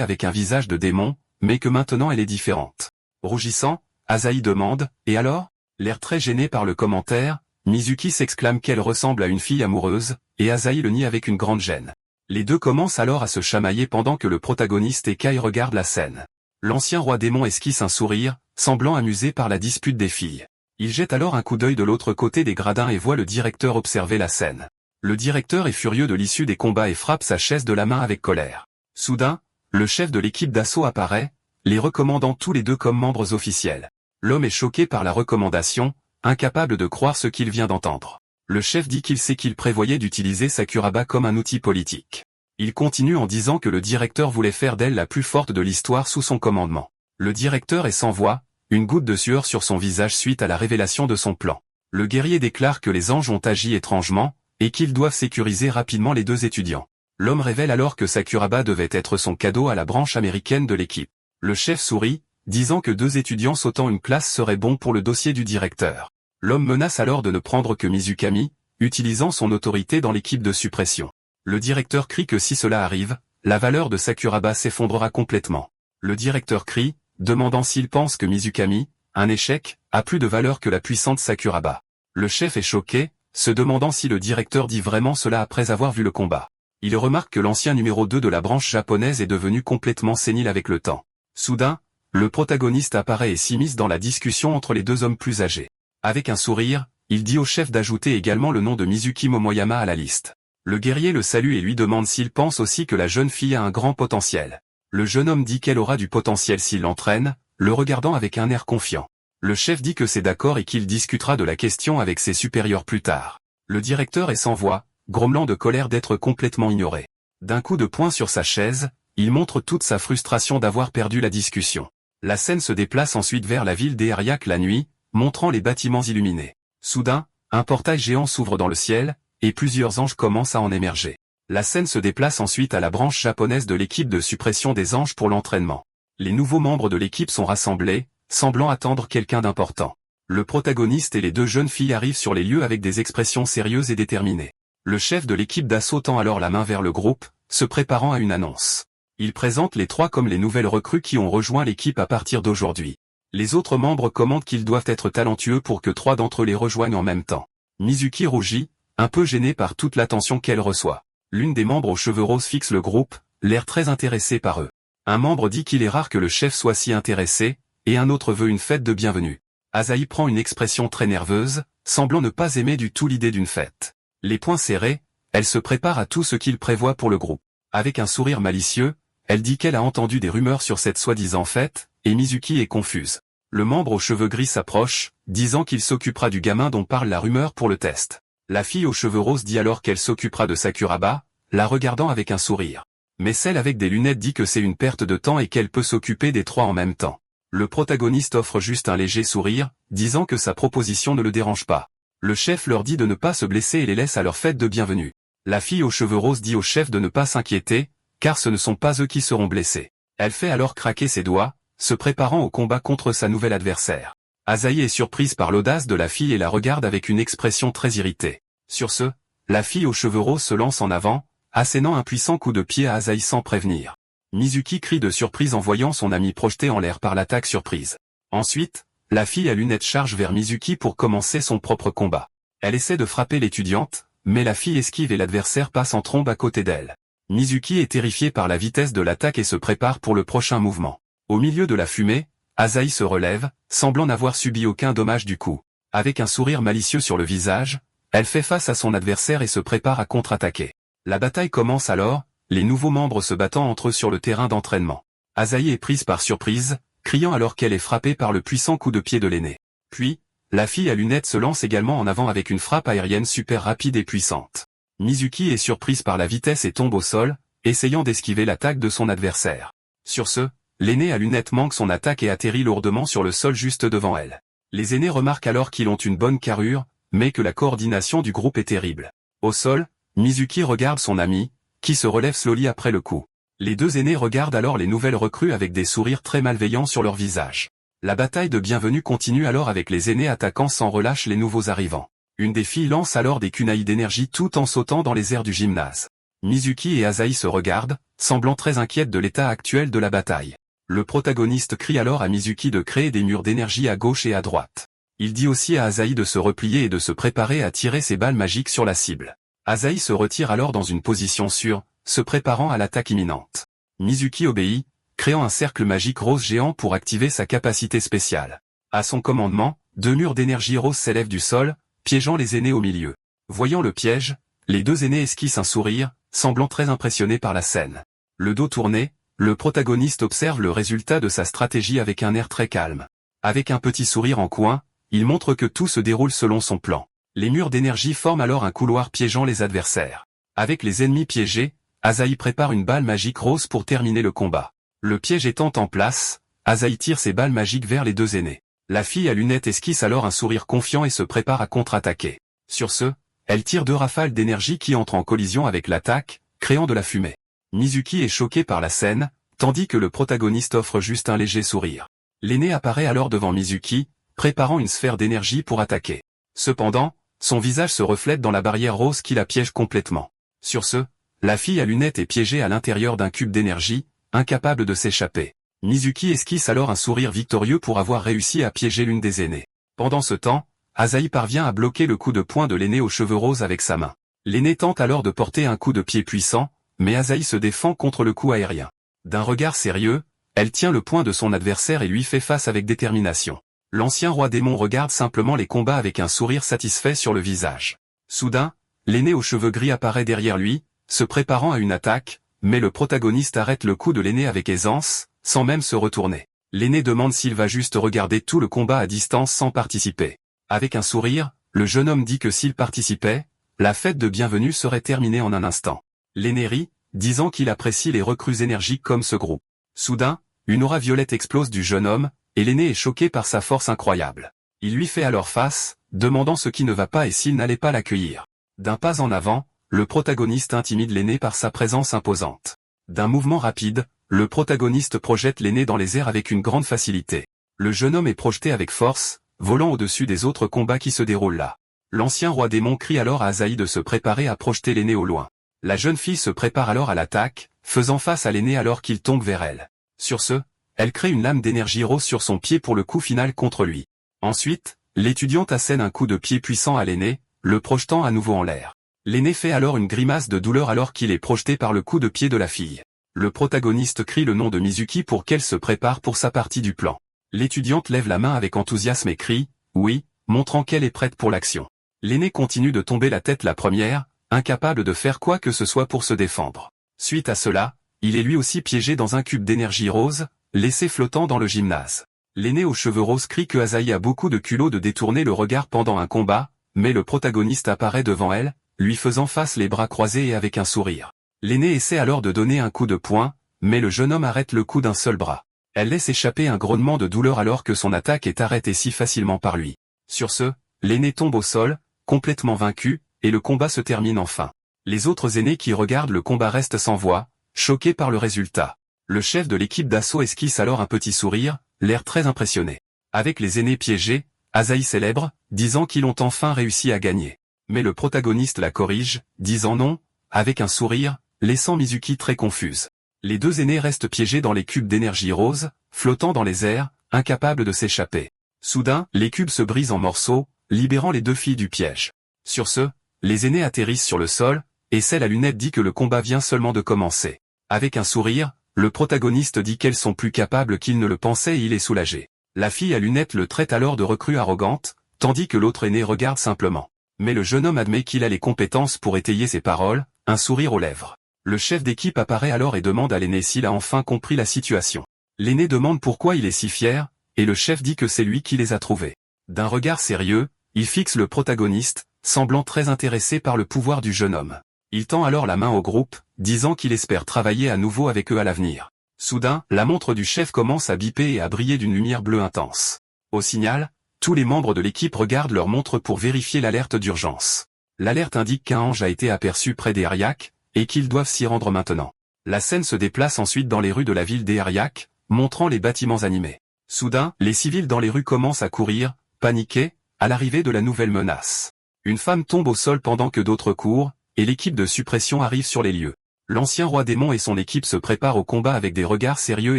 avec un visage de démon, mais que maintenant elle est différente. Rougissant, Asahi demande « Et alors ?» L'air très gêné par le commentaire, Mizuki s'exclame qu'elle ressemble à une fille amoureuse, et Asahi le nie avec une grande gêne. Les deux commencent alors à se chamailler pendant que le protagoniste et Kai regardent la scène. L'ancien roi démon esquisse un sourire, semblant amusé par la dispute des filles. Il jette alors un coup d'œil de l'autre côté des gradins et voit le directeur observer la scène. Le directeur est furieux de l'issue des combats et frappe sa chaise de la main avec colère. Soudain, le chef de l'équipe d'assaut apparaît, les recommandant tous les deux comme membres officiels. L'homme est choqué par la recommandation, incapable de croire ce qu'il vient d'entendre. Le chef dit qu'il sait qu'il prévoyait d'utiliser Sakuraba comme un outil politique. Il continue en disant que le directeur voulait faire d'elle la plus forte de l'histoire sous son commandement. Le directeur est sans voix, une goutte de sueur sur son visage suite à la révélation de son plan. Le guerrier déclare que les anges ont agi étrangement, et qu'ils doivent sécuriser rapidement les deux étudiants. L'homme révèle alors que Sakuraba devait être son cadeau à la branche américaine de l'équipe. Le chef sourit, disant que deux étudiants sautant une classe serait bon pour le dossier du directeur. L'homme menace alors de ne prendre que Mizukami, utilisant son autorité dans l'équipe de suppression. Le directeur crie que si cela arrive, la valeur de Sakuraba s'effondrera complètement. Le directeur crie, demandant s'il pense que Mizukami, un échec, a plus de valeur que la puissante Sakuraba. Le chef est choqué, se demandant si le directeur dit vraiment cela après avoir vu le combat. Il remarque que l'ancien numéro 2 de la branche japonaise est devenu complètement sénile avec le temps. Soudain, le protagoniste apparaît et s'immisce dans la discussion entre les deux hommes plus âgés. Avec un sourire, il dit au chef d'ajouter également le nom de Mizuki Momoyama à la liste. Le guerrier le salue et lui demande s'il pense aussi que la jeune fille a un grand potentiel. Le jeune homme dit qu'elle aura du potentiel s'il l'entraîne, le regardant avec un air confiant. Le chef dit que c'est d'accord et qu'il discutera de la question avec ses supérieurs plus tard. Le directeur est sans voix, grommelant de colère d'être complètement ignoré. D'un coup de poing sur sa chaise, il montre toute sa frustration d'avoir perdu la discussion. La scène se déplace ensuite vers la ville d'Eriak la nuit, montrant les bâtiments illuminés. Soudain, un portail géant s'ouvre dans le ciel, et plusieurs anges commencent à en émerger. La scène se déplace ensuite à la branche japonaise de l'équipe de suppression des anges pour l'entraînement. Les nouveaux membres de l'équipe sont rassemblés, semblant attendre quelqu'un d'important. Le protagoniste et les deux jeunes filles arrivent sur les lieux avec des expressions sérieuses et déterminées. Le chef de l'équipe d'assaut tend alors la main vers le groupe, se préparant à une annonce. Il présente les trois comme les nouvelles recrues qui ont rejoint l'équipe à partir d'aujourd'hui. Les autres membres commentent qu'ils doivent être talentueux pour que trois d'entre eux les rejoignent en même temps. Mizuki rougit, un peu gênée par toute l'attention qu'elle reçoit. L'une des membres aux cheveux roses fixe le groupe, l'air très intéressé par eux. Un membre dit qu'il est rare que le chef soit si intéressé, et un autre veut une fête de bienvenue. Asahi prend une expression très nerveuse, semblant ne pas aimer du tout l'idée d'une fête. Les poings serrés, elle se prépare à tout ce qu'il prévoit pour le groupe. Avec un sourire malicieux, elle dit qu'elle a entendu des rumeurs sur cette soi-disant fête, et Mizuki est confuse. Le membre aux cheveux gris s'approche, disant qu'il s'occupera du gamin dont parle la rumeur pour le test. La fille aux cheveux roses dit alors qu'elle s'occupera de Sakuraba, la regardant avec un sourire. Mais celle avec des lunettes dit que c'est une perte de temps et qu'elle peut s'occuper des trois en même temps. Le protagoniste offre juste un léger sourire, disant que sa proposition ne le dérange pas. Le chef leur dit de ne pas se blesser et les laisse à leur fête de bienvenue. La fille aux cheveux roses dit au chef de ne pas s'inquiéter, car ce ne sont pas eux qui seront blessés. Elle fait alors craquer ses doigts, se préparant au combat contre sa nouvelle adversaire. Asahi est surprise par l'audace de la fille et la regarde avec une expression très irritée. Sur ce, la fille aux cheveux roses se lance en avant, assénant un puissant coup de pied à Asahi sans prévenir. Mizuki crie de surprise en voyant son ami projeté en l'air par l'attaque surprise. Ensuite, la fille à lunettes charge vers Mizuki pour commencer son propre combat. Elle essaie de frapper l'étudiante, mais la fille esquive et l'adversaire passe en trombe à côté d'elle. Mizuki est terrifié par la vitesse de l'attaque et se prépare pour le prochain mouvement. Au milieu de la fumée, Asahi se relève, semblant n'avoir subi aucun dommage du coup. Avec un sourire malicieux sur le visage, elle fait face à son adversaire et se prépare à contre-attaquer. La bataille commence alors, les nouveaux membres se battant entre eux sur le terrain d'entraînement. Asahi est prise par surprise, criant alors qu'elle est frappée par le puissant coup de pied de l'aîné. Puis, la fille à lunettes se lance également en avant avec une frappe aérienne super rapide et puissante. Mizuki est surprise par la vitesse et tombe au sol, essayant d'esquiver l'attaque de son adversaire. Sur ce, l'aîné à lunettes manque son attaque et atterrit lourdement sur le sol juste devant elle. Les aînés remarquent alors qu'ils ont une bonne carrure, mais que la coordination du groupe est terrible. Au sol, Mizuki regarde son ami, qui se relève slowly après le coup. Les deux aînés regardent alors les nouvelles recrues avec des sourires très malveillants sur leur visage. La bataille de bienvenue continue alors avec les aînés attaquant sans relâche les nouveaux arrivants. Une des filles lance alors des kunai d'énergie tout en sautant dans les airs du gymnase. Mizuki et Asahi se regardent, semblant très inquiètes de l'état actuel de la bataille. Le protagoniste crie alors à Mizuki de créer des murs d'énergie à gauche et à droite. Il dit aussi à Asahi de se replier et de se préparer à tirer ses balles magiques sur la cible. Asahi se retire alors dans une position sûre, se préparant à l'attaque imminente. Mizuki obéit, créant un cercle magique rose géant pour activer sa capacité spéciale. À son commandement, deux murs d'énergie rose s'élèvent du sol, piégeant les aînés au milieu. Voyant le piège, les deux aînés esquissent un sourire, semblant très impressionnés par la scène. Le dos tourné, le protagoniste observe le résultat de sa stratégie avec un air très calme. Avec un petit sourire en coin, il montre que tout se déroule selon son plan. Les murs d'énergie forment alors un couloir piégeant les adversaires. Avec les ennemis piégés, Asahi prépare une balle magique rose pour terminer le combat. Le piège étant en place, Asahi tire ses balles magiques vers les deux aînés. La fille à lunettes esquisse alors un sourire confiant et se prépare à contre-attaquer. Sur ce, elle tire deux rafales d'énergie qui entrent en collision avec l'attaque, créant de la fumée. Mizuki est choqué par la scène, tandis que le protagoniste offre juste un léger sourire. L'aîné apparaît alors devant Mizuki, préparant une sphère d'énergie pour attaquer. Cependant, son visage se reflète dans la barrière rose qui la piège complètement. Sur ce, la fille à lunettes est piégée à l'intérieur d'un cube d'énergie, incapable de s'échapper. Mizuki esquisse alors un sourire victorieux pour avoir réussi à piéger l'une des aînées. Pendant ce temps, Asahi parvient à bloquer le coup de poing de l'aîné aux cheveux roses avec sa main. L'aîné tente alors de porter un coup de pied puissant, mais Asahi se défend contre le coup aérien. D'un regard sérieux, elle tient le poing de son adversaire et lui fait face avec détermination. L'ancien roi démon regarde simplement les combats avec un sourire satisfait sur le visage. Soudain, l'aîné aux cheveux gris apparaît derrière lui, se préparant à une attaque, mais le protagoniste arrête le coup de l'aîné avec aisance, sans même se retourner. L'aîné demande s'il va juste regarder tout le combat à distance sans participer. Avec un sourire, le jeune homme dit que s'il participait, la fête de bienvenue serait terminée en un instant. L'aîné rit, disant qu'il apprécie les recrues énergiques comme ce groupe. Soudain, une aura violette explose du jeune homme, et l'aîné est choqué par sa force incroyable. Il lui fait alors face, demandant ce qui ne va pas et s'il n'allait pas l'accueillir. D'un pas en avant, le protagoniste intimide l'aîné par sa présence imposante. D'un mouvement rapide, le protagoniste projette l'aîné dans les airs avec une grande facilité. Le jeune homme est projeté avec force, volant au-dessus des autres combats qui se déroulent là. L'ancien roi démon crie alors à Asahi de se préparer à projeter l'aîné au loin. La jeune fille se prépare alors à l'attaque, faisant face à l'aîné alors qu'il tombe vers elle. Sur ce, elle crée une lame d'énergie rose sur son pied pour le coup final contre lui. Ensuite, l'étudiante assène un coup de pied puissant à l'aîné, le projetant à nouveau en l'air. L'aîné fait alors une grimace de douleur alors qu'il est projeté par le coup de pied de la fille. Le protagoniste crie le nom de Mizuki pour qu'elle se prépare pour sa partie du plan. L'étudiante lève la main avec enthousiasme et crie « Oui », montrant qu'elle est prête pour l'action. L'aîné continue de tomber la tête la première, incapable de faire quoi que ce soit pour se défendre. Suite à cela, il est lui aussi piégé dans un cube d'énergie rose, laissé flottant dans le gymnase. L'aîné aux cheveux roses crie que Asahi a beaucoup de culot de détourner le regard pendant un combat, mais le protagoniste apparaît devant elle, lui faisant face les bras croisés et avec un sourire. L'aîné essaie alors de donner un coup de poing, mais le jeune homme arrête le coup d'un seul bras. Elle laisse échapper un grognement de douleur alors que son attaque est arrêtée si facilement par lui. Sur ce, l'aîné tombe au sol, complètement vaincu, et le combat se termine enfin. Les autres aînés qui regardent le combat restent sans voix, choqués par le résultat. Le chef de l'équipe d'assaut esquisse alors un petit sourire, l'air très impressionné. Avec les aînés piégés, Asahi célèbre, disant qu'ils ont enfin réussi à gagner. Mais le protagoniste la corrige, disant non, avec un sourire, laissant Mizuki très confuse. Les deux aînés restent piégés dans les cubes d'énergie rose, flottant dans les airs, incapables de s'échapper. Soudain, les cubes se brisent en morceaux, libérant les deux filles du piège. Sur ce, les aînés atterrissent sur le sol, et celle à lunettes dit que le combat vient seulement de commencer. Avec un sourire, le protagoniste dit qu'elles sont plus capables qu'il ne le pensait et il est soulagé. La fille à lunettes le traite alors de recrue arrogante, tandis que l'autre aîné regarde simplement. Mais le jeune homme admet qu'il a les compétences pour étayer ses paroles, un sourire aux lèvres. Le chef d'équipe apparaît alors et demande à l'aîné s'il a enfin compris la situation. L'aîné demande pourquoi il est si fier, et le chef dit que c'est lui qui les a trouvés. D'un regard sérieux, il fixe le protagoniste, semblant très intéressé par le pouvoir du jeune homme. Il tend alors la main au groupe, disant qu'il espère travailler à nouveau avec eux à l'avenir. Soudain, la montre du chef commence à biper et à briller d'une lumière bleue intense. Au signal, tous les membres de l'équipe regardent leur montre pour vérifier l'alerte d'urgence. L'alerte indique qu'un ange a été aperçu près des Ariaks, et qu'ils doivent s'y rendre maintenant. La scène se déplace ensuite dans les rues de la ville d'Eriac, montrant les bâtiments animés. Soudain, les civils dans les rues commencent à courir, paniqués, à l'arrivée de la nouvelle menace. Une femme tombe au sol pendant que d'autres courent, et l'équipe de suppression arrive sur les lieux. L'ancien roi démon et son équipe se préparent au combat avec des regards sérieux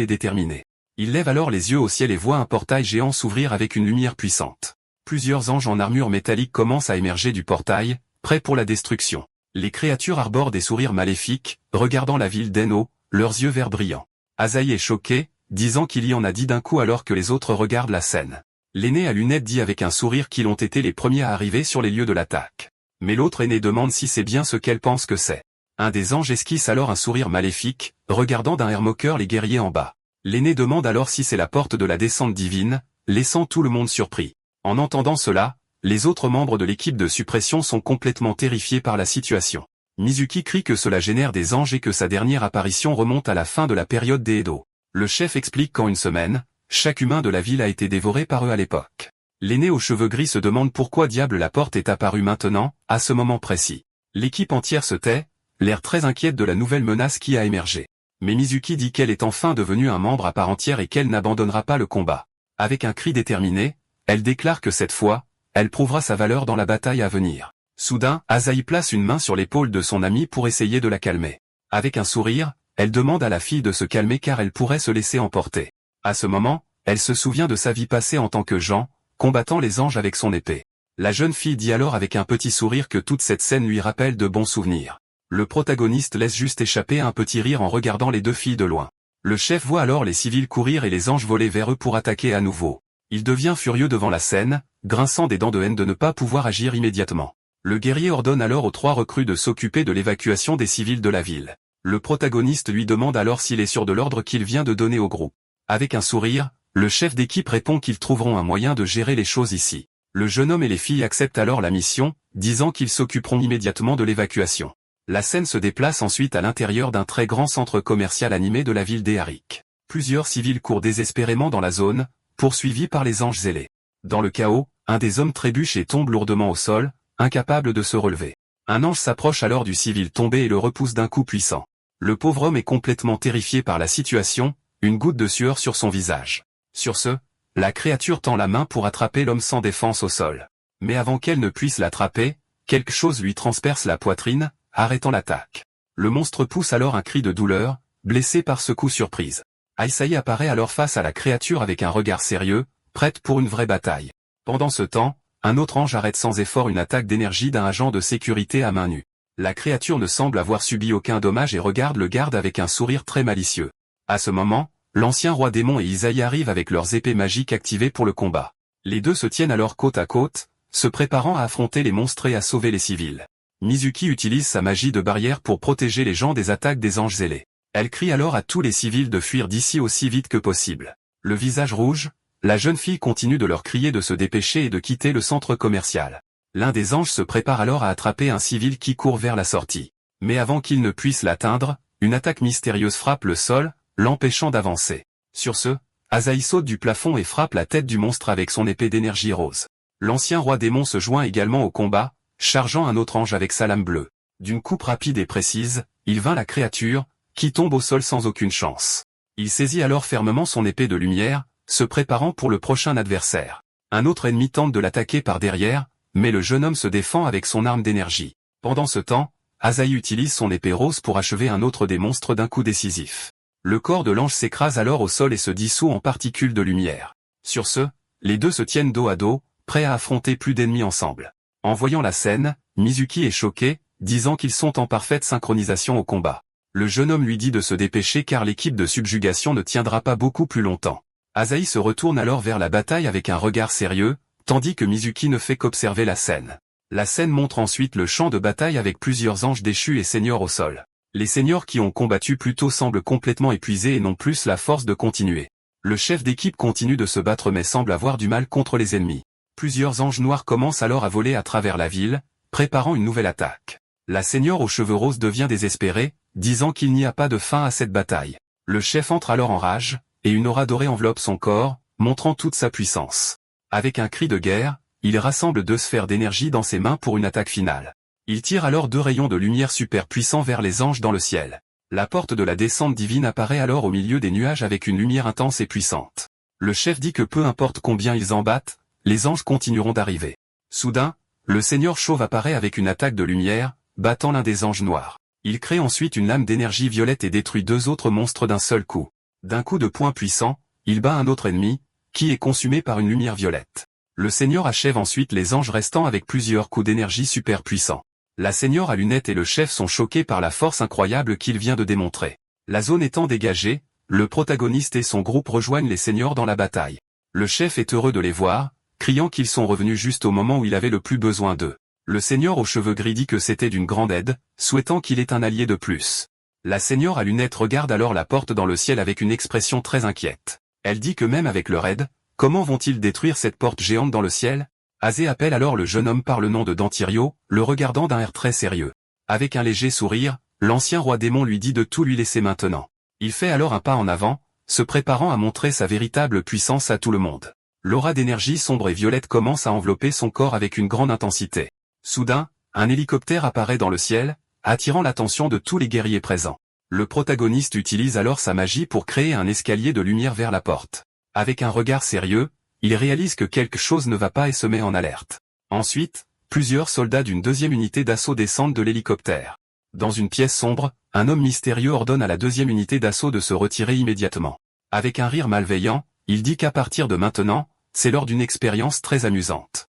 et déterminés. Ils lèvent alors les yeux au ciel et voient un portail géant s'ouvrir avec une lumière puissante. Plusieurs anges en armure métallique commencent à émerger du portail, prêts pour la destruction. Les créatures arborent des sourires maléfiques, regardant la ville d'Eno, leurs yeux verts brillants. Azaï est choqué, disant qu'il y en a 10 d'un coup alors que les autres regardent la scène. L'aîné à lunettes dit avec un sourire qu'ils ont été les premiers à arriver sur les lieux de l'attaque. Mais l'autre aîné demande si c'est bien ce qu'elle pense que c'est. Un des anges esquisse alors un sourire maléfique, regardant d'un air moqueur les guerriers en bas. L'aîné demande alors si c'est la porte de la descente divine, laissant tout le monde surpris. En entendant cela, les autres membres de l'équipe de suppression sont complètement terrifiés par la situation. Mizuki crie que cela génère des anges et que sa dernière apparition remonte à la fin de la période des Edo. Le chef explique qu'en une semaine, chaque humain de la ville a été dévoré par eux à l'époque. L'aîné aux cheveux gris se demande pourquoi diable la porte est apparue maintenant, à ce moment précis. L'équipe entière se tait, l'air très inquiète de la nouvelle menace qui a émergé. Mais Mizuki dit qu'elle est enfin devenue un membre à part entière et qu'elle n'abandonnera pas le combat. Avec un cri déterminé, elle déclare que cette fois, elle prouvera sa valeur dans la bataille à venir. Soudain, Azaï place une main sur l'épaule de son amie pour essayer de la calmer. Avec un sourire, elle demande à la fille de se calmer car elle pourrait se laisser emporter. À ce moment, elle se souvient de sa vie passée en tant que Jean, combattant les anges avec son épée. La jeune fille dit alors avec un petit sourire que toute cette scène lui rappelle de bons souvenirs. Le protagoniste laisse juste échapper un petit rire en regardant les deux filles de loin. Le chef voit alors les civils courir et les anges voler vers eux pour attaquer à nouveau. Il devient furieux devant la scène, grinçant des dents de haine de ne pas pouvoir agir immédiatement. Le guerrier ordonne alors aux 3 recrues de s'occuper de l'évacuation des civils de la ville. Le protagoniste lui demande alors s'il est sûr de l'ordre qu'il vient de donner au groupe. Avec un sourire, le chef d'équipe répond qu'ils trouveront un moyen de gérer les choses ici. Le jeune homme et les filles acceptent alors la mission, disant qu'ils s'occuperont immédiatement de l'évacuation. La scène se déplace ensuite à l'intérieur d'un très grand centre commercial animé de la ville d'Eriac. Plusieurs civils courent désespérément dans la zone, poursuivis par les anges zélés. Dans le chaos, un des hommes trébuche et tombe lourdement au sol, incapable de se relever. Un ange s'approche alors du civil tombé et le repousse d'un coup puissant. Le pauvre homme est complètement terrifié par la situation, une goutte de sueur sur son visage. Sur ce, la créature tend la main pour attraper l'homme sans défense au sol. Mais avant qu'elle ne puisse l'attraper, quelque chose lui transperce la poitrine, arrêtant l'attaque. Le monstre pousse alors un cri de douleur, blessé par ce coup surprise. Aïsaï apparaît alors face à la créature avec un regard sérieux, prête pour une vraie bataille. Pendant ce temps, un autre ange arrête sans effort une attaque d'énergie d'un agent de sécurité à main nue. La créature ne semble avoir subi aucun dommage et regarde le garde avec un sourire très malicieux. À ce moment, l'ancien roi démon et Isaïe arrivent avec leurs épées magiques activées pour le combat. Les deux se tiennent alors côte à côte, se préparant à affronter les monstres et à sauver les civils. Mizuki utilise sa magie de barrière pour protéger les gens des attaques des anges zélés. Elle crie alors à tous les civils de fuir d'ici aussi vite que possible. Le visage rouge, la jeune fille continue de leur crier de se dépêcher et de quitter le centre commercial. L'un des anges se prépare alors à attraper un civil qui court vers la sortie. Mais avant qu'il ne puisse l'atteindre, une attaque mystérieuse frappe le sol, l'empêchant d'avancer. Sur ce, Azaï saute du plafond et frappe la tête du monstre avec son épée d'énergie rose. L'ancien roi démon se joint également au combat, chargeant un autre ange avec sa lame bleue. D'une coupe rapide et précise, il vainc la créature, qui tombe au sol sans aucune chance. Il saisit alors fermement son épée de lumière, se préparant pour le prochain adversaire. Un autre ennemi tente de l'attaquer par derrière, mais le jeune homme se défend avec son arme d'énergie. Pendant ce temps, Azaï utilise son épée rose pour achever un autre des monstres d'un coup décisif. Le corps de l'ange s'écrase alors au sol et se dissout en particules de lumière. Sur ce, les deux se tiennent dos à dos, prêts à affronter plus d'ennemis ensemble. En voyant la scène, Mizuki est choqué, disant qu'ils sont en parfaite synchronisation au combat. Le jeune homme lui dit de se dépêcher car l'équipe de subjugation ne tiendra pas beaucoup plus longtemps. Azaï se retourne alors vers la bataille avec un regard sérieux, tandis que Mizuki ne fait qu'observer la scène. La scène montre ensuite le champ de bataille avec plusieurs anges déchus et seigneurs au sol. Les seigneurs qui ont combattu plus tôt semblent complètement épuisés et n'ont plus la force de continuer. Le chef d'équipe continue de se battre mais semble avoir du mal contre les ennemis. Plusieurs anges noirs commencent alors à voler à travers la ville, préparant une nouvelle attaque. La seigneur aux cheveux roses devient désespérée, disant qu'il n'y a pas de fin à cette bataille. Le chef entre alors en rage, et une aura dorée enveloppe son corps, montrant toute sa puissance. Avec un cri de guerre, il rassemble 2 sphères d'énergie dans ses mains pour une attaque finale. Il tire alors 2 rayons de lumière super puissants vers les anges dans le ciel. La porte de la descente divine apparaît alors au milieu des nuages avec une lumière intense et puissante. Le chef dit que peu importe combien ils en battent, les anges continueront d'arriver. Soudain, le Seigneur Chauve apparaît avec une attaque de lumière, battant l'un des anges noirs. Il crée ensuite une lame d'énergie violette et détruit 2 autres monstres d'un seul coup. D'un coup de poing puissant, il bat un autre ennemi, qui est consumé par une lumière violette. Le Seigneur achève ensuite les anges restants avec plusieurs coups d'énergie super puissants. La Seigneur à lunettes et le chef sont choqués par la force incroyable qu'il vient de démontrer. La zone étant dégagée, le protagoniste et son groupe rejoignent les seigneurs dans la bataille. Le chef est heureux de les voir, criant qu'ils sont revenus juste au moment où il avait le plus besoin d'eux. Le seigneur aux cheveux gris dit que c'était d'une grande aide, souhaitant qu'il ait un allié de plus. La seigneur à lunettes regarde alors la porte dans le ciel avec une expression très inquiète. Elle dit que même avec leur aide, comment vont-ils détruire cette porte géante dans le ciel? Azé appelle alors le jeune homme par le nom de Dantirio, le regardant d'un air très sérieux. Avec un léger sourire, l'ancien roi démon lui dit de tout lui laisser maintenant. Il fait alors un pas en avant, se préparant à montrer sa véritable puissance à tout le monde. L'aura d'énergie sombre et violette commence à envelopper son corps avec une grande intensité. Soudain, un hélicoptère apparaît dans le ciel, attirant l'attention de tous les guerriers présents. Le protagoniste utilise alors sa magie pour créer un escalier de lumière vers la porte. Avec un regard sérieux, il réalise que quelque chose ne va pas et se met en alerte. Ensuite, plusieurs soldats d'une 2e unité d'assaut descendent de l'hélicoptère. Dans une pièce sombre, un homme mystérieux ordonne à la 2e unité d'assaut de se retirer immédiatement. Avec un rire malveillant, il dit qu'à partir de maintenant, c'est lors d'une expérience très amusante.